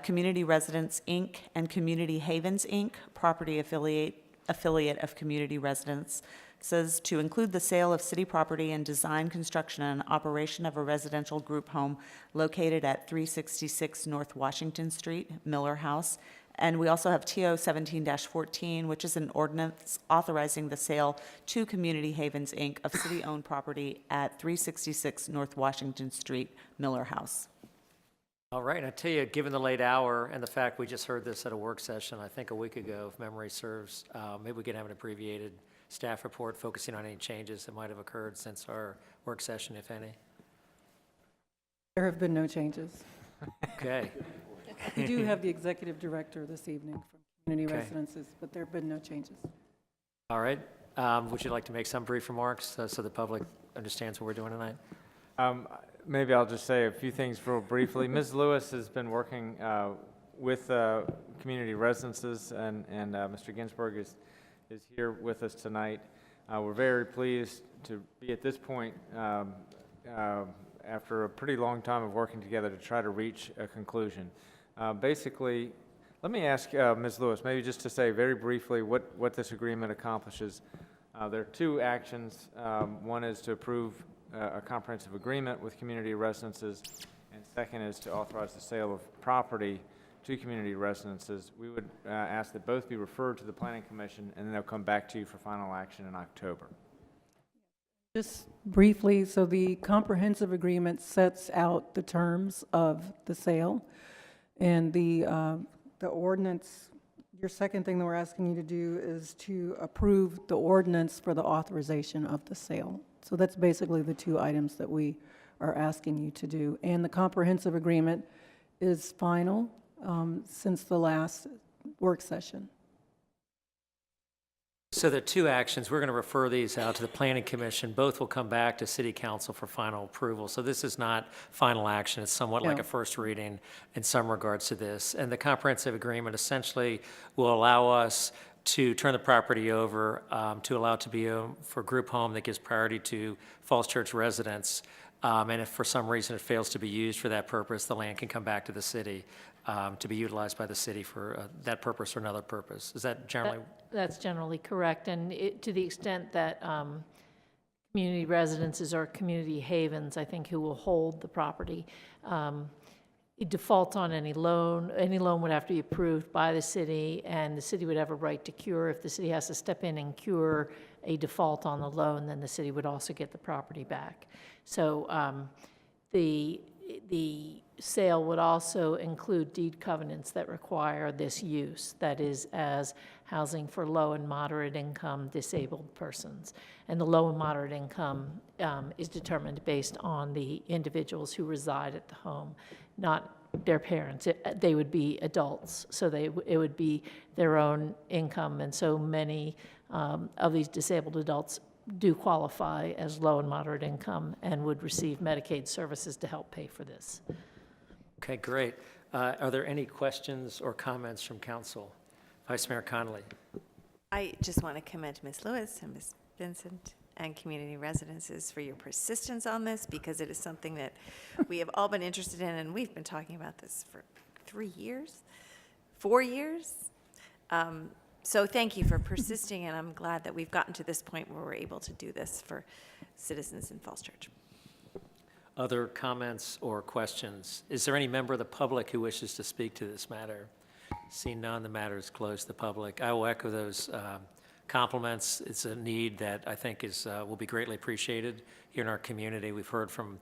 Community Residents, Inc. and Community Havens, Inc., property affiliate of Community Residents. Says to include the sale of city property and design, construction, and operation of a residential group home located at 366 North Washington Street, Miller House. And we also have TO 17-14, which is an ordinance authorizing the sale to Community Havens, Inc. of city-owned property at 366 North Washington Street, Miller House. All right, I tell you, given the late hour and the fact we just heard this at a work session, I think a week ago, if memory serves, maybe we could have an abbreviated staff report focusing on any changes that might have occurred since our work session, if any. There have been no changes. Okay. We do have the executive director this evening from Community Okay. Residences, but there have been no changes. All right. Would you like to make some brief remarks so the public understands what we're doing tonight? Maybe I'll just say a few things real briefly. Ms. Lewis has been working with community residences, and Mr. Ginsburg is here with us tonight. We're very pleased to be at this point after a pretty long time of working together to try to reach a conclusion. Basically, let me ask Ms. Lewis, maybe just to say very briefly what this agreement accomplishes. There are two actions. One is to approve a comprehensive agreement with community residences, and second is to authorize the sale of property to community residences. We would ask that both be referred to the Planning Commission, and then they'll come back to you for final action in October. Just briefly, so the comprehensive agreement sets out the terms of the sale, and the ordinance, your second thing that we're asking you to do is to approve the ordinance for the authorization of the sale. So that's basically the two items that we are asking you to do. And the comprehensive agreement is final since the last work session. So the two actions, we're going to refer these out to the Planning Commission. Both will come back to City Council for final approval. So this is not final action. It's somewhat like Yeah. a first reading in some regards to this. And the comprehensive agreement essentially will allow us to turn the property over, to allow it to be for group home that gives priority to Falls Church residents. And if for some reason it fails to be used for that purpose, the land can come back to the city to be utilized by the city for that purpose or another purpose. Is that generally? That's generally correct, and to the extent that community residences or community havens, I think, who will hold the property, it defaults on any loan. Any loan would have to be approved by the city, and the city would have a right to cure. If the city has to step in and cure a default on the loan, then the city would also get the property back. So the sale would also include deed covenants that require this use. That is, as housing for low and moderate income disabled persons. And the low and moderate income is determined based on the individuals who reside at the home, not their parents. They would be adults, so it would be their own income. And so many of these disabled adults do qualify as low and moderate income and would receive Medicaid services to help pay for this. Okay, great. Are there any questions or comments from council? Vice Mayor Connolly. I just want to commend Ms. Lewis and Ms. Vincent and Community Residences for your persistence on this, because it is something that we have all been interested in, and we've been talking about this for 4 years. So thank you for persisting, and I'm glad that we've gotten to this point where we're able to do this for citizens in Falls Church. Other comments or questions? Is there any member of the public who wishes to speak to this matter? Seeing none, the matter is closed to the public. I will echo those compliments. It's a need that I think will be greatly appreciated here in our community. We've heard from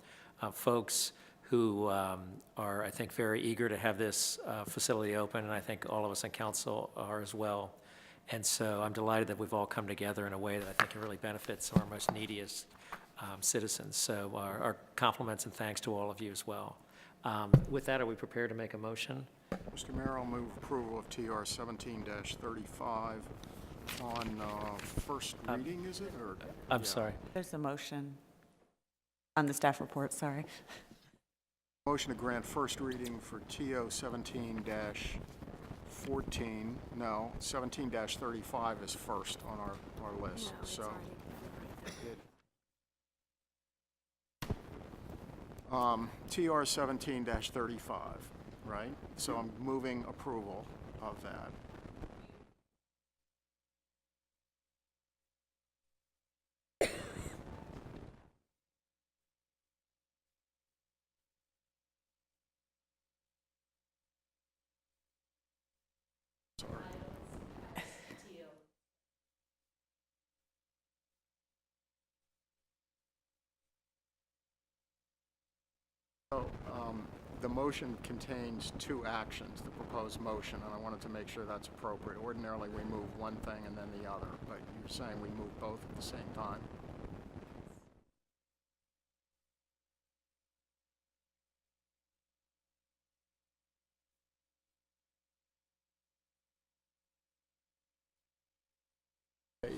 folks who are, I think, very eager to have this facility open, and I think all of us on council are as well. And so I'm delighted that we've all come together in a way that I think can really benefit some of our most neediest citizens. So our compliments and thanks to all of you as well. With that, are we prepared to make a motion? Mr. Mayor, I'll move approval of TR 17-35 on first reading, is it? Or I'm sorry. There's a motion on the staff report, sorry. Motion to grant first reading for TO 17-14. No, 17-35 is first on our list. No, so TR 17-35, right? So I'm moving approval of that. So the motion contains two actions, the proposed motion, and I wanted to make sure that's appropriate. Ordinarily, we move one thing and then the other, but you're saying we move both at the same time.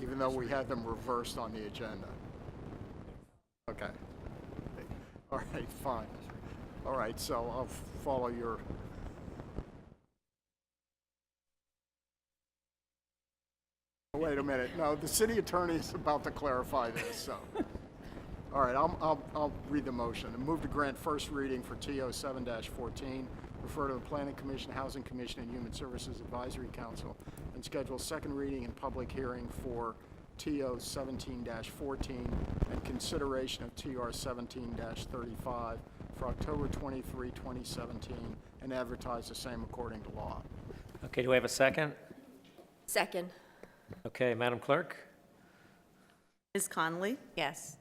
Even though we had them reversed on the agenda. Okay. All right, fine. All right, so I'll follow your... Wait a minute. No, the city attorney is about to clarify this, so... All right, I'll read the motion. I move to grant first reading for TO 7-14, refer to the Planning Commission, Housing Commission, and Human Services Advisory Council, and schedule second reading and public hearing for TO 17-14 and consideration of TR 17-35 for October 23, 2017, and advertise the same according to law. Okay, do we have a second? Second. Okay, Madam Clerk? Ms. Connolly? Yes.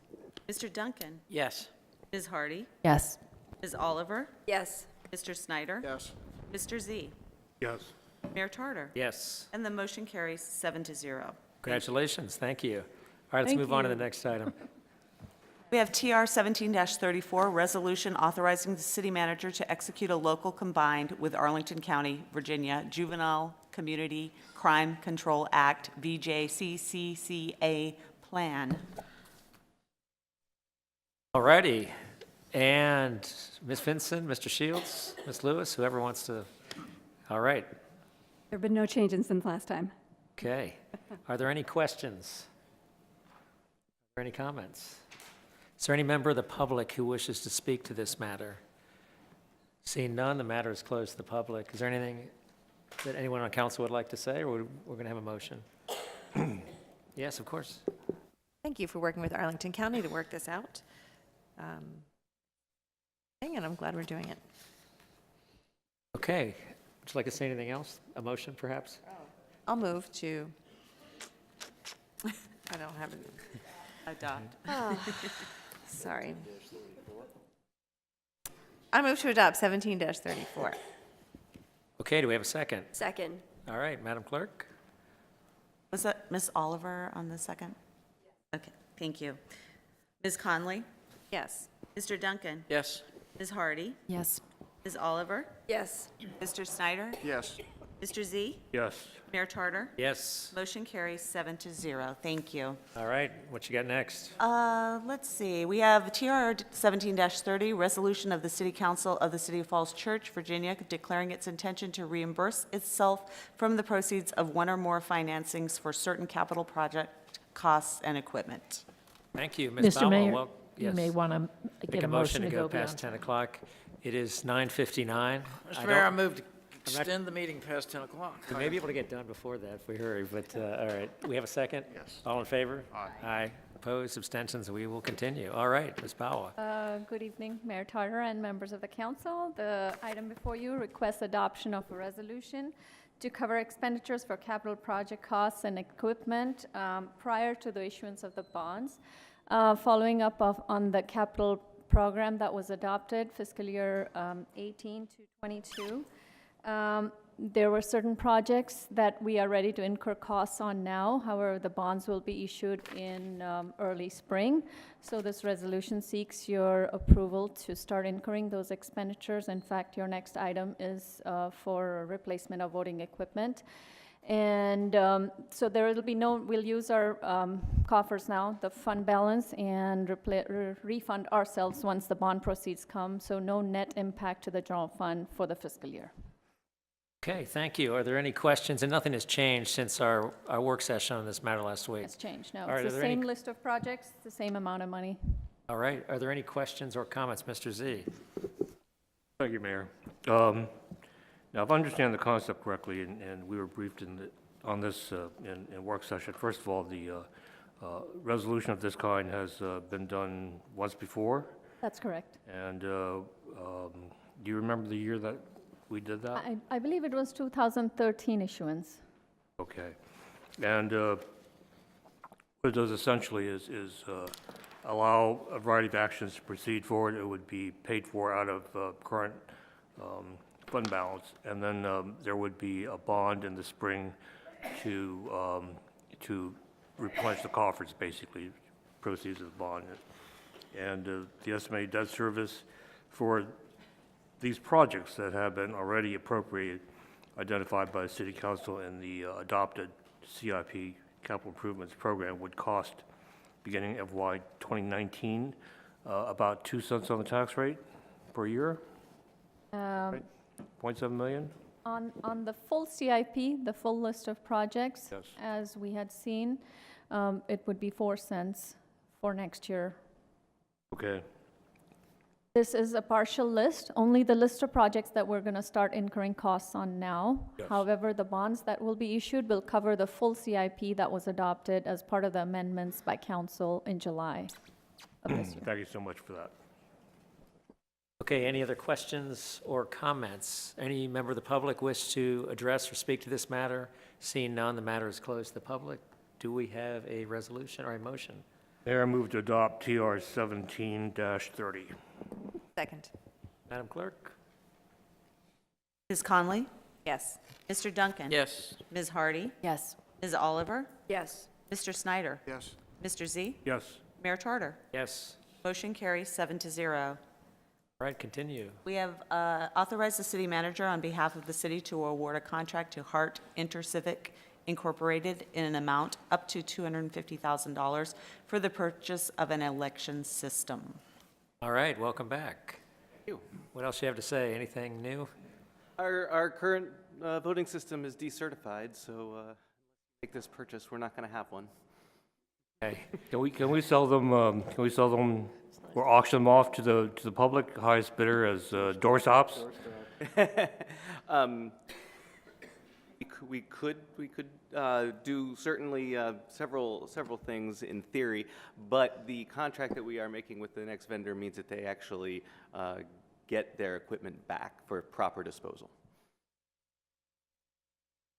Mr. Duncan? Yes. Ms. Hardy? Yes. Ms. Oliver? Yes. Mr. Snyder? Yes. Mr. Z? Yes. Mayor Tarter? Yes. And the motion carries 7-0. Congratulations. Thank you. All right, let's move on to the next item. We have TR 17-34, resolution authorizing the city manager to execute a local combined with Arlington County, Virginia Juvenile Community Crime Control Act, VJCCCA plan. All righty. And Ms. Vincent, Mr. Shields, Ms. Lewis, whoever wants to. All right. There have been no changes since last time. Okay. Are there any questions? Are there any comments? Is there any member of the public who wishes to speak to this matter? Seeing none, the matter is closed to the public. Is there anything that anyone on council would like to say, or we're going to have a motion? Yes, of course. Thank you for working with Arlington County to work this out. And I'm glad we're doing it. Okay. Would you like to say anything else? A motion, perhaps? I'll move to, I don't have it. Adopt. Sorry. I move to adopt 17-34. Okay, do we have a second? Second. All right, Madam Clerk? Was that Ms. Oliver on the second? Okay, thank you. Ms. Conley? Yes. Mr. Duncan? Yes. Ms. Hardy? Yes. Ms. Oliver? Yes. Mr. Snyder? Yes. Mr. Z? Yes. Mayor Tarter? Yes. Motion carries 7-0. Thank you. All right, what you got next? Let's see, we have TR 17-30, resolution of the City Council of the City of Falls Church, Virginia, declaring its intention to reimburse itself from the proceeds of one or more financings for certain capital project costs and equipment. Thank you, Ms. Mr. Bowell. Mayor, Well, you yes. may want to Make get a motion to go beyond. past 10 o'clock. It is 9:59. Mr. Mayor, I move to extend the meeting past 10 o'clock. We may be able to get done before that if we hurry, but, all right. We have a second? Yes. All in favor? Aye. Aye. Opposed, abstentions, we will continue. All right, Ms. Bowell. Good evening, Mayor Tarter and members of the council. The item before you requests adoption of a resolution to cover expenditures for capital project costs and equipment prior to the issuance of the bonds. Following up on the capital program that was adopted fiscal year 18 to 22. There were certain projects that we are ready to incur costs on now. However, the bonds will be issued in early spring. So this resolution seeks your approval to start incurring those expenditures. In fact, your next item is for replacement of voting equipment. And so there will be we'll use our coffers now, the fund balance, and refund ourselves once the bond proceeds come. So no net impact to the general fund for the fiscal year. Okay, thank you. Are there any questions? And nothing has changed since our work session on this matter last week. It's changed, no. All right, It's are the there any- same list of projects, the same amount of money. All right, are there any questions or comments? Mr. Z? Thank you, Mayor. Now, if I understand the concept correctly, and we were briefed on this in work session, first of all, the resolution of this kind has been done once before. That's correct. And do you remember the year that we did that? I believe it was 2013 issuance. Okay. And what it does essentially is allow a variety of actions to proceed forward. It would be paid for out of current fund balance, and then there would be a bond in the spring to replenish the coffers, basically, proceeds of the bond. And the estimated debt service for these projects that have been already appropriated, identified by the City Council in the adopted CIP Capital Improvements Program would cost, beginning FY 2019, about 2 cents on the tax rate per year, right? 0.7 million? On the full CIP, the full list of projects, Yes. as we had seen, it would be 4 cents for next year. Okay. This is a partial list, only the list of projects that we're going to start incurring costs on now. Yes. However, the bonds that will be issued will cover the full CIP that was adopted as part of the amendments by council in July of this year. Thank you so much for that. Okay, any other questions or comments? Any member of the public wish to address or speak to this matter? Seeing none, the matter is closed to the public. Do we have a resolution or a motion? Mayor, I move to adopt TR 17-30. Second. Madam Clerk? Ms. Conley? Yes. Mr. Duncan? Yes. Ms. Hardy? Yes. Ms. Oliver? Yes. Mr. Snyder? Yes. Mr. Z? Yes. Mayor Tarter? Yes. Motion carries 7-0. All right, continue. We have authorized the city manager on behalf of the city to award a contract to Hart Intercivic Incorporated in an amount up to $250,000 for the purchase of an election system. All right, welcome back. Thank you. What else you have to say? Anything new? Our current voting system is decertified, so make this purchase, we're not going to have one. Okay. Can we sell them? Can we sell them or auction them off to the public? Highest bidder as Dorsey. We could do certainly several things in theory, but the contract that we are making with the next vendor means that they actually get their equipment back for proper disposal.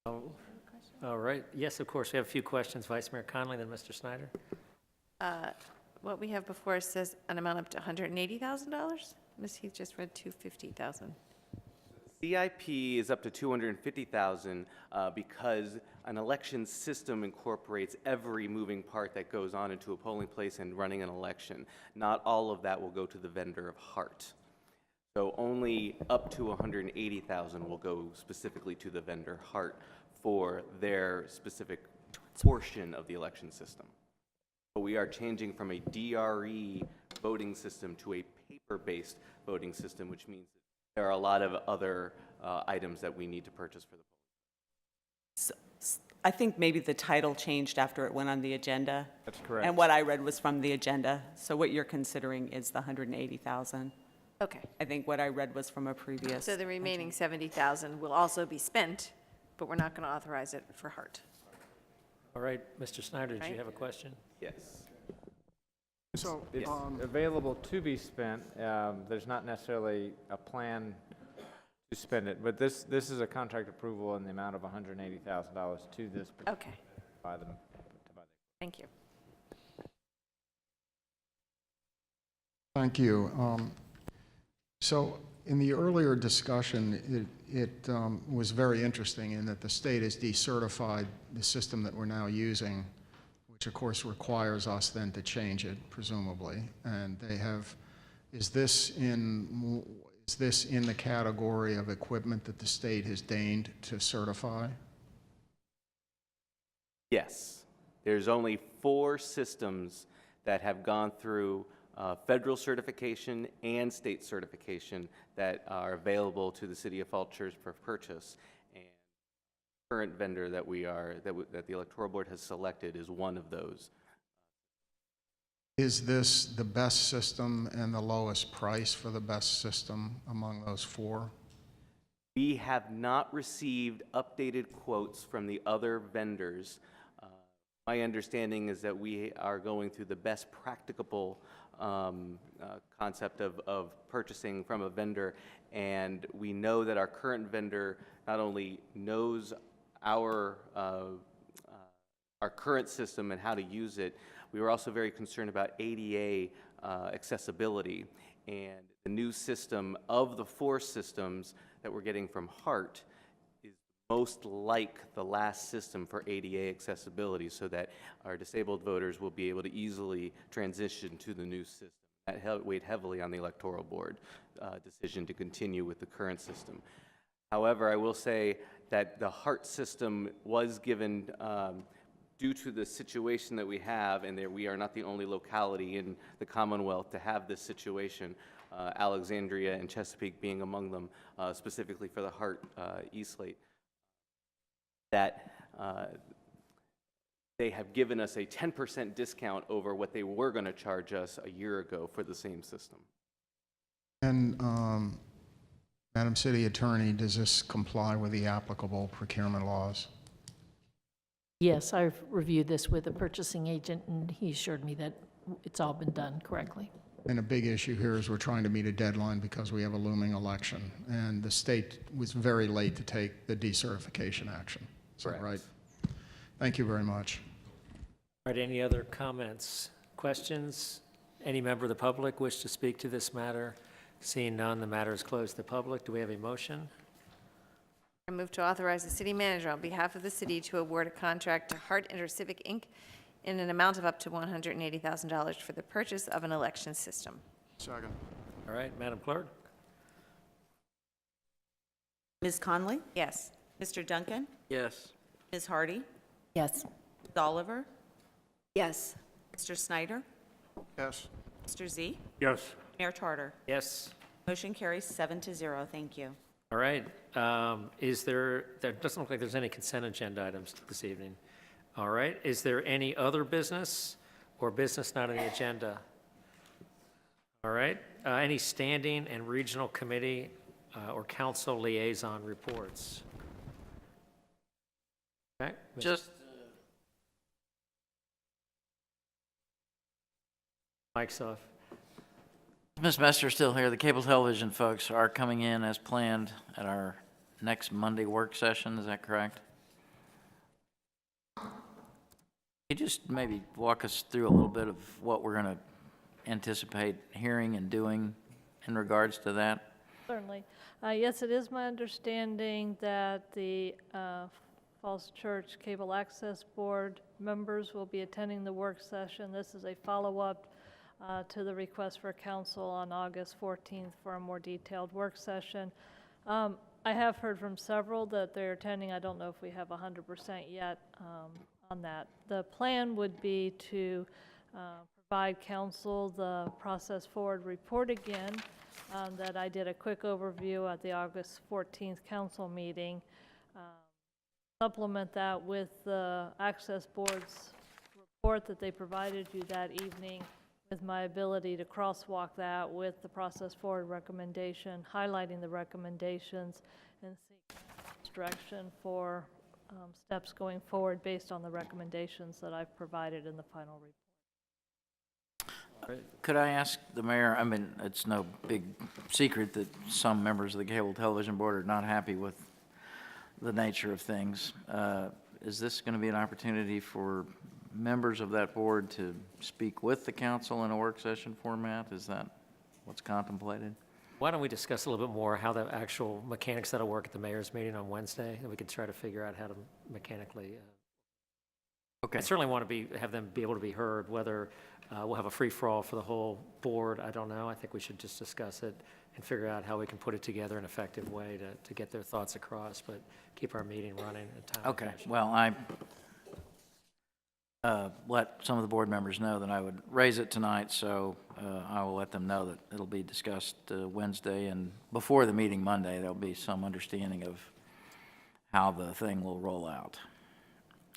All right. Yes, of course. We have a few questions. Vice Mayor Conley, then Mr. Snyder. What we have before us says an amount up to $180,000? Ms. Heath just read $250,000. CIP is up to $250,000 because an election system incorporates every moving part that goes on into a polling place and running an election. Not all of that will go to the vendor of Hart. So only up to 180,000 will go specifically to the vendor Hart for their specific portion of the election system. But we are changing from a DRE voting system to a paper-based voting system, which means that there are a lot of other items that we need to purchase for the I think maybe the title changed after it went on the agenda. That's correct. And what I read was from the agenda. So what you're considering is the 180,000. Okay. I think what I read was from a previous. So the remaining 70,000 will also be spent, but we're not going to authorize it for Hart. All right, Mr. Snyder, did you Right. have a question? Yes. So, It's available to be spent. There's not necessarily a plan to spend it, but this is a contract approval in the amount of $180,000 to this. Okay. By them. Thank you. thank you. So in the earlier discussion, it was very interesting in that the state has decertified the system that we're now using, which of course requires us then to change it, presumably. And they have, is this in the category of equipment that the state has deigned to certify? Yes. There's only 4 systems that have gone through federal certification and state certification that are available to the City of Falls Church for purchase. And the current vendor that that the Electoral Board has selected is one of those. Is this the best system and the lowest price for the best system among those 4? We have not received updated quotes from the other vendors. My understanding is that we are going through the best practicable concept of purchasing from a vendor, and we know that our current vendor not only knows our current system and how to use it. We were also very concerned about ADA accessibility, and the new system of the 4 systems that we're getting from Hart is most like the last system for ADA accessibility, so that our disabled voters will be able to easily transition to the new system. That weighed heavily on the Electoral Board decision to continue with the current system. However, I will say that the Hart system was given due to the situation that we have, and we are not the only locality in the Commonwealth to have this situation, Alexandria and Chesapeake being among them, specifically for the Hart E-slate, that they have given us a 10% discount over what they were going to charge us a year ago for the same system. And Madam City Attorney, does this comply with the applicable procurement laws? Yes, I've reviewed this with the purchasing agent, and he assured me that it's all been done correctly. And a big issue here is we're trying to meet a deadline because we have a looming election, and the state was very late to take the decertification action. Is that right? Thank you very much. All right, any other comments, questions? Any member of the public wish to speak to this matter? Seeing none, the matter is closed to the public. Do we have a motion? I move to authorize the city manager on behalf of the city to award a contract to Hart InterCivic, Inc. in an amount of up to $180,000 for the purchase of an election system. Second. All right, Madam Clerk? Ms. Conley? Yes. Mr. Duncan? Yes. Ms. Hardy? Yes. Ms. Oliver? Yes. Mr. Snyder? Yes. Mr. Z? Yes. Mayor Tarter? Yes. Motion carries 7-0. Thank you. All right. There doesn't look like there's any consent agenda items this evening. All right. Is there any other business or business not on the agenda? All right. Any standing and regional committee or council liaison reports? Okay. Just Mic's off. Ms. Mester's still here. The cable television folks are coming in as planned at our next Monday work session. Is that correct? Could you just maybe walk us through a little bit of what we're going to anticipate hearing and doing in regards to that? Certainly. Yes, it is my understanding that the Falls Church Cable Access Board members will be attending the work session. This is a follow-up to the request for council on August 14th for a more detailed work session. I have heard from several that they're attending. I don't know if we have 100% yet on that. The plan would be to provide council the process forward report again that I did a quick overview at the August 14th council meeting. Supplement that with the Access Board's report that they provided you that evening, with my ability to crosswalk that with the process forward recommendation, highlighting the recommendations and seek direction for steps going forward based on the recommendations that I've provided in the final report. Could I ask the mayor, I mean, it's no big secret that some members of the Cable Television Board are not happy with the nature of things. Is this going to be an opportunity for members of that board to speak with the council in a work session format? Is that what's contemplated? Why don't we discuss a little bit more how the actual mechanics that'll work at the mayor's meeting on Wednesday, and we can try to figure out how to mechanically. Okay. I certainly want to have them be able to be heard. Whether we'll have a free-for-all for the whole board, I don't know. I think we should just discuss it and figure out how we can put it together in an effective way to get their thoughts across, but keep our meeting running in a timely Okay. fashion. Well, I let some of the board members know that I would raise it tonight, so I will let them know that it'll be discussed Wednesday, and before the meeting Monday, there'll be some understanding of how the thing will roll out.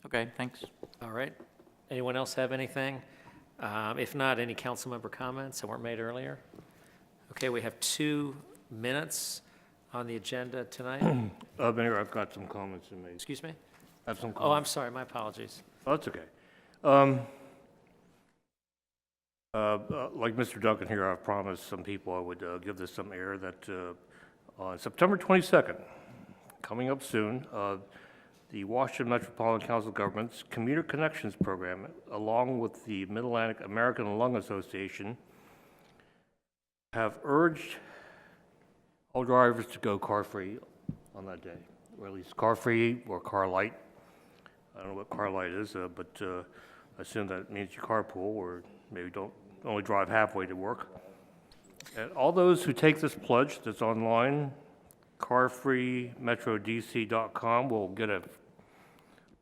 Okay, thanks. All right. Anyone else have anything? If not, any council member comments that weren't made earlier? Okay, we have 2 minutes on the agenda tonight. Mayor, I've got some comments to make. Excuse me? I have some comments. Oh, I'm sorry. My apologies. Oh, that's okay. Like Mr. Duncan here, I've promised some people I would give this some air that on September 22nd, coming up soon, the Washington Metropolitan Council Government's Commuter Connections Program, along with the Mid-Atlantic American Lung Association, have urged all drivers to go car-free on that day, or at least car-free or car light. I don't know what car light is, but I assume that means you carpool or maybe don't only drive halfway to work. And all those who take this pledge that's online, carfreemetrodc.com, will get a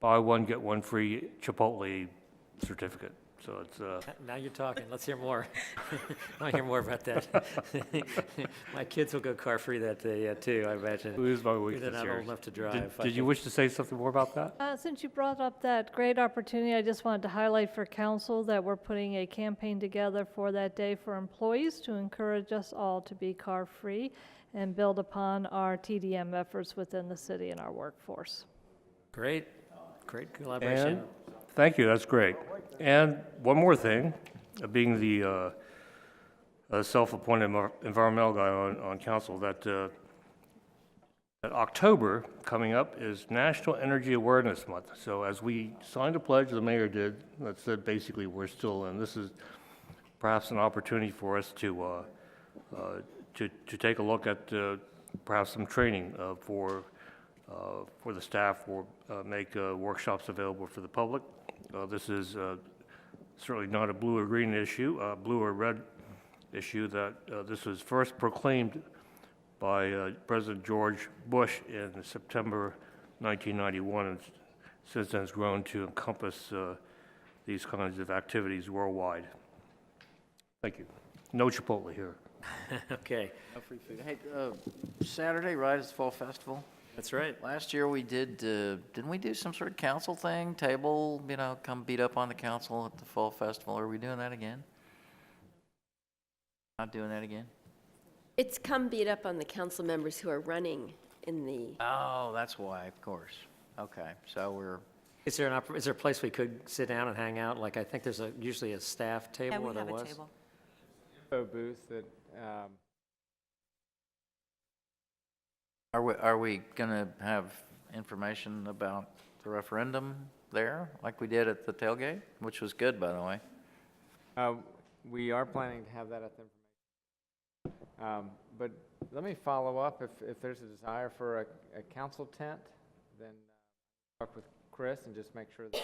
buy one, get one free Chipotle certificate. So it's Now you're talking. Let's hear more. I want to hear more about that. My kids will go car-free that day too, I imagine. Lose my week They're this not year. old enough to drive. Did you wish to say something more about that? Since you brought up that great opportunity, I just wanted to highlight for council that we're putting a campaign together for that day for employees to encourage us all to be car-free and build upon our TDM efforts within the city and our workforce. Great. Great collaboration. And thank you, that's great. And one more thing, being the self-appointed environmental guy on council, that October coming up is National Energy Awareness Month. So as we signed a pledge, the mayor did, that said basically we're still in. This is perhaps an opportunity for us to take a look at perhaps some training for the staff, or make workshops available for the public. This is certainly not a blue or green issue, blue or red issue. That this was first proclaimed by President George Bush in September 1991, and since then has grown to encompass these kinds of activities worldwide. Thank you. No Chipotle here. Okay. No free food. Hey, Saturday, right, is the Fall Festival? That's right. Last year we did, didn't we do some sort of council thing, table, come beat up on the council at the Fall Festival? Are we doing that again? Not doing that again? It's come beat up on the council members who are running in the. Oh, that's why, of course. Okay, so we're. Is there a place we could sit down and hang out? Like, I think there's usually a staff table. Yeah, we or there have a was. table. Info booth that. Are we going to have information about the referendum there, like we did at the tailgate, which was good, by the way? We are planning to have that at the information. But let me follow up. If there's a desire for a council tent, then Talk with Chris and just make sure that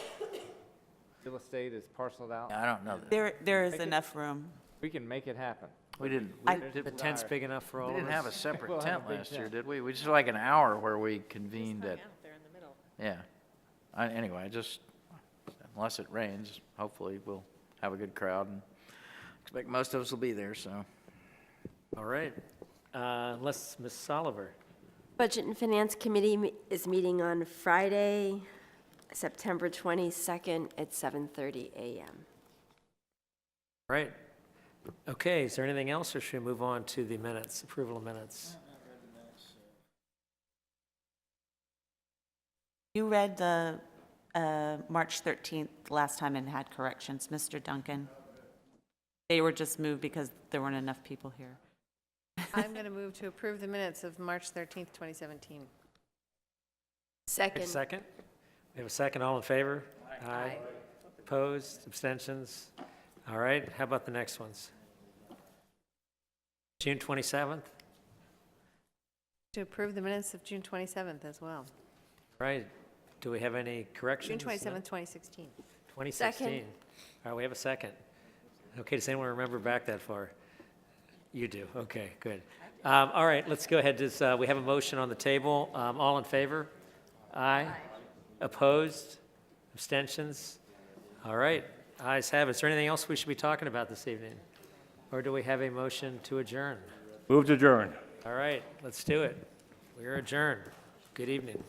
real estate is parceled out. I don't know. that. There is Make it- enough room. We can make it happen. We didn't, The tent's big enough for all we of us? didn't have a separate We'll have a tent big last year, tent. did we? We just had like an hour where we convened at. Yeah. Anyway, just, unless it rains, hopefully we'll have a good crowd, and expect most of us will be there, so. All right. Unless, Ms. Oliver. Budget and Finance Committee is meeting on Friday, September 22nd at 7:30 a.m. All right. Okay, is there anything else, or should we move on to the minutes, approval of minutes? You read the March 13th last time and had corrections, Mr. Duncan. They were just moved because there weren't enough people here. I'm going to move to approve the minutes of March 13th, 2017. Second. Second? We have a second, all in favor? Aye. Opposed, abstentions? All right, how about the next ones? June 27th? To approve the minutes of June 27th as well. Right, do we have any corrections? June 27th, 2016. 2016. Second. All right, we have a second. Okay, does anyone remember back that far? You do, okay, good. All right, let's go ahead, we have a motion on the table. All in favor? Aye. Opposed? Abstentions? All right, ayes have it. Is there anything else we should be talking about this evening? Or do we have a motion to adjourn? Move to adjourn. All right, let's do it. We are adjourned. Good evening.